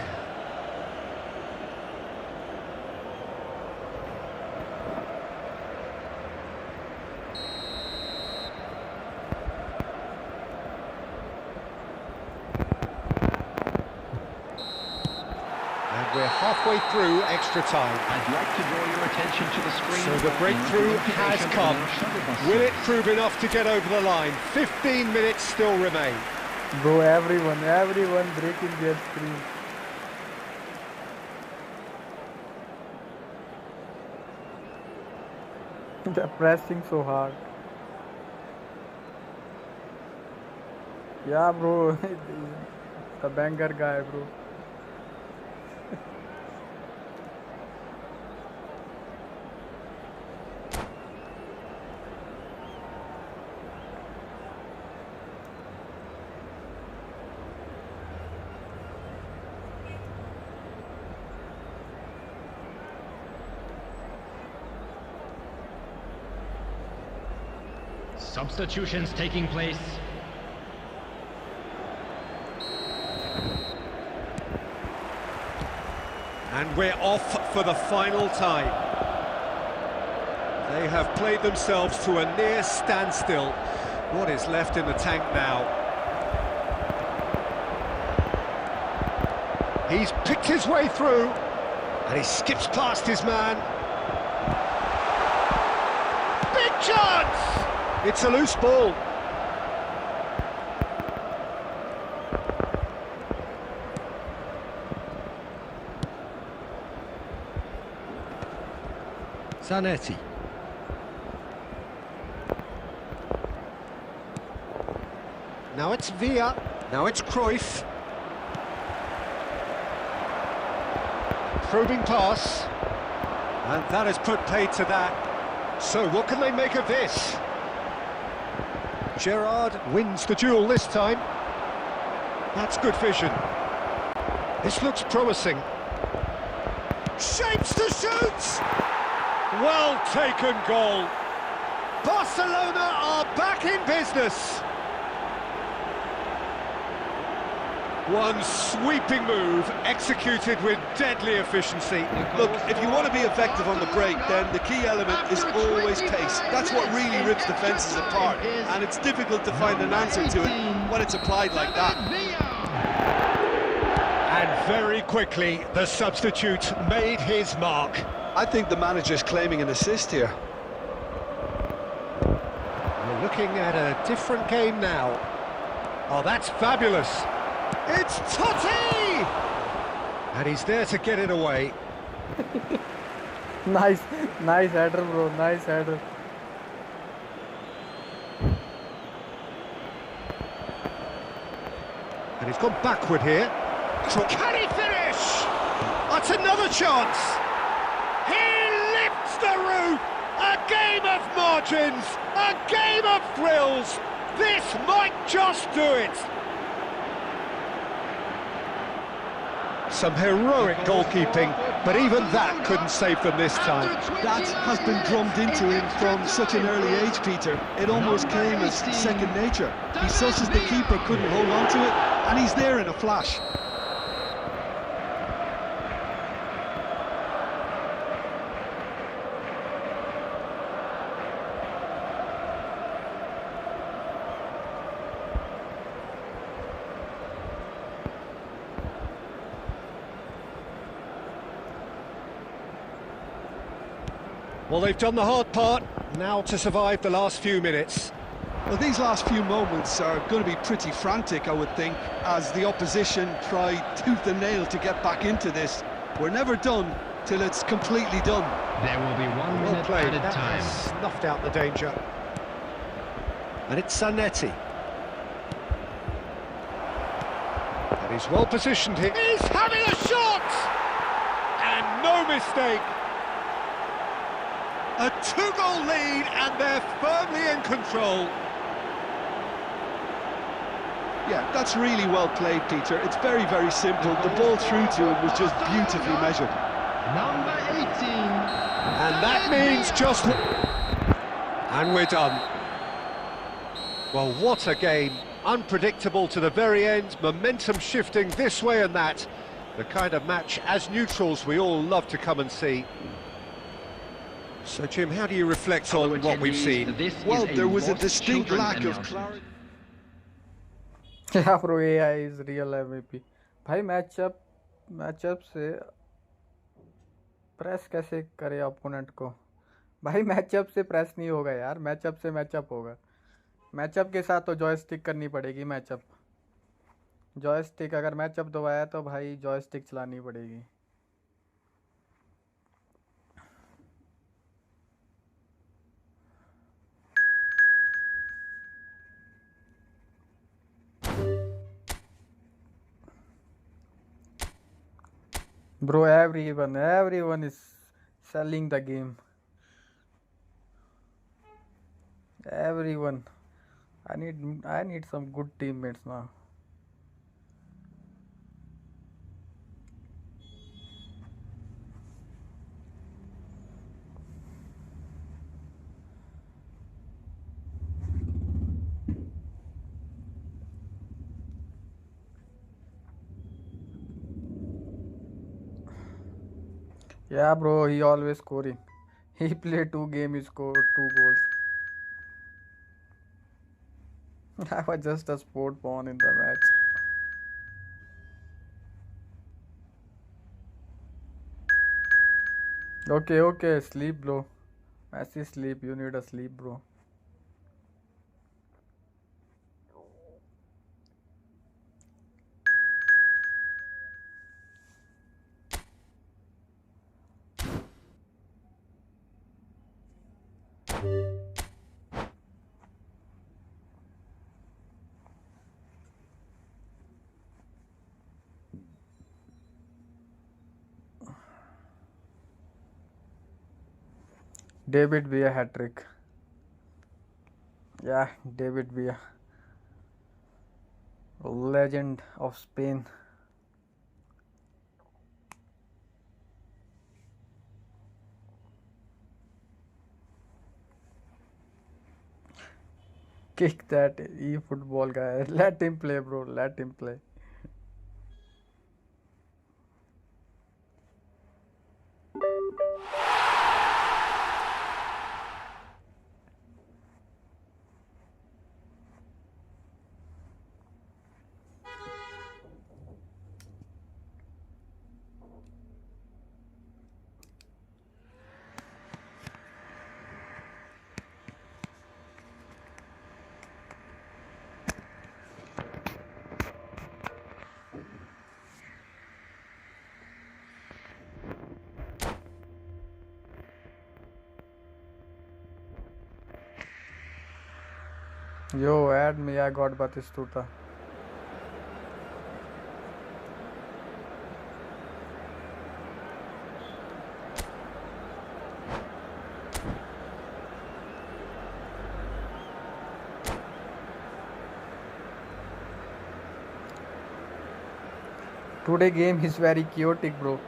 And we're halfway through extra time. I'd like to draw your attention to the screen. So the breakthrough has come. Will it prove enough to get over the line? 15 minutes still remain. Bro, everyone breaking their screen. They're pressing so hard. Yeah, bro. The banger guy, bro. Substitutions taking place. And we're off for the final time. They have played themselves to a near standstill. What is left in the tank now? He's picked his way through, and he skips past his man. Big chance! It's a loose ball. Zanetti. Now it's Villa. Now it's Cruyff. Probing pass. And that has put paid to that. So what can they make of this? Gerrard wins the duel this time. That's good vision. This looks promising. Shapes to shoot! Well taken goal. Barcelona are back in business. One sweeping move, executed with deadly efficiency. Look, if you want to be effective on the break, then the key element is always pace. That's what really rips defences apart, and it's difficult to find an answer to it when it's applied like that. And very quickly, the substitute made his mark. I think the manager's claiming an assist here. We're looking at a different game now. Oh, that's fabulous. It's Totti! And he's there to get it away. Nice header, bro. Nice header. And he's gone backward here. Can he finish? That's another chance. He lifts the roof. A game of margins. A game of thrills. This might just do it. Some heroic goalkeeping, but even that couldn't save them this time. That has been drummed into him from such an early age, Peter. It almost came as second nature. He susses the keeper couldn't hold on to it, and he's there in a flash. Well, they've done the hard part, now to survive the last few minutes. Well, these last few moments are going to be pretty frantic, I would think, as the opposition try tooth and nail to get back into this. We're never done till it's completely done. There will be 1 Well minute played, added that time. has snuffed out the danger. And it's Zanetti. And he's well positioned here. He's having a shot! And no mistake! A 2-goal lead and they're firmly in control. Yeah, that's really well played, Peter. It's very, very simple. The ball through to him was just beautifully measured. Number 18. And that means just... And we're done. Well, what a game. Unpredictable to the very end, momentum shifting this way and that. The kind of match, as neutrals, we all love to come and see. So, Jim, how do you reflect on what we've seen? Well, there was a distinct lack of clarity. Yeah bro, AI is real MVP. भाई matchup से press कैसे करे opponent को? भाई matchup से press नहीं होगा यार, मैचअप से मैचअप होगा। मैचअप के साथ तो जॉयस्टिक करनी पड़ेगी। मैचअप जॉयस्टिक अगर मैचअप दबाया तो भाई जॉयस्टिक चलानी पड़ेगी। Bro, everyone is selling the game. Everyone. I need some good teammates now. Yeah, bro, he always scoring. He played 2 games, he scored 2 goals. I was just a sport pawn in the match. Okay, sleep, bro. Messi, sleep. You need a sleep, bro. David Villa hat trick. Yeah, David Villa, legend of Spain. Kick that eFootball guy. Let him play, bro. Let him play. Yo, add me. I got Batistuta. Today game is very chaotic, bro.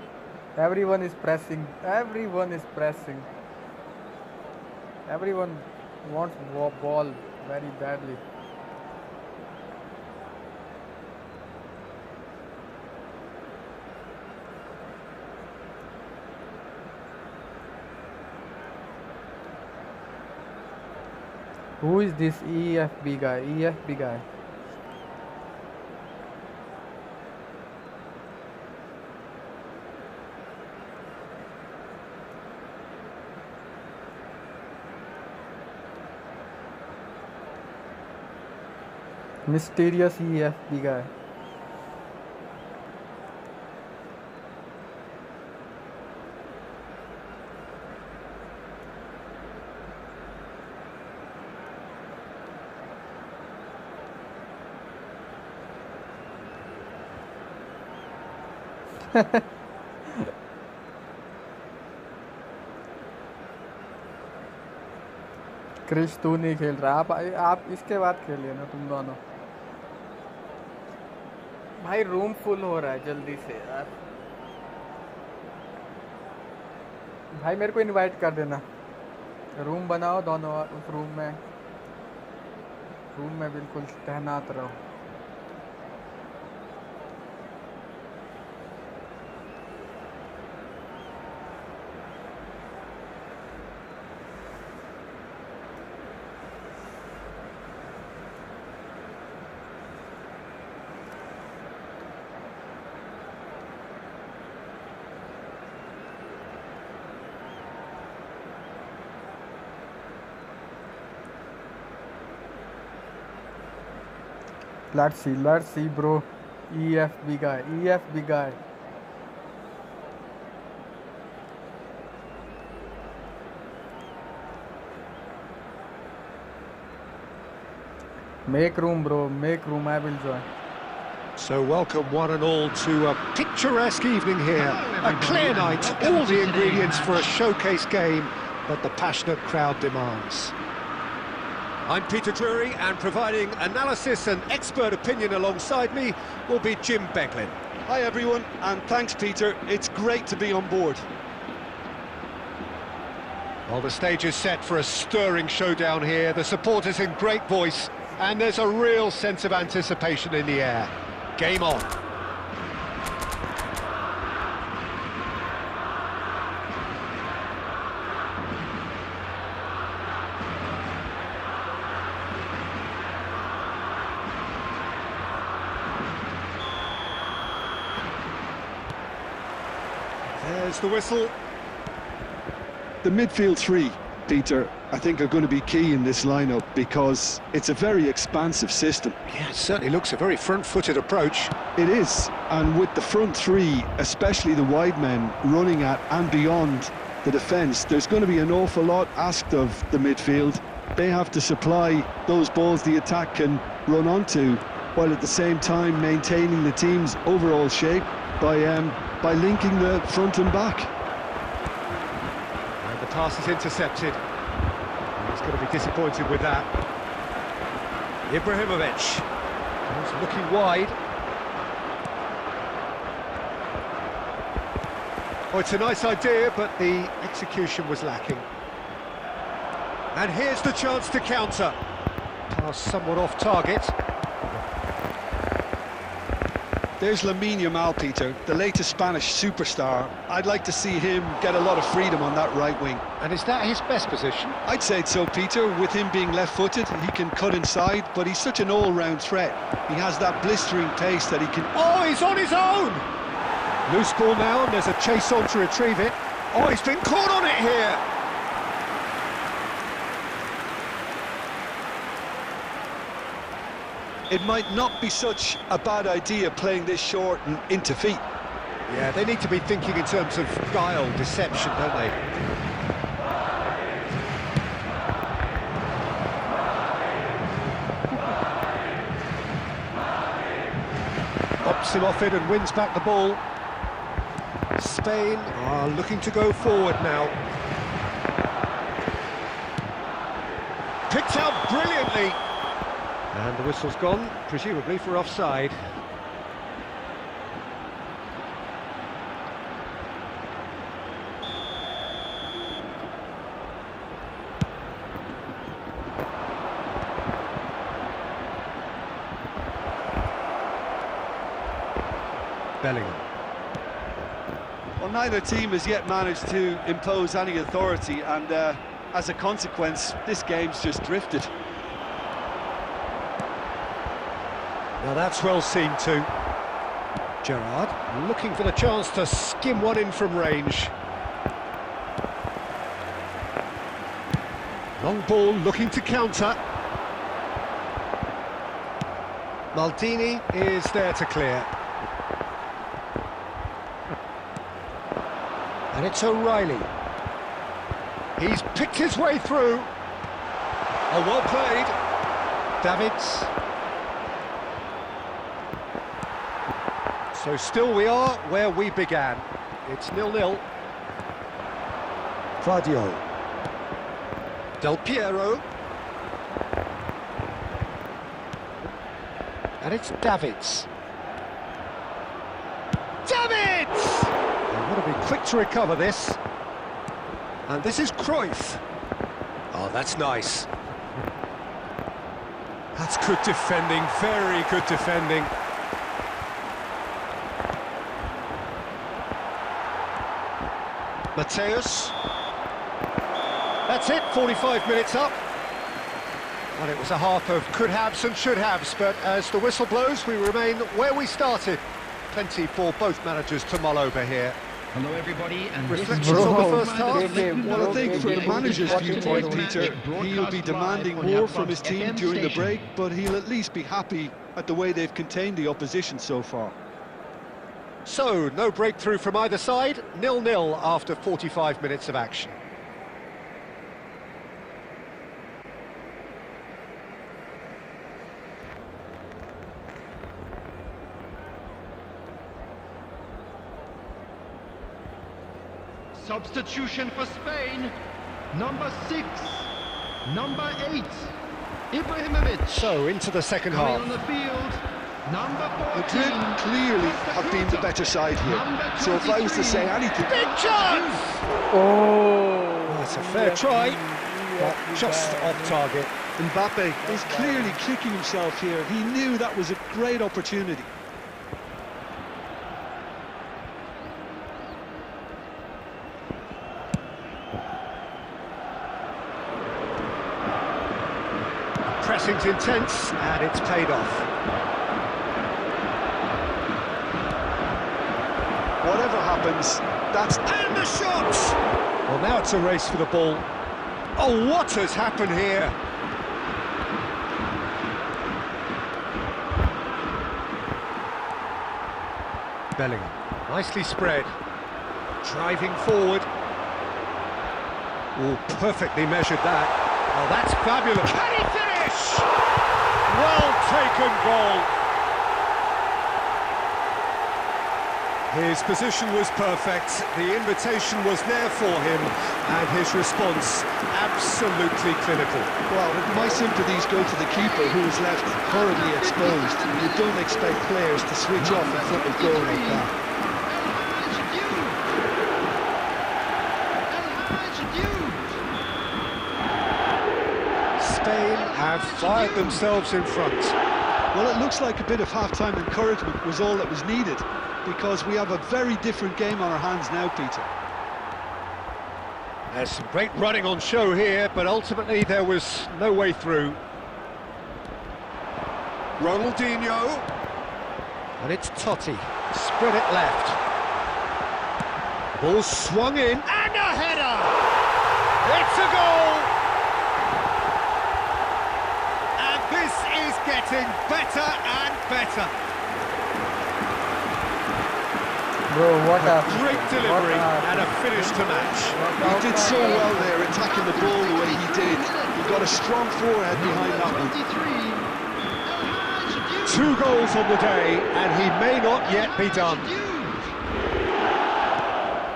Everyone is pressing. Everyone is pressing. Everyone wants ball very badly. Who is this EFB guy? EFB guy. Mysterious EFB guy. Krrish तू नहीं खेल रहा, आप इसके बाद खेलिए ना तुम दोनों। भाई रूम फुल हो रहा है जल्दी से यार। भाई मेरे को इनवाइट कर देना, रूम बनाओ दोनों, उस रूम में बिल्कुल तैनात रहो। Let's see, bro. EFB guy. Make room, bro. Make room. I will join. So welcome one and all to a picturesque evening here. A clear night, all the ingredients for a showcase game that the passionate crowd demands. I'm Peter Drury, and providing analysis and expert opinion alongside me will be Jim Beglin. Hi everyone, and thanks Peter, it's great to be on board. Well, the stage is set for a stirring showdown here, the supporters in great voice, and there's a real sense of anticipation in the air. Game on. There's the whistle. The midfield three, Peter, I think are going to be key in this lineup because it's a very expansive system. Yeah, it certainly looks a very front-footed approach. It is, and with the front three, especially the wide men, running at and beyond the defence, there's going to be an awful lot asked of the midfield. They have to supply those balls the attack can run onto, while at the same time maintaining the team's overall shape by linking the front and back. And the pass is intercepted. He's going to be disappointed with that. Ibrahimovic. He's looking wide. Oh, it's a nice idea, but the execution was lacking. And here's the chance to counter. Pass somewhat off target. There's Lamine Yamal, Peter, the latest Spanish superstar. I'd like to see him get a lot of freedom on that right wing. And is that his best position? I'd say so, Peter. With him being left-footed, he can cut inside, but he's such an all-round threat. He has that blistering pace that he can... Oh, he's on his own! Loose ball now, and there's a chase on to retrieve it. Oh, he's been caught on it here! It might not be such a bad idea playing this short and into feet. Yeah, they need to be thinking in terms of guile, deception, don't they? Pops him off it and wins back the ball. Spain are looking to go forward now. Picked out brilliantly. And the whistle's gone, presumably for offside. Bellingham. Well, neither team has yet managed to impose any authority, and as a consequence, this game's just drifted. Now that's well seen too. Gerrard looking for the chance to skim one in from range. Long ball looking to counter. Maldini is there to clear. And it's O'Reilly. He's picked his way through. Oh, well played. Davids. So still we are where we began. It's 0-0. Claudio. Del Piero. And it's Davids. Davids! They've got to be quick to recover this. And this is Cruyff. Oh, that's nice. That's good defending, very good defending. Mateus. That's it, 45 minutes up. Well, it was a half of could-haves and should-haves, but as the whistle blows, we remain where we started. Plenty for both managers to mull over here. Hello, everybody, and Reflections on the first half? Well, I think from the manager's viewpoint, Peter, he'll be demanding more from his team during the break, but he'll at least be happy at the way they've contained the opposition so far. So, no breakthrough from either side, 0-0 after 45 minutes of action. Substitution for Spain. Number 6. Number 8. Ibrahimovic. So, into the second Coming half. on the field. Number 14. Madrid clearly have been the better side here. So if I was to say anything... Big chance! Oh, That's a fair try, but just off target. Mbappe is clearly kicking himself here. He knew that was a great opportunity. Pressing's intense, and it's paid off. Whatever happens, that's... And the shot! Well, now it's a race for the ball. Oh, what has happened here? Bellingham, nicely spread. Driving forward. Oh, perfectly measured that. Oh, that's fabulous. Can he finish? Well taken goal. His position was perfect, the invitation was there for him, and his response absolutely clinical. Well, my sympathies go to the keeper, who was left horribly exposed. You don't expect players to switch off in front of goal like that. Spain have fired themselves in front. Well, it looks like a bit of half-time encouragement was all that was needed, because we have a very different game on our hands now, Peter. There's some great running on show here, but ultimately there was no way through. Ronaldinho. And it's Totti. Spread it left. Ball swung in. And a header! It's a goal! And this is getting better and better. bro, what a Great delivery and a finish to match. He did so well there, attacking the ball the way he did. He got a strong forehead behind that one. 2 goals on the day, and he may not yet be done.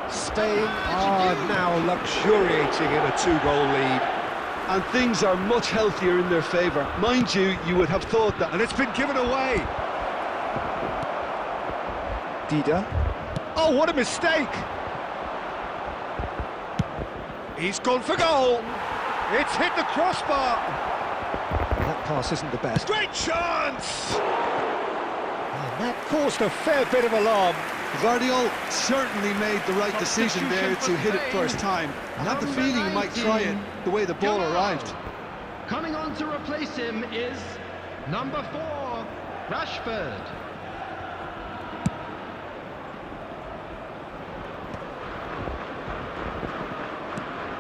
Spain are now luxuriating in a 2-goal lead. And things are much healthier in their favour. Mind you, you would have thought that... And it's been given away. Dida. Oh, what a mistake! He's gone for goal. It's hit the crossbar. That pass isn't the best. Great chance! And that caused a fair bit of alarm. Guardiola certainly made the right decision there to hit it first time. I had the feeling he might try it the way the ball arrived. Coming on to replace him is number 4, Rashford.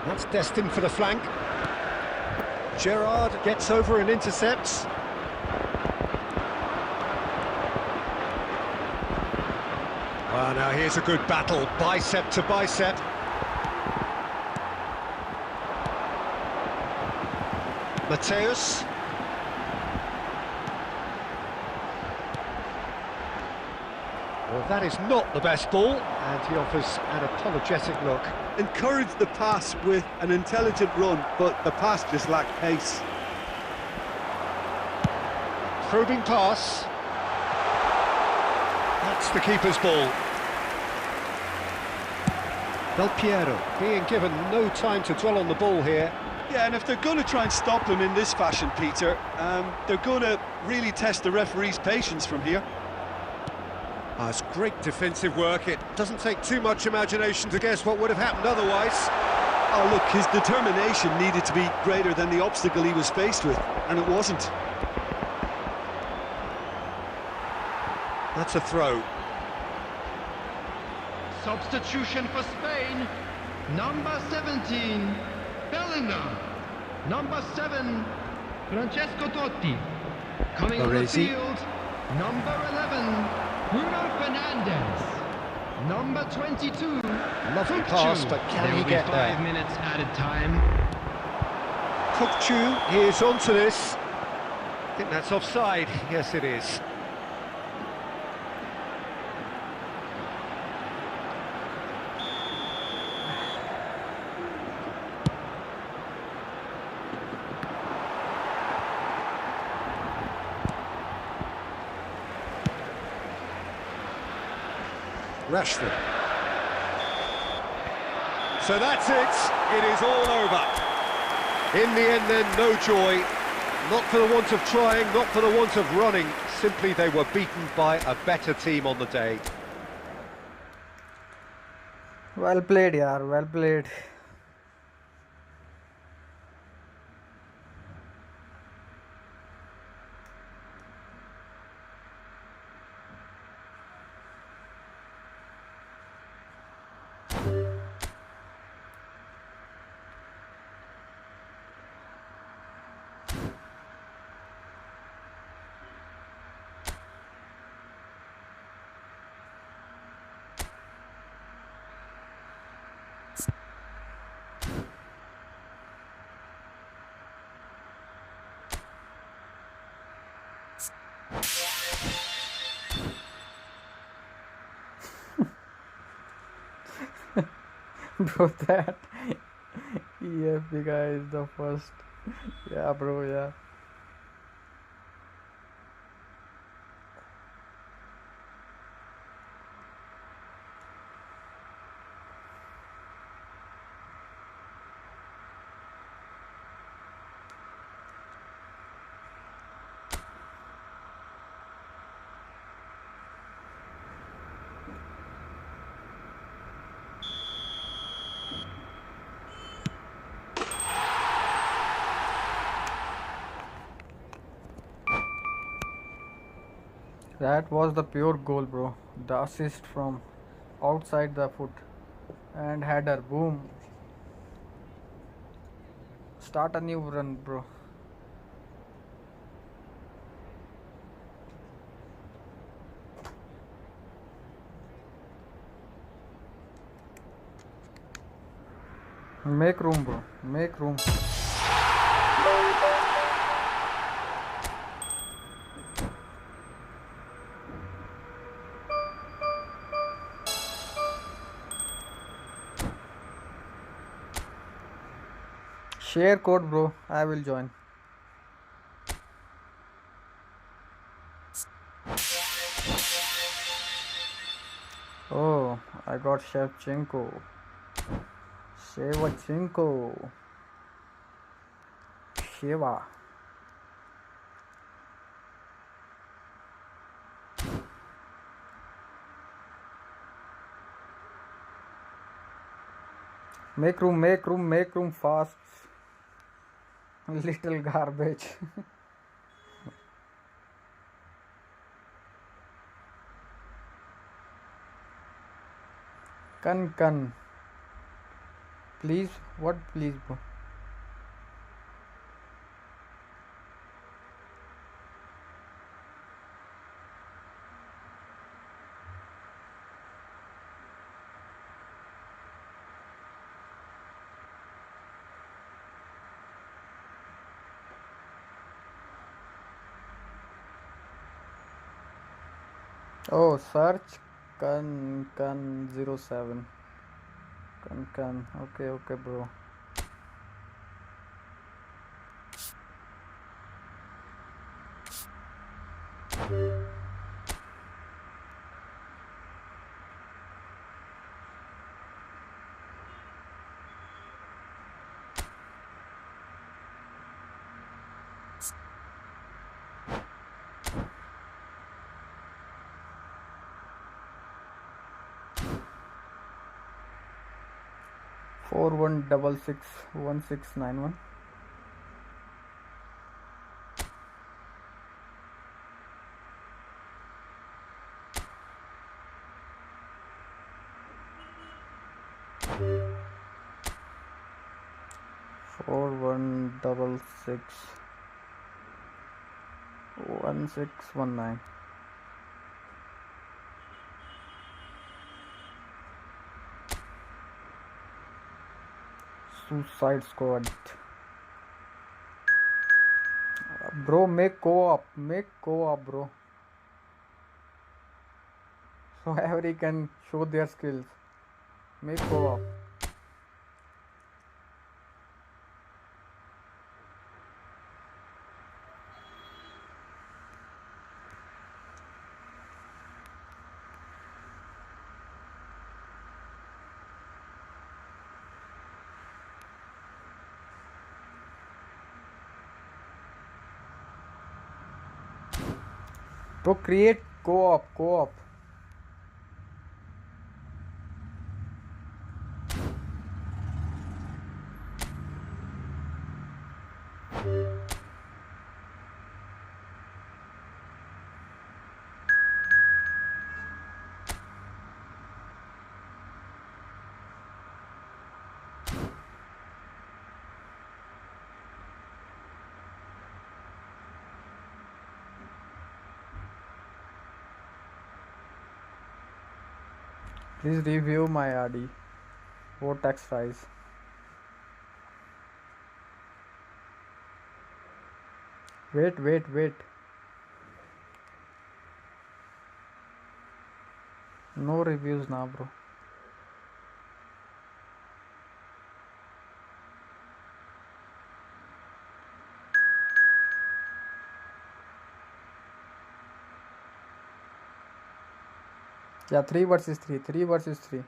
That's destined for the flank. Gerrard gets over and intercepts. now here's a good battle, bicep to bicep. Mateus. Well, that is not the best ball, and he offers an apologetic look. Encouraged the pass with an intelligent run, but the pass just lacked pace. Probing pass. That's the keeper's ball. Del Piero being given no time to dwell on the ball here. Yeah, and if they're going to try and stop him in this fashion, Peter, they're going to really test the referee's patience from here. It's great defensive work. It doesn't take too much imagination to guess what would have happened otherwise. Oh, look, his determination needed to be greater than the obstacle he was faced with, and it wasn't. That's a throw. Substitution for Spain. Number 17, Bellingham. Number 7, Francesco Totti. Coming on the Baresi. field, number 11, Bruno Fernandes. Number 22, Lovely Kukçu. pass, but can There he will be get 5 there? minutes added time. Kukçu is onto this. I think that's offside. Yes, it is. Rashford. So that's it. It is all over. In the end then, no joy. Not for the want of trying, not for the want of running. Simply they were beaten by a better team on the day. Well played, yaar. Well played. Bro, that EFB guy is the first. Yeah, bro, yeah. That was the pure goal, bro. The assist from outside the foot and header, boom. Start a new run, bro. Make room, bro. Make room. Share code, bro. I will join. Oh, I got Shevchenko. Shevchenko. Sheva. Make room, make room, make room fast. Little garbage. Can. Please, what please, bro? Oh, search can 07. Can. Okay, okay, bro. Four one double 6 1691. Four one double 1619. Suicide Squad. Bro, make co-op. Make co-op, bro. So everybody can show their skills. Make co-op. Bro, create co-op. Co-op. Please review my RD. Vortex fries. Wait. No reviews now, bro. Yeah, 3 versus 3. 3 versus 3.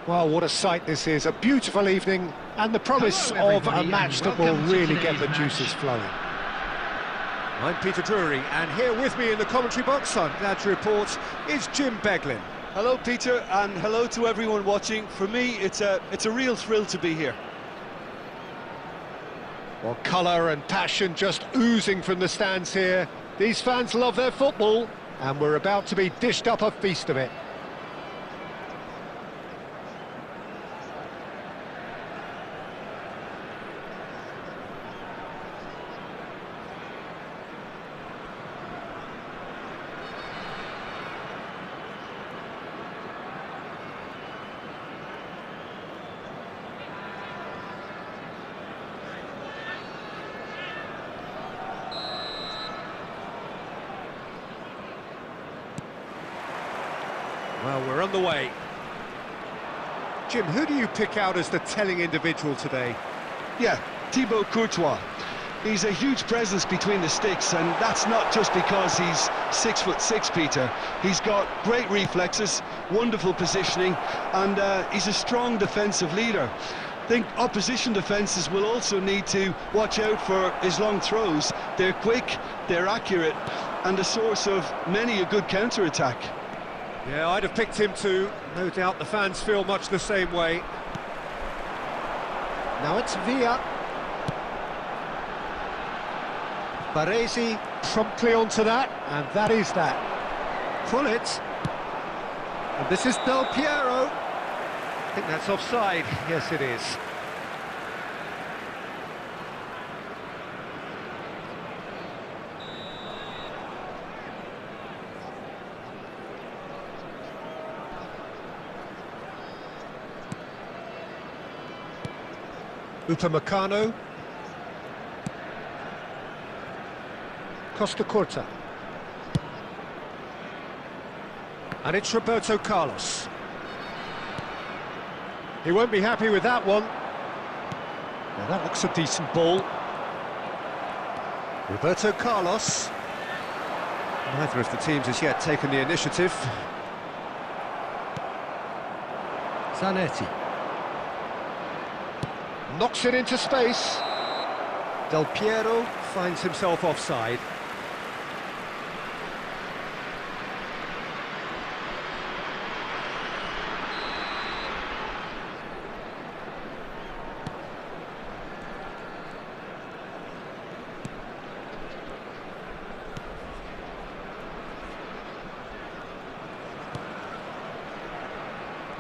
Well, what a sight this is, a beautiful evening, and the promise of a match that will really get the juices flowing. I'm Peter Drury, and here with me in the commentary box, I'm glad to report, is Jim Beglin. Hello, Peter, and hello to everyone watching. For me, it's a real thrill to be here. Well, colour and passion just oozing from the stands here. These fans love their football, and we're about to be dished up a feast of it. Well, we're on the way. Jim, who do you pick out as the telling individual today? Yeah, Thibaut Courtois. He's a huge presence between the sticks, and that's not just because he's 6'6", Peter. He's got great reflexes, wonderful positioning, and he's a strong defensive leader. I think opposition defences will also need to watch out for his long throws. They're quick, they're accurate, and a source of many a good counter-attack. Yeah, I'd have picked him too. No doubt the fans feel much the same way. Now it's Villa. Baresi promptly onto that, and that is that. Pull it. And this is Del Piero. I think that's offside. Yes, it is. Upamecano. Costa Curta. And it's Roberto Carlos. He won't be happy with that one. Now that looks a decent ball. Roberto Carlos. Neither of the teams has yet taken the initiative. Zanetti. Knocks it into space. Del Piero finds himself offside.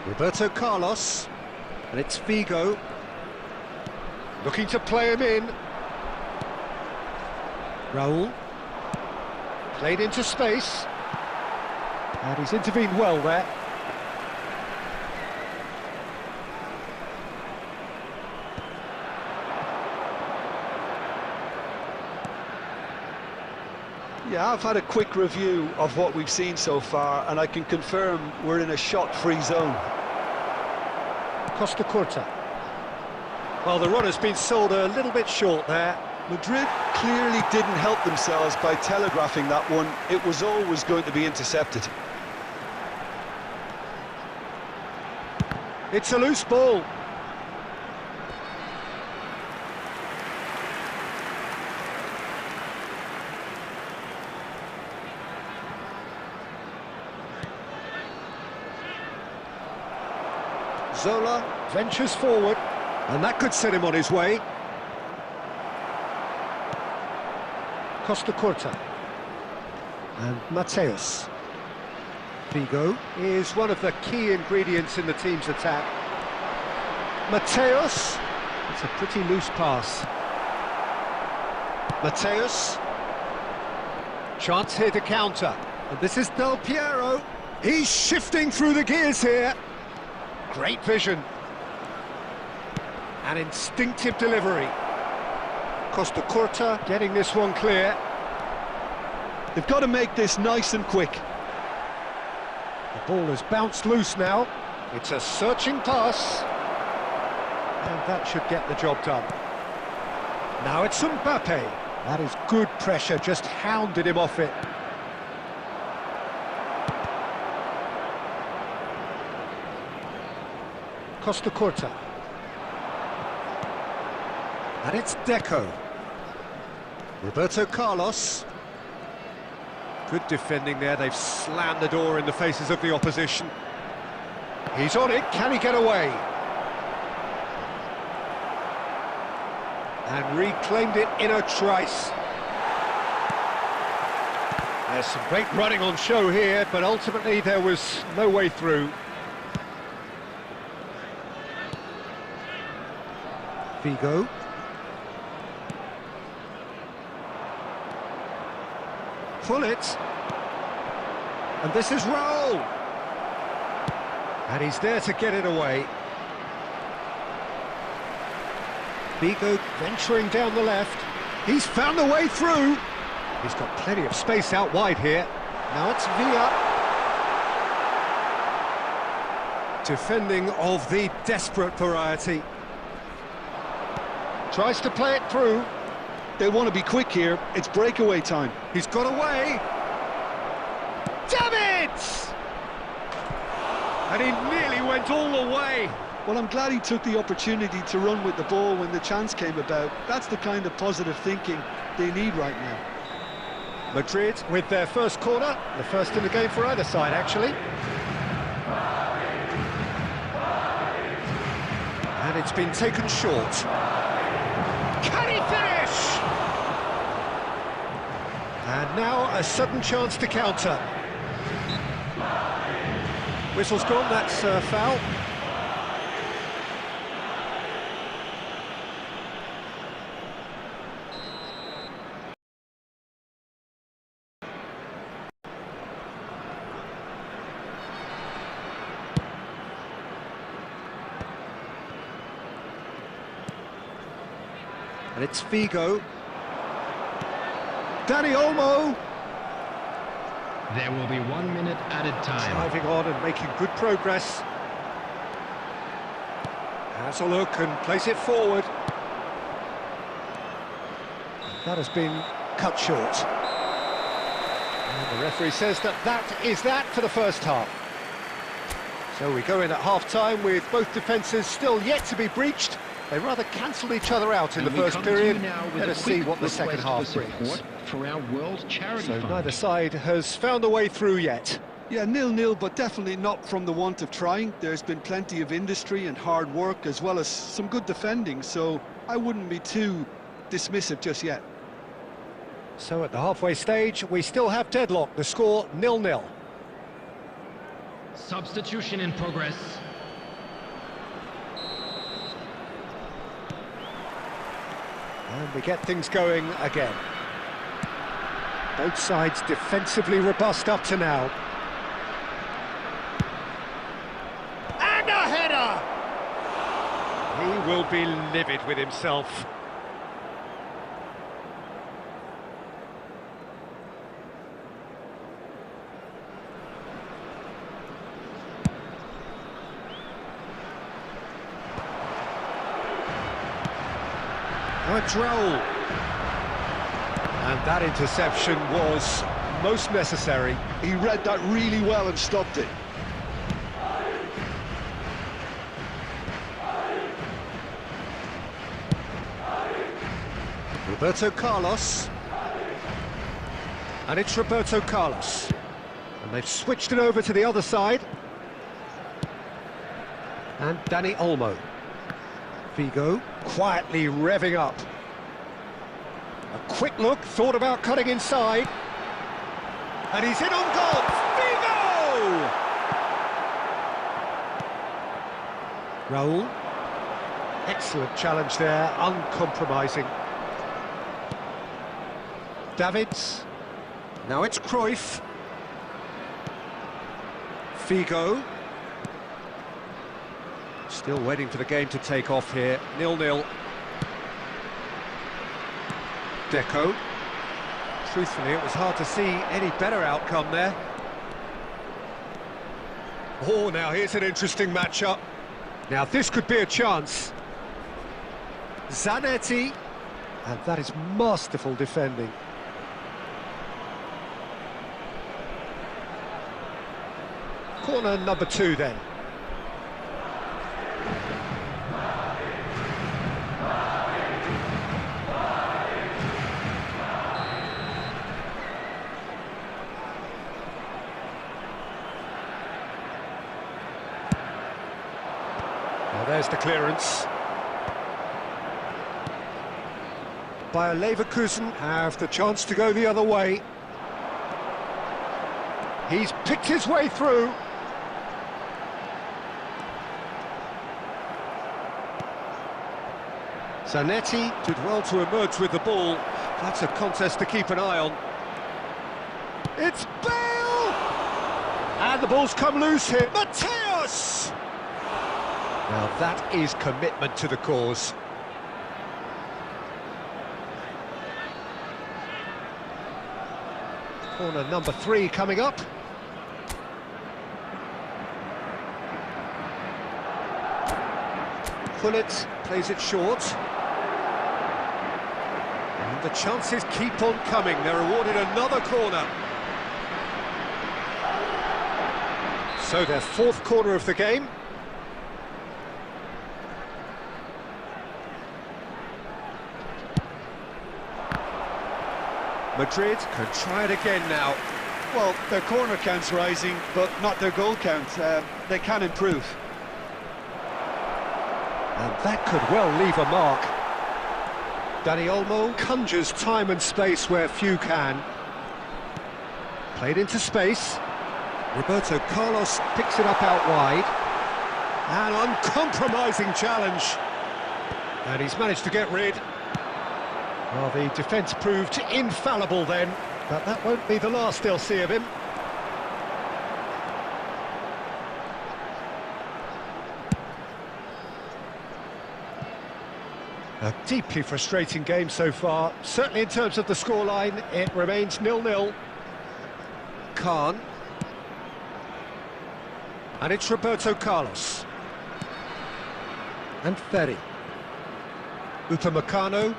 Roberto Carlos, and it's Figo. Looking to play him in. Raul. Played into space. And he's intervened well there. Yeah, I've had a quick review of what we've seen so far, and I can confirm we're in a shot-free zone. Costa Curta. Well, the run has been sold a little bit short there. Madrid clearly didn't help themselves by telegraphing that one. It was always going to be intercepted. It's a loose ball. Zola ventures forward, and that could set him on his way. Costa Curta. And Mateus. Figo is one of the key ingredients in the team's attack. Mateus. It's a pretty loose pass. Mateus. Chance here to counter. And this is Del Piero. He's shifting through the gears here. Great vision. An instinctive delivery. Costa Curta getting this one clear. They've got to make this nice and quick. The ball has bounced loose now. It's a searching pass. And that should get the job done. Now it's Mbappe. That is good pressure, just hounded him off it. Costa Curta. And it's Deco. Roberto Carlos. Good defending there, they've slammed the door in the faces of the opposition. He's on it, can he get away? And reclaimed it in a trice. There's some great running on show here, but ultimately there was no way through. Figo. Pull it. And this is Raul. And he's there to get it away. Figo venturing down the left. He's found the way through. He's got plenty of space out wide here. Now it's Villa. Defending of the desperate variety. Tries to play it through. They want to be quick here. It's breakaway time. He's got away. Davids! And he nearly went all the way. Well, I'm glad he took the opportunity to run with the ball when the chance came about. That's the kind of positive thinking they need right now. Madrid with their first corner, the first in the game for either side, actually. And it's been taken short. Can he finish? And now a sudden chance to counter. Whistle's gone, that's a foul. And it's Figo. Dani Olmo. There will be 1 minute added time. Driving on and making good progress. Has a look and plays it forward. That has been cut short. And the referee says that is that for the first half. So we go in at half-time with both defences still yet to be breached. They rather cancelled each other out in the first period. Let us see what the second half brings. For our World Charity So Fund. neither side has found a way through yet. Yeah, 0-0, but definitely not from the want of trying. There's been plenty of industry and hard work, as well as some good defending, so I wouldn't be too dismissive just yet. So at the halfway stage, we still have deadlock. The score 0-0. Substitution in progress. And we get things going again. Both sides defensively robust up to now. And a header! He will be livid with himself. Now it's Raul. And that interception was most necessary. He read that really well and stopped it. Roberto Carlos. And it's Roberto Carlos. And they've switched it over to the other side. And Dani Olmo. Figo quietly revving up. A quick look, thought about cutting inside. And he's in on goal! Figo! Raul. Excellent challenge there, uncompromising. Davids. Now it's Cruyff. Figo. Still waiting for the game to take off here. 0-0. Deco. Truthfully, it was hard to see any better outcome there. Oh, now here's an interesting matchup. Now this could be a chance. Zanetti. And that is masterful defending. Corner number 2 then. There's the clearance. Bayer Leverkusen have the chance to go the other way. He's picked his way through. Zanetti did well to emerge with the ball. That's a contest to keep an eye on. It's Bale! And the ball's come loose here. Mateus! Now that is commitment to the cause. Corner number 3 coming up. Pullet plays it short. And the chances keep on coming. They're awarded another corner. So their 4th corner of the game. Madrid can try it again now. Well, their corner count's rising, but not their goal count. They can improve. And that could well leave a mark. Dani Olmo conjures time and space where few can. Played into space. Roberto Carlos picks it up out wide. An uncompromising challenge. And he's managed to get rid. Well, the defence proved infallible then, but that won't be the last they'll see of him. A deeply frustrating game so far. Certainly in terms of the scoreline, it remains 0-0. Khan. And it's Roberto Carlos. And Ferri. Upamecano.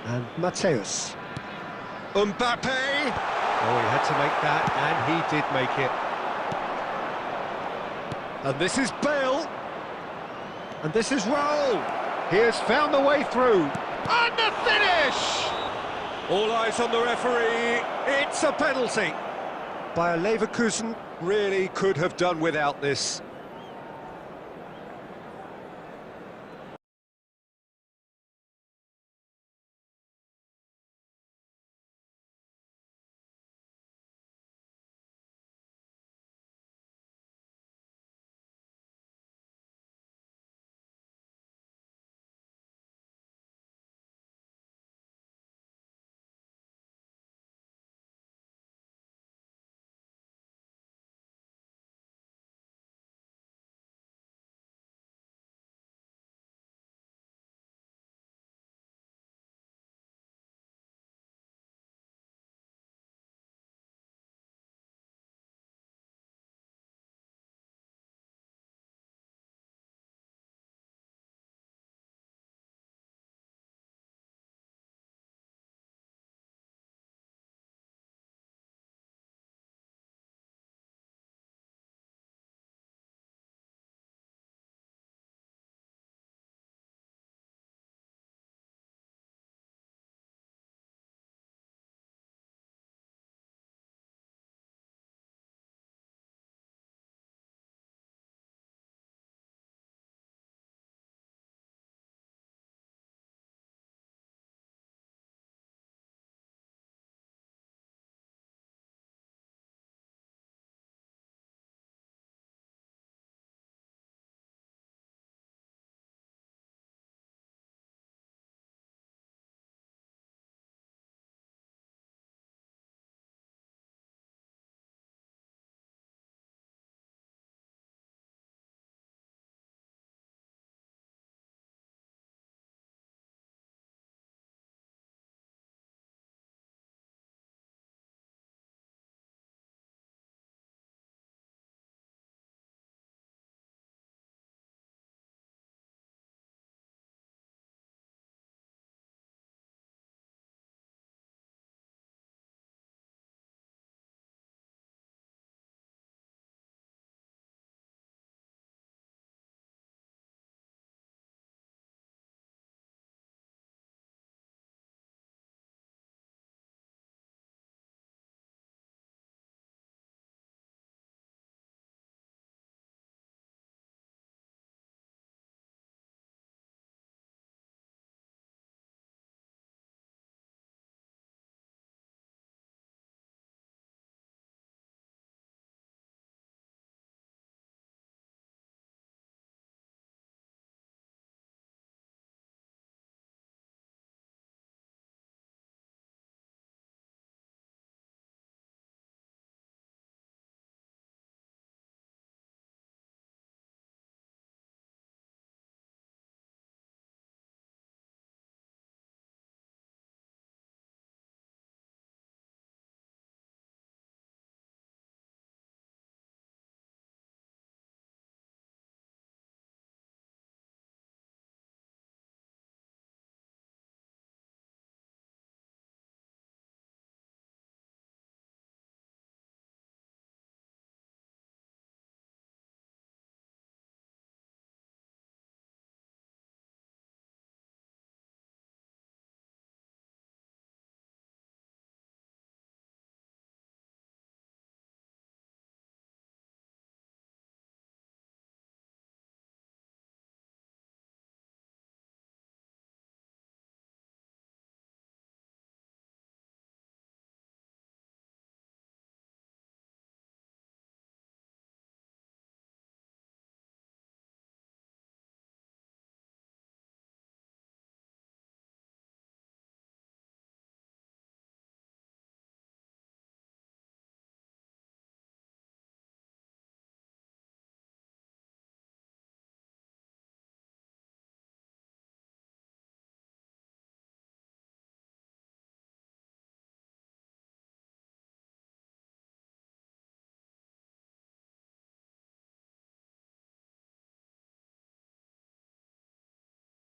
And Mateus. Mbappe! Oh, he had to make that, and he did make it. And this is Bale. And this is Raul. He has found the way through. And the finish! All eyes on the referee. It's a penalty. Bayer Leverkusen really could have done without this.